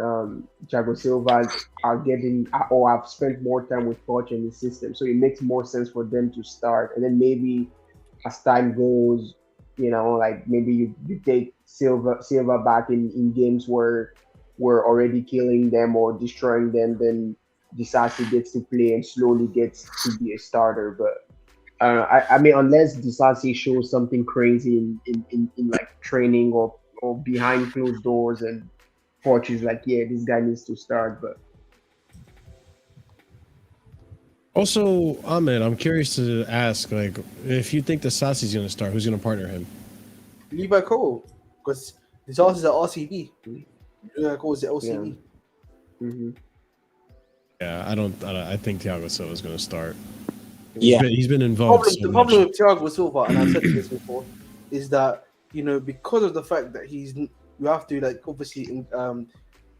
Thiago Silva are getting or have spent more time with coach and the system, so it makes more sense for them to start. And then maybe as time goes, like maybe you take Silva back in games where we're already killing them or destroying them, then Disasi gets to play and slowly gets to be a starter. But I mean, unless Disasi shows something crazy in like training or behind closed doors and coach is like, yeah, this guy needs to start. But also, Ahmed, I'm curious to ask, like, if you think Disasi's going to start, who's going to partner him? Levi Cole, because Disasi's at RCB. Levi Cole's at LCB. Yeah, I think Thiago Silva is going to start. Yeah, he's been involved. The problem with Thiago Silva, and I've said this before, is that because of the fact that you have to like obviously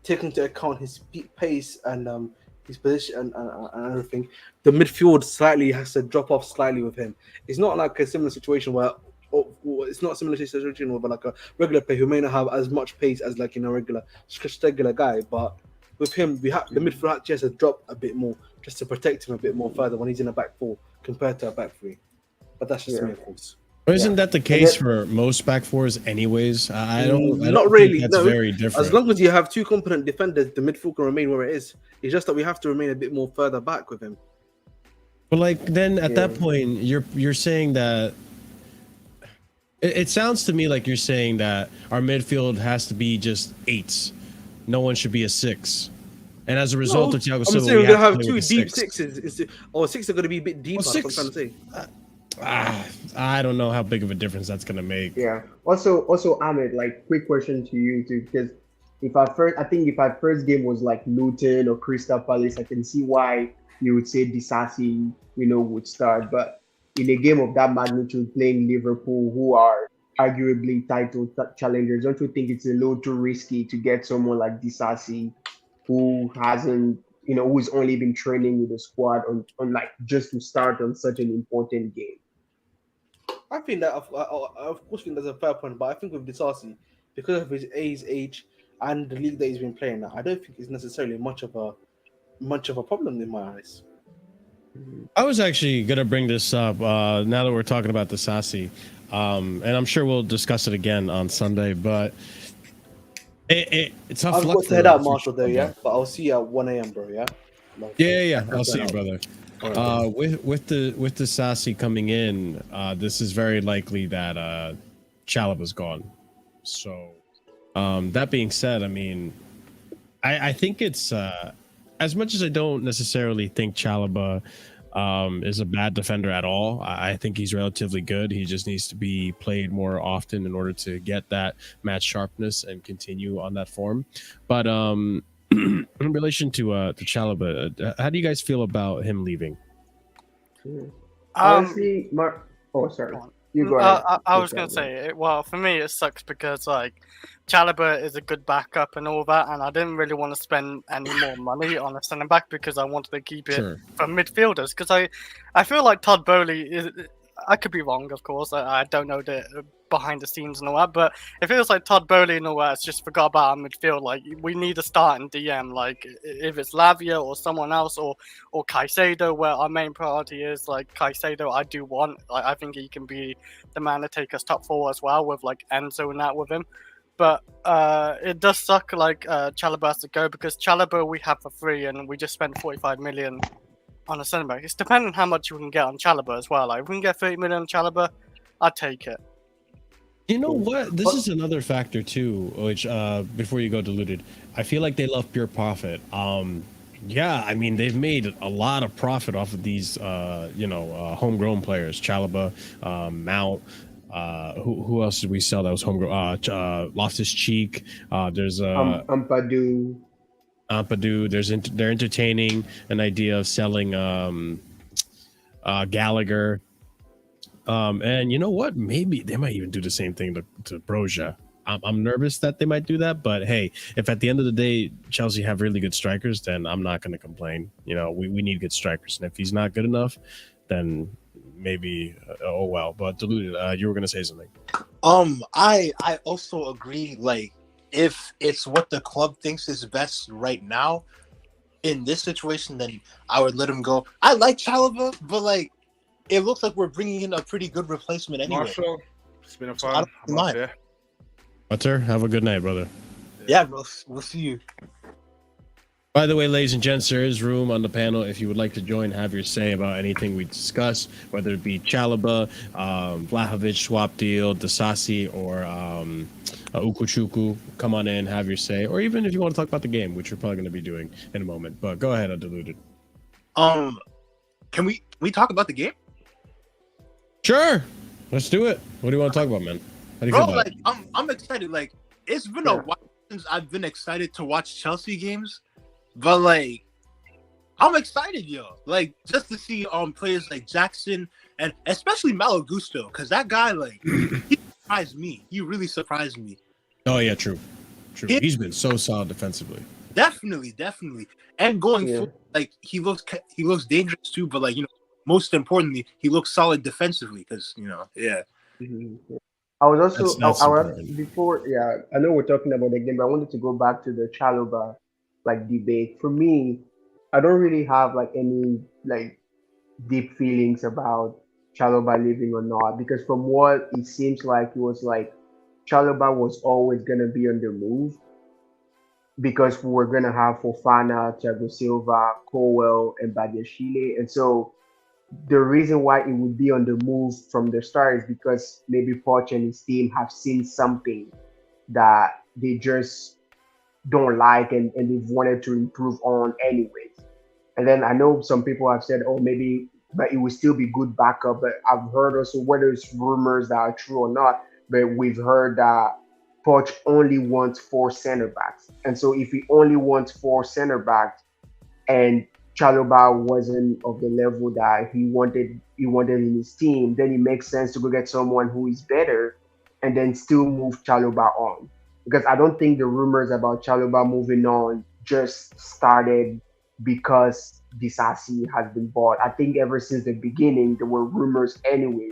take into account his pace and his position and everything. The midfield slightly has to drop off slightly with him. It's not like a similar situation where it's not a similar situation with like a regular player who may not have as much pace as like a regular guy, but with him the midfield actually has to drop a bit more just to protect him a bit more further when he's in a back four compared to a back three. But that's just me, of course. But isn't that the case for most back fours anyways? I don't not really. think that's very different. As long as you have two competent defenders, the midfield can remain where it is. It's just that we have to remain a bit more further back with him. But like then at that point, you're saying that it sounds to me like you're saying that our midfield has to be just eights. No one should be a six. And as a result of Thiago Silva, we're gonna have two deep sixes. Or six are gonna be a bit deeper. Well, that's what I'm trying to say. I don't know how big of a difference that's gonna make. Yeah. Also, Ahmed, like, quick question to you too, because if our first game was like Luton or Crystal Palace, I can see why you would say Disasi, would start. But in a game of that magnitude, playing Liverpool, who are arguably title challengers, don't you think it's a little too risky to get someone like Disasi, who hasn't, who's only been training with the squad on like just to start on such an important game? I think that, of course, that's a fair point. But I think with Disasi, because of his age and the league that he's been playing at, I don't think it's necessarily much of a problem in my eyes. I was actually gonna bring this up now that we're talking about Disasi, and I'm sure we'll discuss it again on Sunday. But it's tough. I've got to head out, Marshall, though, yeah. But I'll see you at 1 a.m., bro. Yeah. Yeah. I'll see you, brother. With the Disasi coming in, this is very likely that Chalaba's gone. So that being said, I mean, I think it's as much as I don't necessarily think Chalaba is a bad defender at all. I think he's relatively good. He just needs to be played more often in order to get that match sharpness and continue on that form. But in relation to Chalaba, how do you guys feel about him leaving? Honestly, oh, sorry. You go ahead. I was gonna say, well, for me it sucks because like Chalobah is a good backup and all that, and I didn't really want to spend any more money on a centre back because I wanted to keep it for midfielders. Because I feel like Todd Bowley is. I could be wrong, of course. I don't know the behind the scenes and all that, but it feels like Todd Bowley and all that has just forgot about our midfield. Like we need a start in DM. Like if it's Lavia or someone else or Caicedo, where our main priority is. Like Caicedo, I do want. Like I think he can be the man to take us top 4 as well with like Enzo and that with him. But it does suck like Chalobah has to go because Chalobah we have for free and we just spent 45 million on a centre back. It's depending on how much you can get on Chalobah as well. Like if we can get 30 million on Chalobah, I'd take it. You know what? This is another factor too, which before you go diluted, I feel like they love pure profit. Yeah, I mean they've made a lot of profit off of these homegrown players. Chalobah, Mount. Who else did we sell that was homegrown? Loftus Cheek. There's Ampadu. They're entertaining an idea of selling Gallagher. And you know what? Maybe they might even do the same thing to Broja. I'm nervous that they might do that, but hey, if at the end of the day Chelsea have really good strikers, then I'm not going to complain. You know, we need good strikers, and if he's not good enough, then maybe oh well. But diluted, you were going to say something. I also agree. Like, if it's what the club thinks is best right now in this situation, then I would let him go. I like Chalobah, but like, it looks like we're bringing in a pretty good replacement anyway. Marshall, it's been a fun. Butter, have a good night, brother. Yeah, bro. We'll see you. By the way, ladies and gents, there is room on the panel if you would like to join, have your say about anything we discuss, whether it be Chalobah, Vlahovic swap deal, Disasi, or Ugochukwu. Come on in, have your say, or even if you want to talk about the game, which we're probably going to be doing in a moment. But go ahead, Undiluted. Can we talk about the game? Sure, let's do it. What do you want to talk about, man? How do you feel about it? I'm excited. Like, it's been a while since I've been excited to watch Chelsea games, but like, I'm excited, yo. Like, just to see players like Jackson and especially Malo Gusto, because that guy, like, he surprised me. He really surprised me. Oh yeah, true. He's been so solid defensively. Definitely, and going forward, like he looks dangerous too. But like, you know, most importantly, he looks solid defensively because I was also before. Yeah, I know we're talking about the game, but I wanted to go back to the Chalobah like debate. For me, I don't really have like any like deep feelings about Chalobah leaving or not, because from what it seems like, it was like Chalobah was always gonna be on the move because we were gonna have Fofana, Thiago Silva, Colwell, and Badiashile, and so the reason why it would be on the move from the start is because maybe Poch and his team have seen something that they just don't like and they've wanted to improve on anyways. And then I know some people have said, oh, maybe, but it would still be good backup. But I've heard also, whether it's rumors that are true or not, but we've heard that Poch only wants 4 center backs. And so if he only wants 4 center backs and Chalobah wasn't of the level that he wanted in his team, then it makes sense to go get someone who is better and then still move Chalobah on. Because I don't think the rumors about Chalobah moving on just started because Disasi has been bought. I think ever since the beginning, there were rumors anyway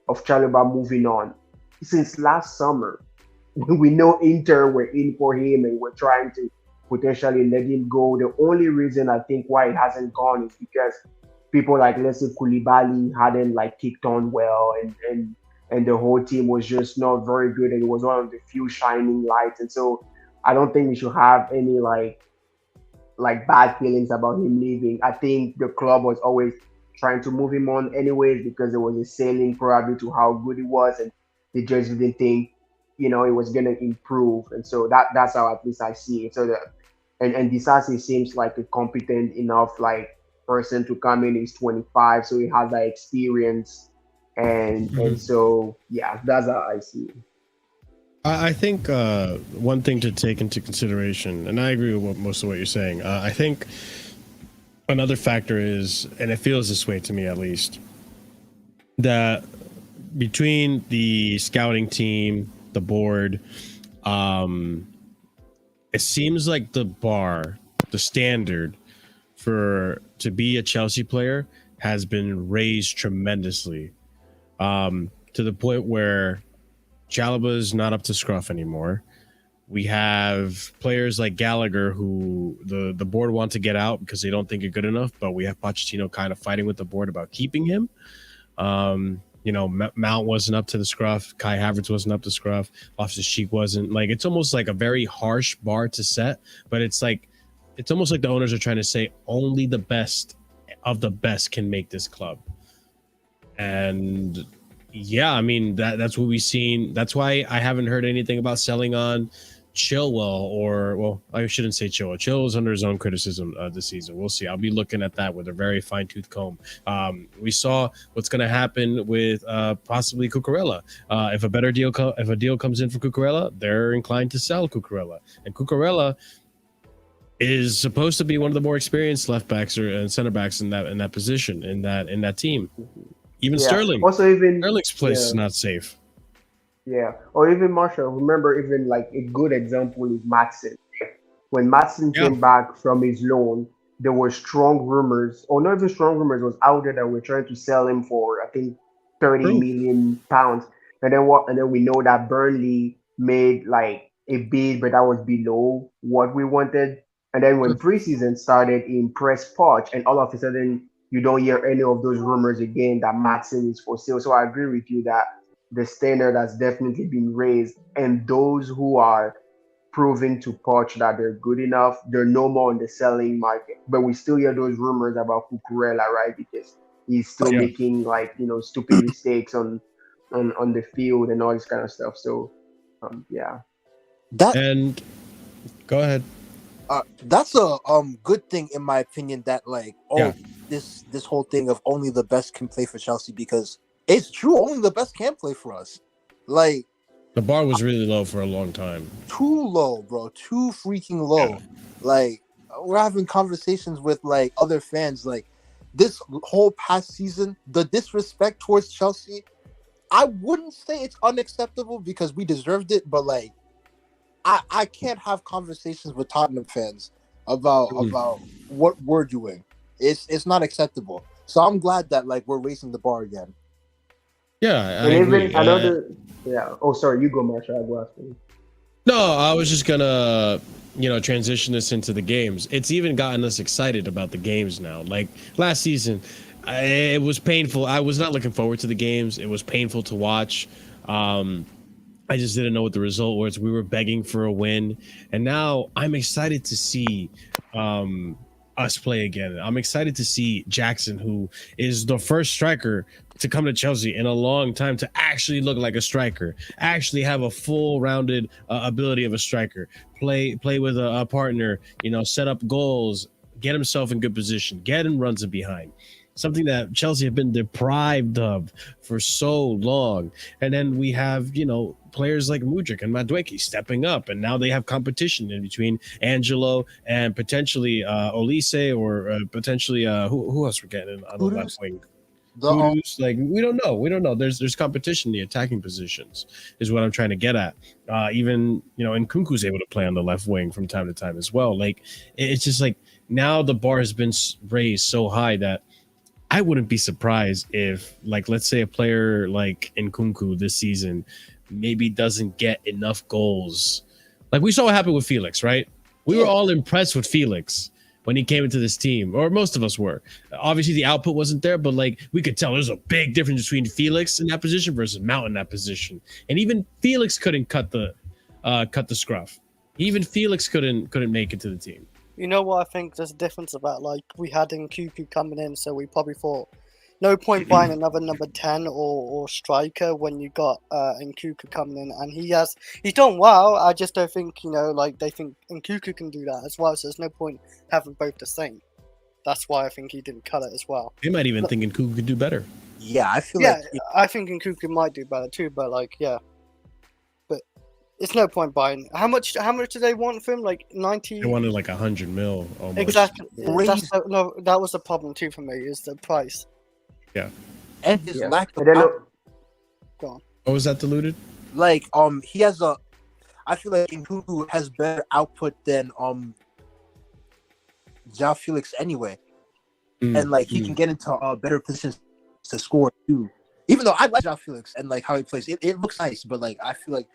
of Chalobah moving on. Since last summer, we know Inter were in for him and we're trying to potentially let him go. The only reason I think why it hasn't gone is because people like, let's say, Koulibaly hadn't like kicked on well and the whole team was just not very good, and it was one of the few shining lights. And so I don't think we should have any like bad feelings about him leaving. I think the club was always trying to move him on anyways because there was a ceiling probably to how good he was, and they just didn't think, you know, it was gonna improve. And so that's how at least I see it. So and Disasi seems like a competent enough like person to come in. He's 25, so he has that experience. And so yeah, that's how I see it. I think one thing to take into consideration, and I agree with most of what you're saying. I think another factor is, and it feels this way to me at least, that between the scouting team, the board, it seems like the bar, the standard to be a Chelsea player has been raised tremendously, to the point where Chalobah's not up to scruff anymore. We have players like Gallagher who the board want to get out because they don't think you're good enough, but we have Pochettino kind of fighting with the board about keeping him. Mount wasn't up to the scruff. Kai Havertz wasn't up to scruff. Loftus-Cheek wasn't. Like, it's almost like a very harsh bar to set, but it's almost like the owners are trying to say only the best of the best can make this club. And yeah, I mean, that's what we've seen. That's why I haven't heard anything about selling on Chilwell, well, I shouldn't say Chilwell. Chilwell's under his own criticism this season. We'll see. I'll be looking at that with a very fine-tooth comb. We saw what's going to happen with possibly Cucurella. If a deal comes in for Cucurella, they're inclined to sell Cucurella, and Cucurella is supposed to be one of the more experienced left backs and center backs in that position in that team. Even Sterling. Also, even Sterling's place is not safe. Yeah, or even Marshall. Remember, even like a good example is Maatsen. When Maatsen came back from his loan, there were strong rumors, or not even strong rumors, was out there that we're trying to sell him for, I think, 30 million pounds. And then we know that Burnley made like a bid, but that was below what we wanted. And then when preseason started, he impressed Poch, and all of a sudden you don't hear any of those rumors again that Maatsen is for sale. So I agree with you that the standard has definitely been raised, and those who are proving to Poch that they're good enough, they're no more on the selling market. But we still hear those rumors about Cucurella, right? Because he's still making stupid mistakes on the field and all this kind of stuff. So and go ahead. That's a good thing in my opinion, that this whole thing of only the best can play for Chelsea, because it's true, only the best can play for us. Like, the bar was really low for a long time. Too low, bro. Too freaking low. Yeah. Like, we're having conversations with like other fans. Like, this whole past season, the disrespect towards Chelsea, I wouldn't say it's unacceptable because we deserved it, but like, I can't have conversations with Tottenham fans about what we're doing. It's not acceptable. So I'm glad that like we're raising the bar again. Yeah, and even another. Oh, sorry. You go, Marshall. I'll go after you. No, I was just gonna, transition this into the games. It's even gotten us excited about the games now. Like last season, it was painful. I was not looking forward to the games. It was painful to watch. I just didn't know what the result was. We were begging for a win, and now I'm excited to see us play again. I'm excited to see Jackson, who is the first striker to come to Chelsea in a long time, to actually look like a striker, actually have a full-rounded ability of a striker, play with a partner, set up goals, get himself in good position, get him runs in behind. Something that Chelsea have been deprived of for so long. And then we have, players like Mudryk and Madueke stepping up, and now they have competition in between Angelo and potentially Olise, or potentially who else we're getting on the left wing. We don't know. There's competition in the attacking positions, is what I'm trying to get at. Even Nkunku's able to play on the left wing from time to time as well. Like, it's just like now the bar has been raised so high that I wouldn't be surprised if, like, let's say a player like Nkunku this season maybe doesn't get enough goals. Like we saw what happened with Felix, right? We were all impressed with Felix when he came into this team, or most of us were. Obviously, the output wasn't there, but like we could tell there's a big difference between Felix in that position versus Mount in that position. And even Felix couldn't cut the scruff. Even Felix couldn't make it to the team. You know what I think there's a difference about, like, we had Nkunku coming in, so we probably thought no point buying another number 10 or striker when you got Nkunku coming in, and he's done well. I just don't think, they think Nkunku can do that as well, so there's no point having both the same. That's why I think he didn't cut it as well. They might even think Nkunku could do better. Yeah, I feel I think Nkunku might do better too, but but it's no point buying. How much do they want for him? Like 90? They wanted like 100 mil almost. Exactly. That was the problem too for me, is the price. Yeah. and his lack of And then, Go on. What was that diluted? like he has a. I feel like Nkunku has better output than João Felix anyway, and like he can get into better positions to score too. Even though I like João Felix and like how he plays, it looks nice, but like I feel like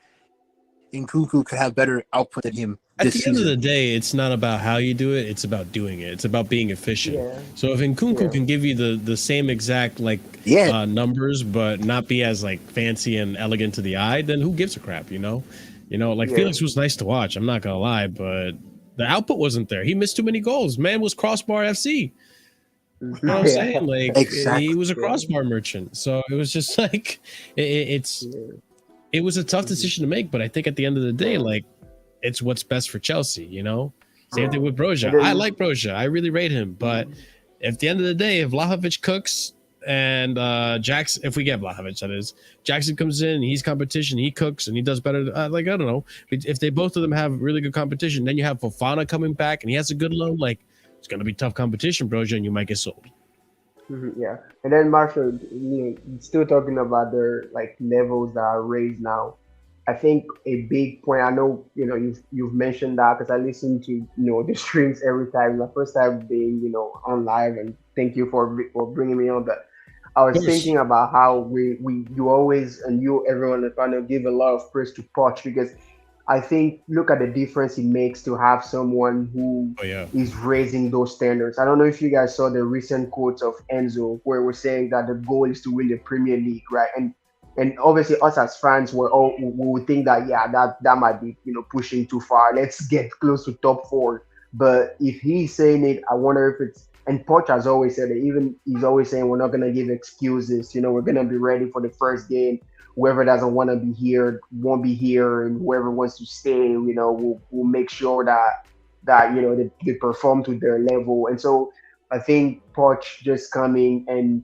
Nkunku could have better output than him. At the end of the day, it's not about how you do it; it's about doing it. It's about being efficient. Yeah. So if Nkunku can give you the same exact numbers, but not be as like fancy and elegant to the eye, then who gives a crap? You know, Felix was nice to watch. I'm not gonna lie, but the output wasn't there. He missed too many goals. Man was crossbar FC. You know what I'm saying? Like he was a crossbar merchant. So it was just like it was a tough decision to make. But I think at the end of the day, like it's what's best for Chelsea. You know, same thing with Broja. I like Broja. I really rate him. But at the end of the day, if Vlahovic cooks and Jackson, if we get Vlahovic, that is, Jackson comes in, he's competition, he cooks, and he does better. Like I don't know, if they both of them have really good competition, then you have Fofana coming back and he has a good loan. Like it's gonna be tough competition, Broja, and you might get sold. Yeah, and then Marshall, still talking about their like levels that are raised now. I think a big point. I know you've mentioned that because I listen to the streams every time. My first time being on live, and thank you for bringing me on. But I was thinking about how you always and everyone in the panel give a lot of praise to Poch because I think look at the difference it makes to have someone who is raising those standards. I don't know if you guys saw the recent quotes of Enzo where we're saying that the goal is to win the Premier League, right? And obviously us as fans we would think that that might be pushing too far. Let's get close to top 4. But if he's saying it, I wonder if it's, and Poch has always said it, even he's always saying we're not gonna give excuses, we're gonna be ready for the first game. Whoever doesn't want to be here won't be here, and whoever wants to stay, we'll make sure that they perform to their level. And so I think Poch just coming and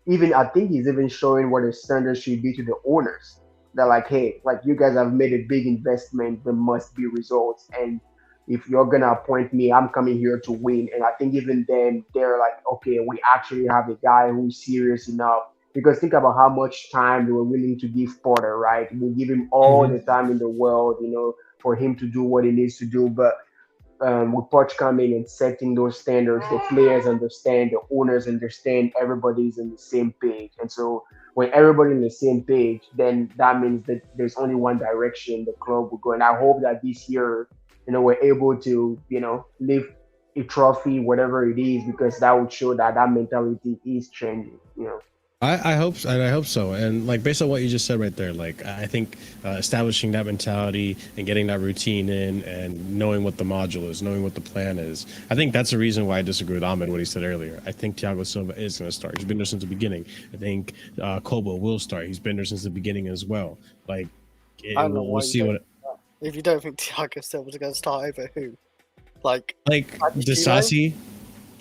even I think he's even showing what the standards should be to the owners. They're like, hey, like you guys have made a big investment, there must be results. And if you're gonna appoint me, I'm coming here to win. And I think even then they're like, okay, we actually have a guy who's serious enough. Because think about how much time they were willing to give Potter, right? We give him all the time in the world, for him to do what he needs to do. But with Poch coming and setting those standards, the players understand, the owners understand, everybody's on the same page. And so when everybody's on the same page, then that means that there's only one direction the club will go. And I hope that this year, we're able to, lift a trophy, whatever it is, because that would show that mentality is changing, I hope so. And like based on what you just said right there, like I think establishing that mentality and getting that routine in and knowing what the module is, knowing what the plan is, I think that's the reason why I disagree with Ahmed what he said earlier. I think Thiago Silva is going to start. He's been there since the beginning. I think Kobo will start. He's been there since the beginning as well. Like we'll see what. If you don't think Thiago Silva's going to start over who, like Disasi.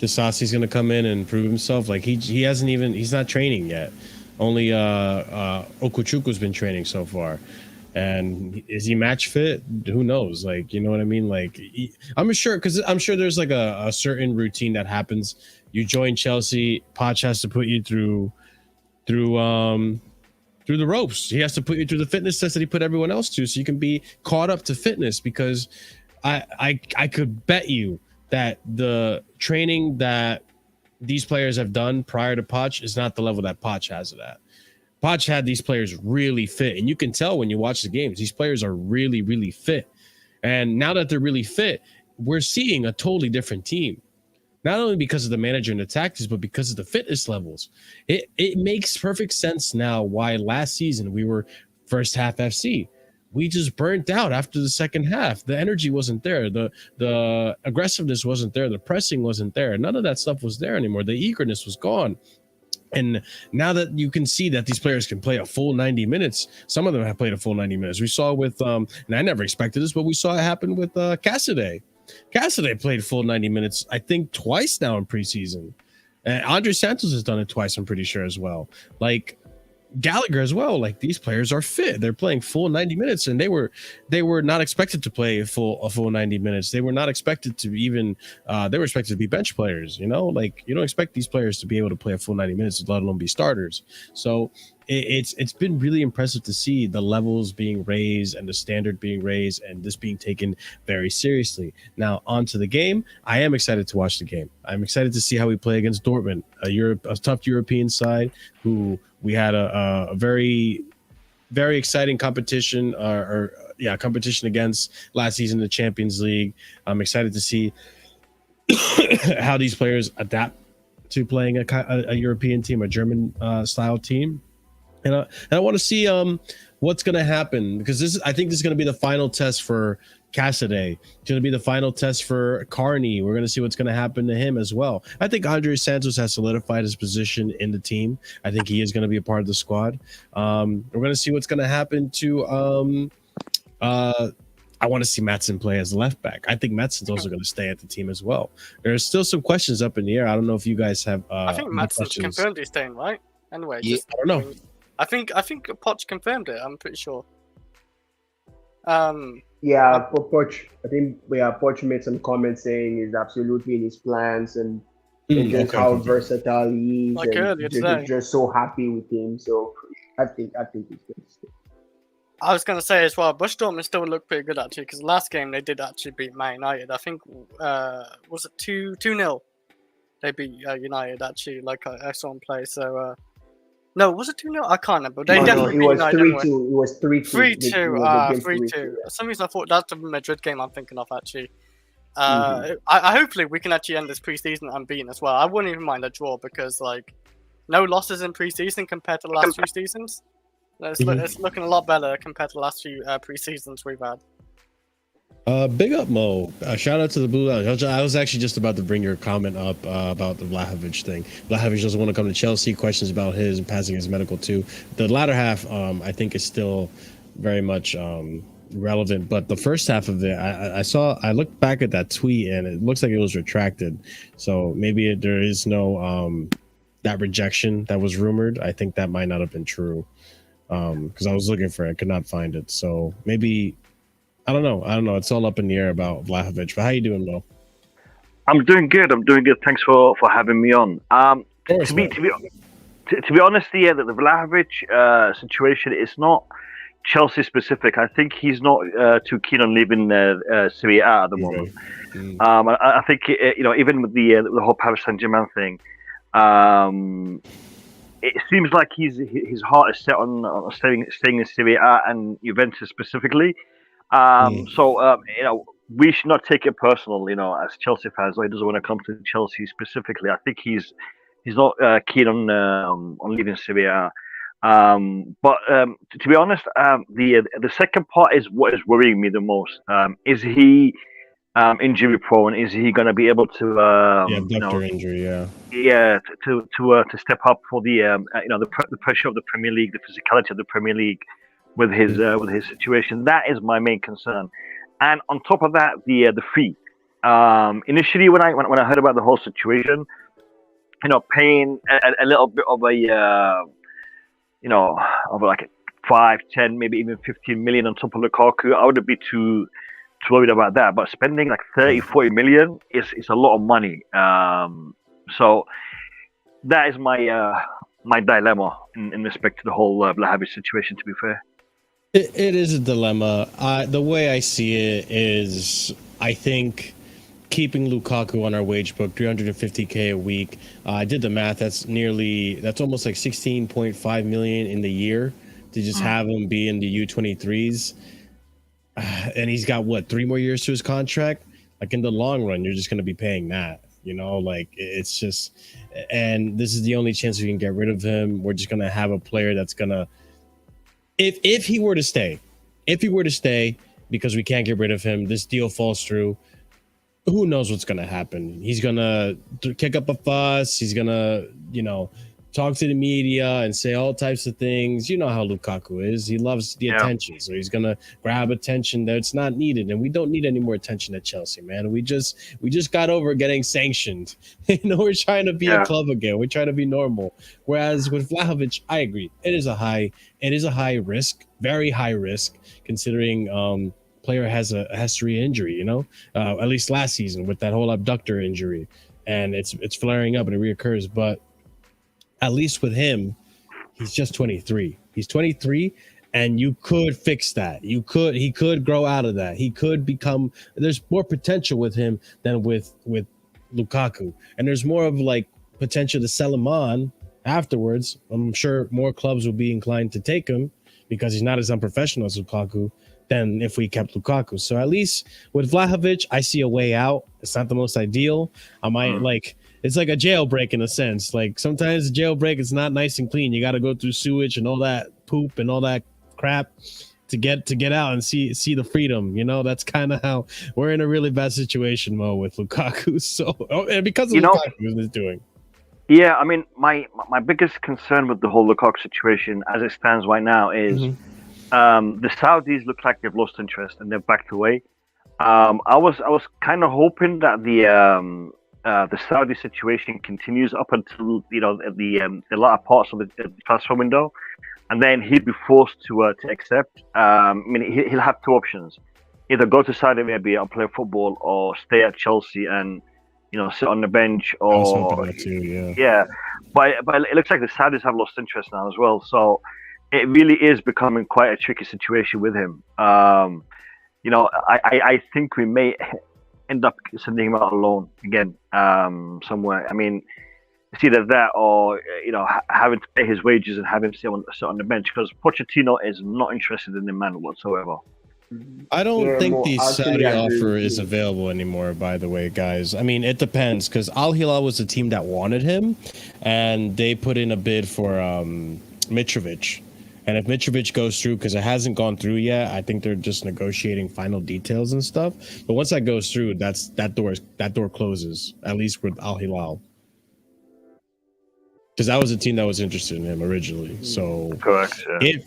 Disasi's going to come in and prove himself. Like he hasn't even, he's not training yet. Only OGOCHUKWU's been training so far. And is he match fit? Who knows? Like, you know what I mean? Like I'm sure there's like a certain routine that happens. You join Chelsea, Poch has to put you through the ropes. He has to put you through the fitness test that he put everyone else to, so you can be caught up to fitness. Because I could bet you that the training that these players have done prior to Poch is not the level that Poch has it at. Poch had these players really fit, and you can tell when you watch the games, these players are really, really fit. And now that they're really fit, we're seeing a totally different team. Not only because of the manager and the tactics, but because of the fitness levels. It makes perfect sense now why last season we were first half FC. We just burnt out after the second half. The energy wasn't there. The aggressiveness wasn't there. The pressing wasn't there. None of that stuff was there anymore. The eagerness was gone. And now that you can see that these players can play a full 90 minutes, some of them have played a full 90 minutes. We saw with, and I never expected this, but we saw it happen with Cassidy. Cassidy played full 90 minutes, I think, twice now in preseason. And Andre Santos has done it twice, I'm pretty sure, as well. Like, Gallagher as well. Like, these players are fit. They're playing full 90 minutes, and they were not expected to play a full 90 minutes. They were not expected to even they were expected to be bench players. You know, like, you don't expect these players to be able to play a full 90 minutes, let alone be starters. So it's been really impressive to see the levels being raised and the standard being raised and this being taken very seriously. Now, on to the game. I am excited to watch the game. I'm excited to see how we play against Dortmund, a tough European side who we had a very, very exciting competition competition against last season in the Champions League. I'm excited to see how these players adapt to playing a European team, a German style team. And I want to see what's going to happen, because I think this is going to be the final test for Cassidy. It's going to be the final test for Carney. We're going to see what's going to happen to him as well. I think Andre Santos has solidified his position in the team. I think he is going to be a part of the squad. We're going to see what's going to happen to I want to see Maatsen play as a left back. I think Maatsen's also going to stay at the team as well. There's still some questions up in the air. I don't know if you guys have I think Maatsen's confirmed he's staying, right? Anyway, I don't know. I think Poch confirmed it. I'm pretty sure. Yeah, Poch. I think Poch made some comments saying he's absolutely in his plans and just how versatile he is. Like earlier today. Just so happy with him. So I think he's going to stay. I was going to say as well, Bush Dortmund still looked pretty good actually, because last game they did actually beat Man United. I think was it 2-0? They beat United actually, like I saw him play. So. No, was it 2-0? I can't remember. They definitely it was 3-2. It was 3-2. 3-2. 3-2. For some reason, I thought that's the Madrid game I'm thinking of, actually. I hopefully we can actually end this preseason unbeaten as well. I wouldn't even mind a draw, because, like, no losses in preseason compared to the last few seasons. It's looking a lot better compared to the last few preseasons we've had. Big up, Mo. Shout out to the Blue Lounge. I was actually just about to bring your comment up about the Vlahovic thing. Vlahovic doesn't want to come to Chelsea. Questions about his passing his medical too. The latter half, I think, is still very much relevant. But the first half of it, I looked back at that tweet and it looks like it was retracted. So maybe there is no that rejection that was rumored. I think that might not have been true, because I was looking for it, could not find it. So maybe. I don't know. It's all up in the air about Vlahovic. But how you doing, Mo? I'm doing good. Thanks for having me on. To be honest, the Vlahovic situation is not Chelsea specific. I think he's not too keen on leaving Serie A at the moment. I think even with the whole Paris Saint-Germain thing, it seems like his heart is set on staying in Serie A and Juventus specifically. So we should not take it personal, as Chelsea fans. He doesn't want to come to Chelsea specifically. I think he's not keen on leaving Serie A. But to be honest, the second part is what is worrying me the most. Is he injury prone? Is he going to be able to abductor injury? To step up for the pressure of the Premier League, the physicality of the Premier League. With his situation, that is my main concern. And on top of that, the fee. Initially, when I heard about the whole situation, paying a little bit of of like 5, 10, maybe even 15 million on top of Lukaku, I wouldn't be too worried about that. But spending like 30, 40 million is a lot of money. So that is my dilemma in respect to the whole Vlahovic situation. To be fair. It is a dilemma. The way I see it is, I think keeping Lukaku on our wage book, 350K a week. I did the math. That's almost like 16.5 million in the year to just have him be in the U23s. And he's got 3 more years to his contract. Like, in the long run, you're just going to be paying that. It's just, and this is the only chance we can get rid of him. We're just going to have a player that's going to, if he were to stay, because we can't get rid of him, this deal falls through, who knows what's going to happen? He's going to kick up a fuss. He's going to, talk to the media and say all types of things. You know how Lukaku is. He loves the attention. So he's going to grab attention that's not needed. And we don't need any more attention at Chelsea, man. We just got over getting sanctioned. We're trying to be a club again. We're trying to be normal. Whereas with Vlahovic, I agree. It is a high risk, very high risk, considering player has a history injury, at least last season with that whole abductor injury. And it's flaring up and it reoccurs. But at least with him, he's just 23. He's 23, and you could fix that. He could grow out of that. He could become. There's more potential with him than with Lukaku, and there's more of like potential to sell him on afterwards. I'm sure more clubs will be inclined to take him because he's not as unprofessional as Lukaku than if we kept Lukaku. So at least with Vlahovic, I see a way out. It's not the most ideal. I might it's like a jailbreak in a sense. Like sometimes the jailbreak is not nice and clean. You got to go through sewage and all that poop and all that crap to get out and see the freedom. That's kind of how we're in a really bad situation, Mo, with Lukaku. So and because of Lukaku is doing. Yeah, I mean, my biggest concern with the whole Lukaku situation as it stands right now is the Saudis look like they've lost interest and they've backed away. I was kind of hoping that the Saudi situation continues up until the latter parts of the transfer window, and then he'd be forced to accept. I mean, he'll have two options: either go to Saudi Arabia and play football, or stay at Chelsea and sit on the bench. Or I was hoping that too, yeah. But it looks like the Saudis have lost interest now as well. So it really is becoming quite a tricky situation with him. I think we may end up sending him out alone again somewhere. I mean, it's either that or having to pay his wages and have him sit on the bench, because Pochettino is not interested in the man whatsoever. I don't think the Saudi offer is available anymore, by the way, guys. I mean, it depends, because Al Hilal was the team that wanted him, and they put in a bid for Mitrovic. And if Mitrovic goes through, because it hasn't gone through yet, I think they're just negotiating final details and stuff. But once that goes through, that door closes, at least with Al Hilal. Because that was a team that was interested in him originally. So correct. Yeah.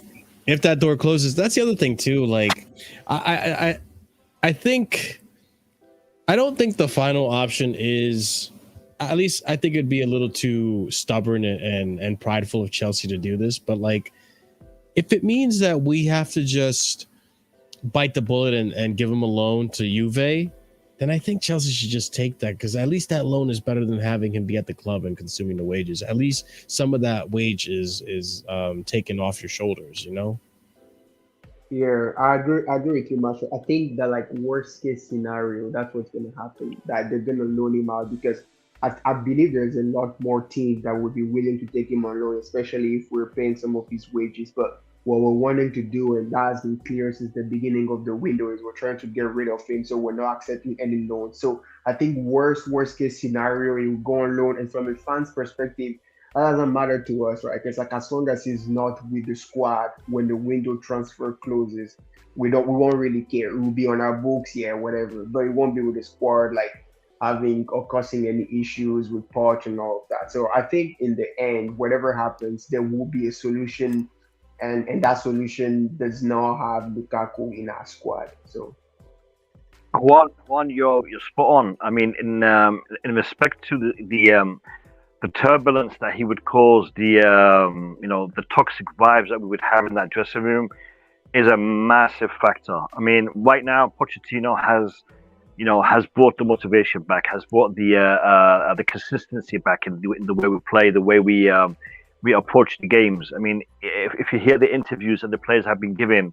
If that door closes, that's the other thing too. Like, I don't think the final option is. At least I think it'd be a little too stubborn and prideful of Chelsea to do this. But like, if it means that we have to just bite the bullet and give him a loan to Juve, then I think Chelsea should just take that, because at least that loan is better than having him be at the club and consuming the wages. At least some of that wage is taken off your shoulders, Yeah, I agree with you, Marshall. I think that like worst case scenario, that's what's gonna happen. That they're gonna loan him out, because I believe there's a lot more teams that would be willing to take him on loan, especially if we're paying some of his wages. But what we're wanting to do, and that's been clear since the beginning of the window, is we're trying to get rid of him, so we're not accepting any loans. So I think worst case scenario, you go on loan, and from a fan's perspective, that doesn't matter to us, right? Because like as long as he's not with the squad when the window transfer closes, we won't really care. It will be on our books, whatever, but it won't be with the squad like having or causing any issues with Poch and all of that. So I think in the end, whatever happens, there will be a solution, and that solution does not have Lukaku in our squad. So Juan, you're spot on. I mean, in respect to the turbulence that he would cause, the toxic vibes that we would have in that dressing room is a massive factor. I mean, right now Pochettino has brought the motivation back, has brought the consistency back in the way we play, the way we approach the games. I mean, if you hear the interviews that the players have been giving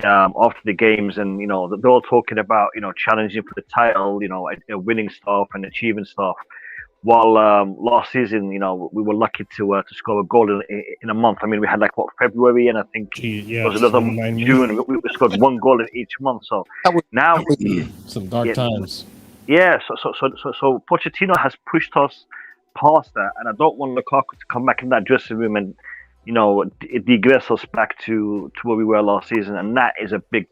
after the games, and they're all talking about challenging for the title, winning stuff and achieving stuff. While last season, we were lucky to score a goal in a month. I mean, we had February, and I think it was another June. We scored one goal in each month. So now some dark times. Yeah. So Pochettino has pushed us past that, and I don't want Lukaku to come back in that dressing room and digress us back to where we were last season, and that is a big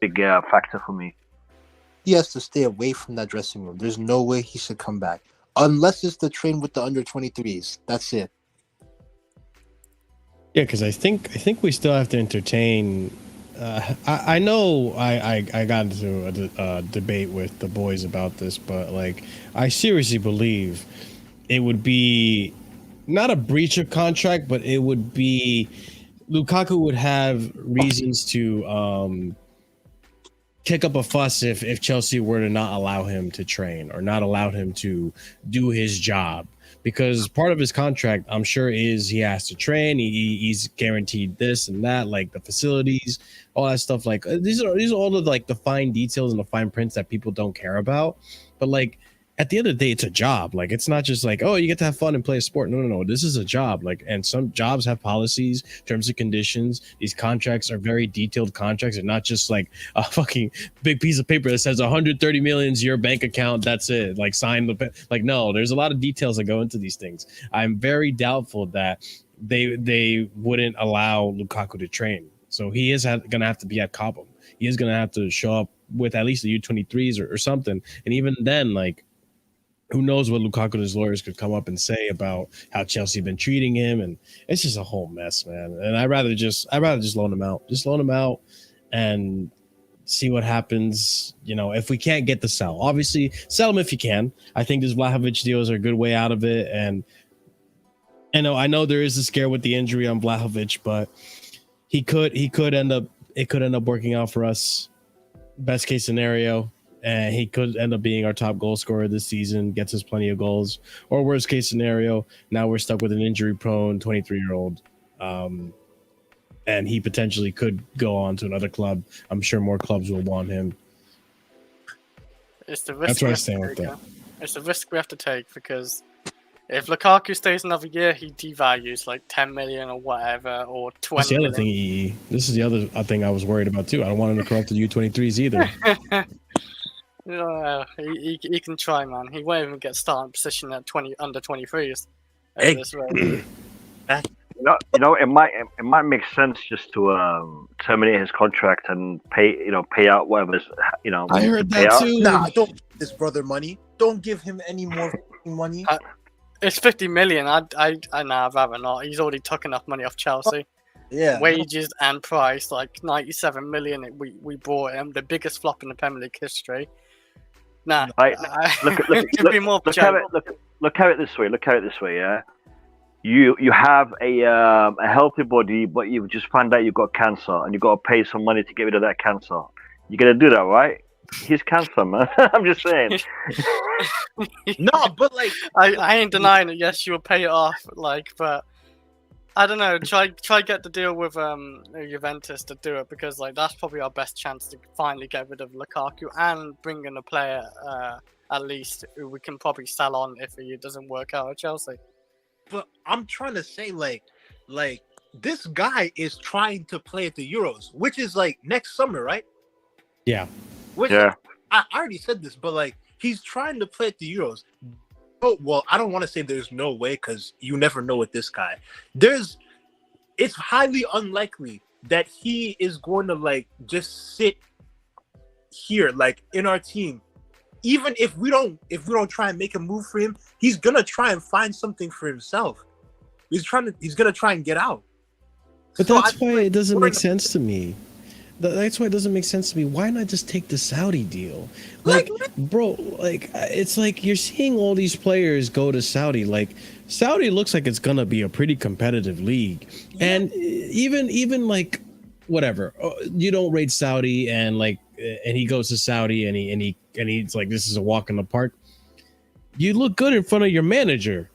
factor for me. He has to stay away from that dressing room. There's no way he should come back. Unless it's the train with the under-23s. That's it. Yeah, because I think we still have to entertain. I know I got into a debate with the boys about this, but like I seriously believe it would be not a breach of contract, but it would be Lukaku would have reasons to kick up a fuss if Chelsea were to not allow him to train or not allow him to do his job. Because part of his contract, I'm sure, is he has to train. He's guaranteed this and that, like the facilities, all that stuff. Like these are all of like the fine details and the fine prints that people don't care about. But like at the end of the day, it's a job. Like it's not just like, oh, you get to have fun and play a sport. No. This is a job. Like, and some jobs have policies, terms and conditions. These contracts are very detailed contracts, and not just like a fucking big piece of paper that says 130 million is your bank account. That's it. Like sign the like. No, there's a lot of details that go into these things. I'm very doubtful that they wouldn't allow Lukaku to train. So he is gonna have to be at Cobham. He is gonna have to show up with at least the U23s or something. And even then, like, who knows what Lukaku and his lawyers could come up and say about how Chelsea been treating him, and it's just a whole mess, man. And I'd rather just loan him out, and see what happens. You know, if we can't get the sell, obviously sell him if you can. I think this Vlahovic deals are a good way out of it, and I know there is a scare with the injury on Vlahovic, but it could end up working out for us. Best case scenario. And he could end up being our top goal scorer this season, gets us plenty of goals. Or worst case scenario, now we're stuck with an injury-prone 23-year-old. And he potentially could go on to another club. I'm sure more clubs will want him. It's the risk. That's where I stand with that. It's the risk we have to take, because if Lukaku stays another year, he devalues like 10 million or whatever, or 20 That's the other million. thing. This is the other thing I was worried about too. I don't want him to corrupt the U23s either. He can try, man. He won't even get starting position at under 23s. You know, it might make sense just to terminate his contract and pay out whatever's I heard that too. Nah, don't give this brother money. Don't give him any more money. It's 50 million. I'd rather not. He's already took enough money off Chelsea. Yeah, wages and price, like 97 million. We bought him, the biggest flop in the Premier League history. Nah, look at it this way. Yeah, you have a healthy body, but you just find out you've got cancer, and you got to pay some money to get rid of that cancer. You're gonna do that, right? He's cancer, man. I'm just saying. No, but like I ain't denying it. Yes, you will pay it off, but I don't know. Try get the deal with Juventus to do it, because like that's probably our best chance to finally get rid of Lukaku and bring in a player at least who we can probably sell on if it doesn't work out at Chelsea. But I'm trying to say like this guy is trying to play at the Euros, which is like next summer, right? Yeah. I already said this, but like he's trying to play at the Euros. Oh, well, I don't want to say there's no way, because you never know with this guy. It's highly unlikely that he is going to like just sit here like in our team. Even if we don't try and make a move for him, he's gonna try and find something for himself. He's gonna try and get out. But that's why it doesn't make sense to me. That's why it doesn't make sense to me. Why not just take the Saudi deal? Like, bro, like it's like you're seeing all these players go to Saudi. Like, Saudi looks like it's gonna be a pretty competitive league, and even like whatever, you don't rate Saudi, and he goes to Saudi, and he's like, this is a walk in the park. You look good in front of your manager.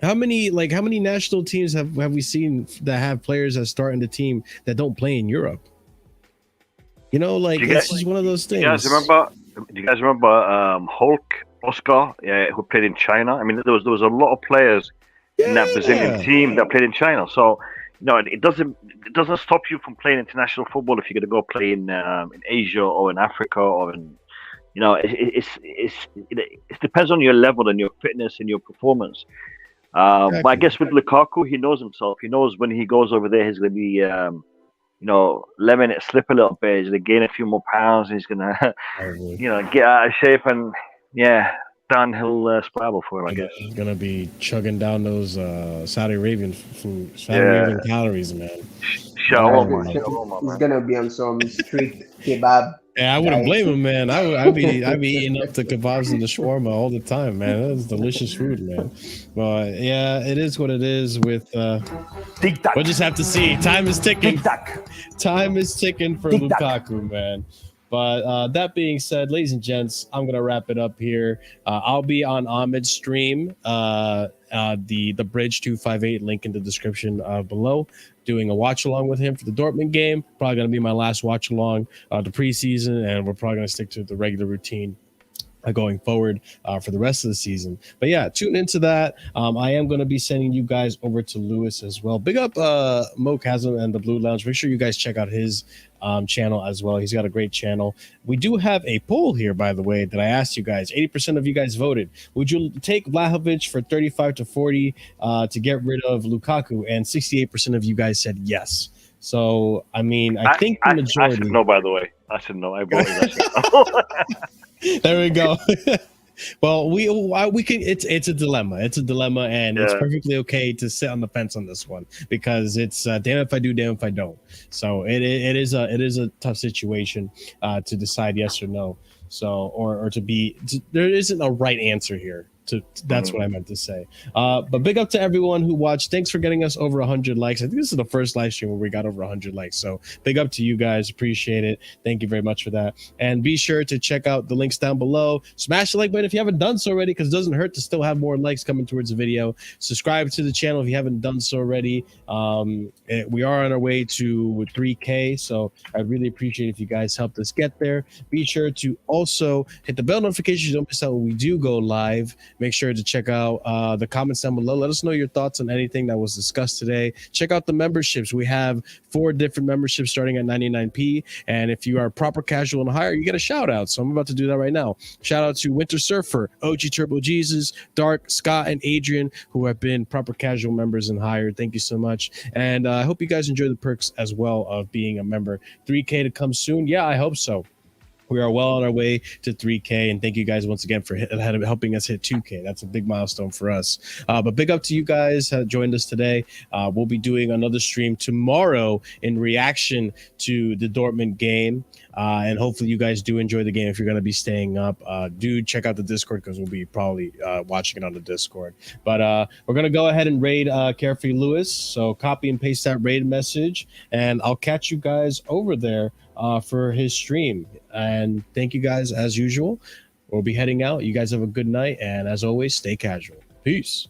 How many national teams have we seen that have players that start in the team that don't play in Europe? You know, like it's just one of those things. Do you guys remember Hulk Oscar, who played in China? I mean, there was a lot of players in that Brazilian team that played in China. So, it doesn't stop you from playing international football if you're going to go play in Asia or in Africa or in, it depends on your level and your fitness and your performance. But I guess with Lukaku, he knows himself. He knows when he goes over there, he's going to be letting it slip a little bit. He's going to gain a few more pounds. He's going to, get out of shape. And downhill spiral for him, I guess. He's gonna be chugging down those Saudi Arabian food, Saudi Arabian calories, man. Shawarma, He's gonna be on some strict kebab. Yeah, I wouldn't diet. blame him, man. I'd be eating up the kebabs and the shawarma all the time, man. That's delicious food, man. But yeah, it is what it is. With we'll just have to see. Time is ticking. Time is ticking for Lukaku, man. But that being said, ladies and gents, I'm gonna wrap it up here. I'll be on Ahmed's stream, the Bridge 258 link in the description below, doing a watch along with him for the Dortmund game. Probably gonna be my last watch along the preseason, and we're probably gonna stick to the regular routine going forward for the rest of the season. But yeah, tune into that. I am going to be sending you guys over to Lewis as well. Big up Mo Chasm and the Blue Lounge. Make sure you guys check out his channel as well. He's got a great channel. We do have a poll here, by the way, that I asked you guys. 80% of you guys voted. Would you take Vlahovic for 35 to 40 to get rid of Lukaku? And 68% of you guys said yes. So, I mean, I think the majority... I said no, by the way. I said no. I voted. I said no. There we go. Well, we can. It's a dilemma. It's a dilemma, and it's perfectly okay to sit on the fence on this one because it's damn if I do, damn if I don't. So it is a tough situation to decide yes or no. So or to be there isn't a right answer here. That's what I meant to say. But big up to everyone who watched. Thanks for getting us over 100 likes. I think this is the first live stream where we got over 100 likes. So big up to you guys. Appreciate it. Thank you very much for that. And be sure to check out the links down below. Smash the like button if you haven't done so already, because it doesn't hurt to still have more likes coming towards the video. Subscribe to the channel if you haven't done so already. We are on our way to 3K, so I'd really appreciate if you guys helped us get there. Be sure to also hit the bell notifications so you don't miss out when we do go live. Make sure to check out the comments down below. Let us know your thoughts on anything that was discussed today. Check out the memberships. We have 4 different memberships starting at 99p. And if you are proper casual and higher, you get a shout out. So I'm about to do that right now. Shout out to Winter Surfer, OG Turbo Jesus, Dark, Scott, and Adrian, who have been proper casual members and higher. Thank you so much. And I hope you guys enjoy the perks as well of being a member. 3K to come soon. Yeah, I hope so. We are well on our way to 3K, and thank you guys once again for helping us hit 2K. That's a big milestone for us. But big up to you guys who joined us today. We'll be doing another stream tomorrow in reaction to the Dortmund game. And hopefully you guys do enjoy the game. If you're going to be staying up, do check out the Discord because we'll be probably watching it on the Discord. But we're going to go ahead and raid Carefree Lewis. So copy and paste that raid message, and I'll catch you guys over there for his stream. And thank you guys as usual. We'll be heading out. You guys have a good night. And as always, stay casual. Peace.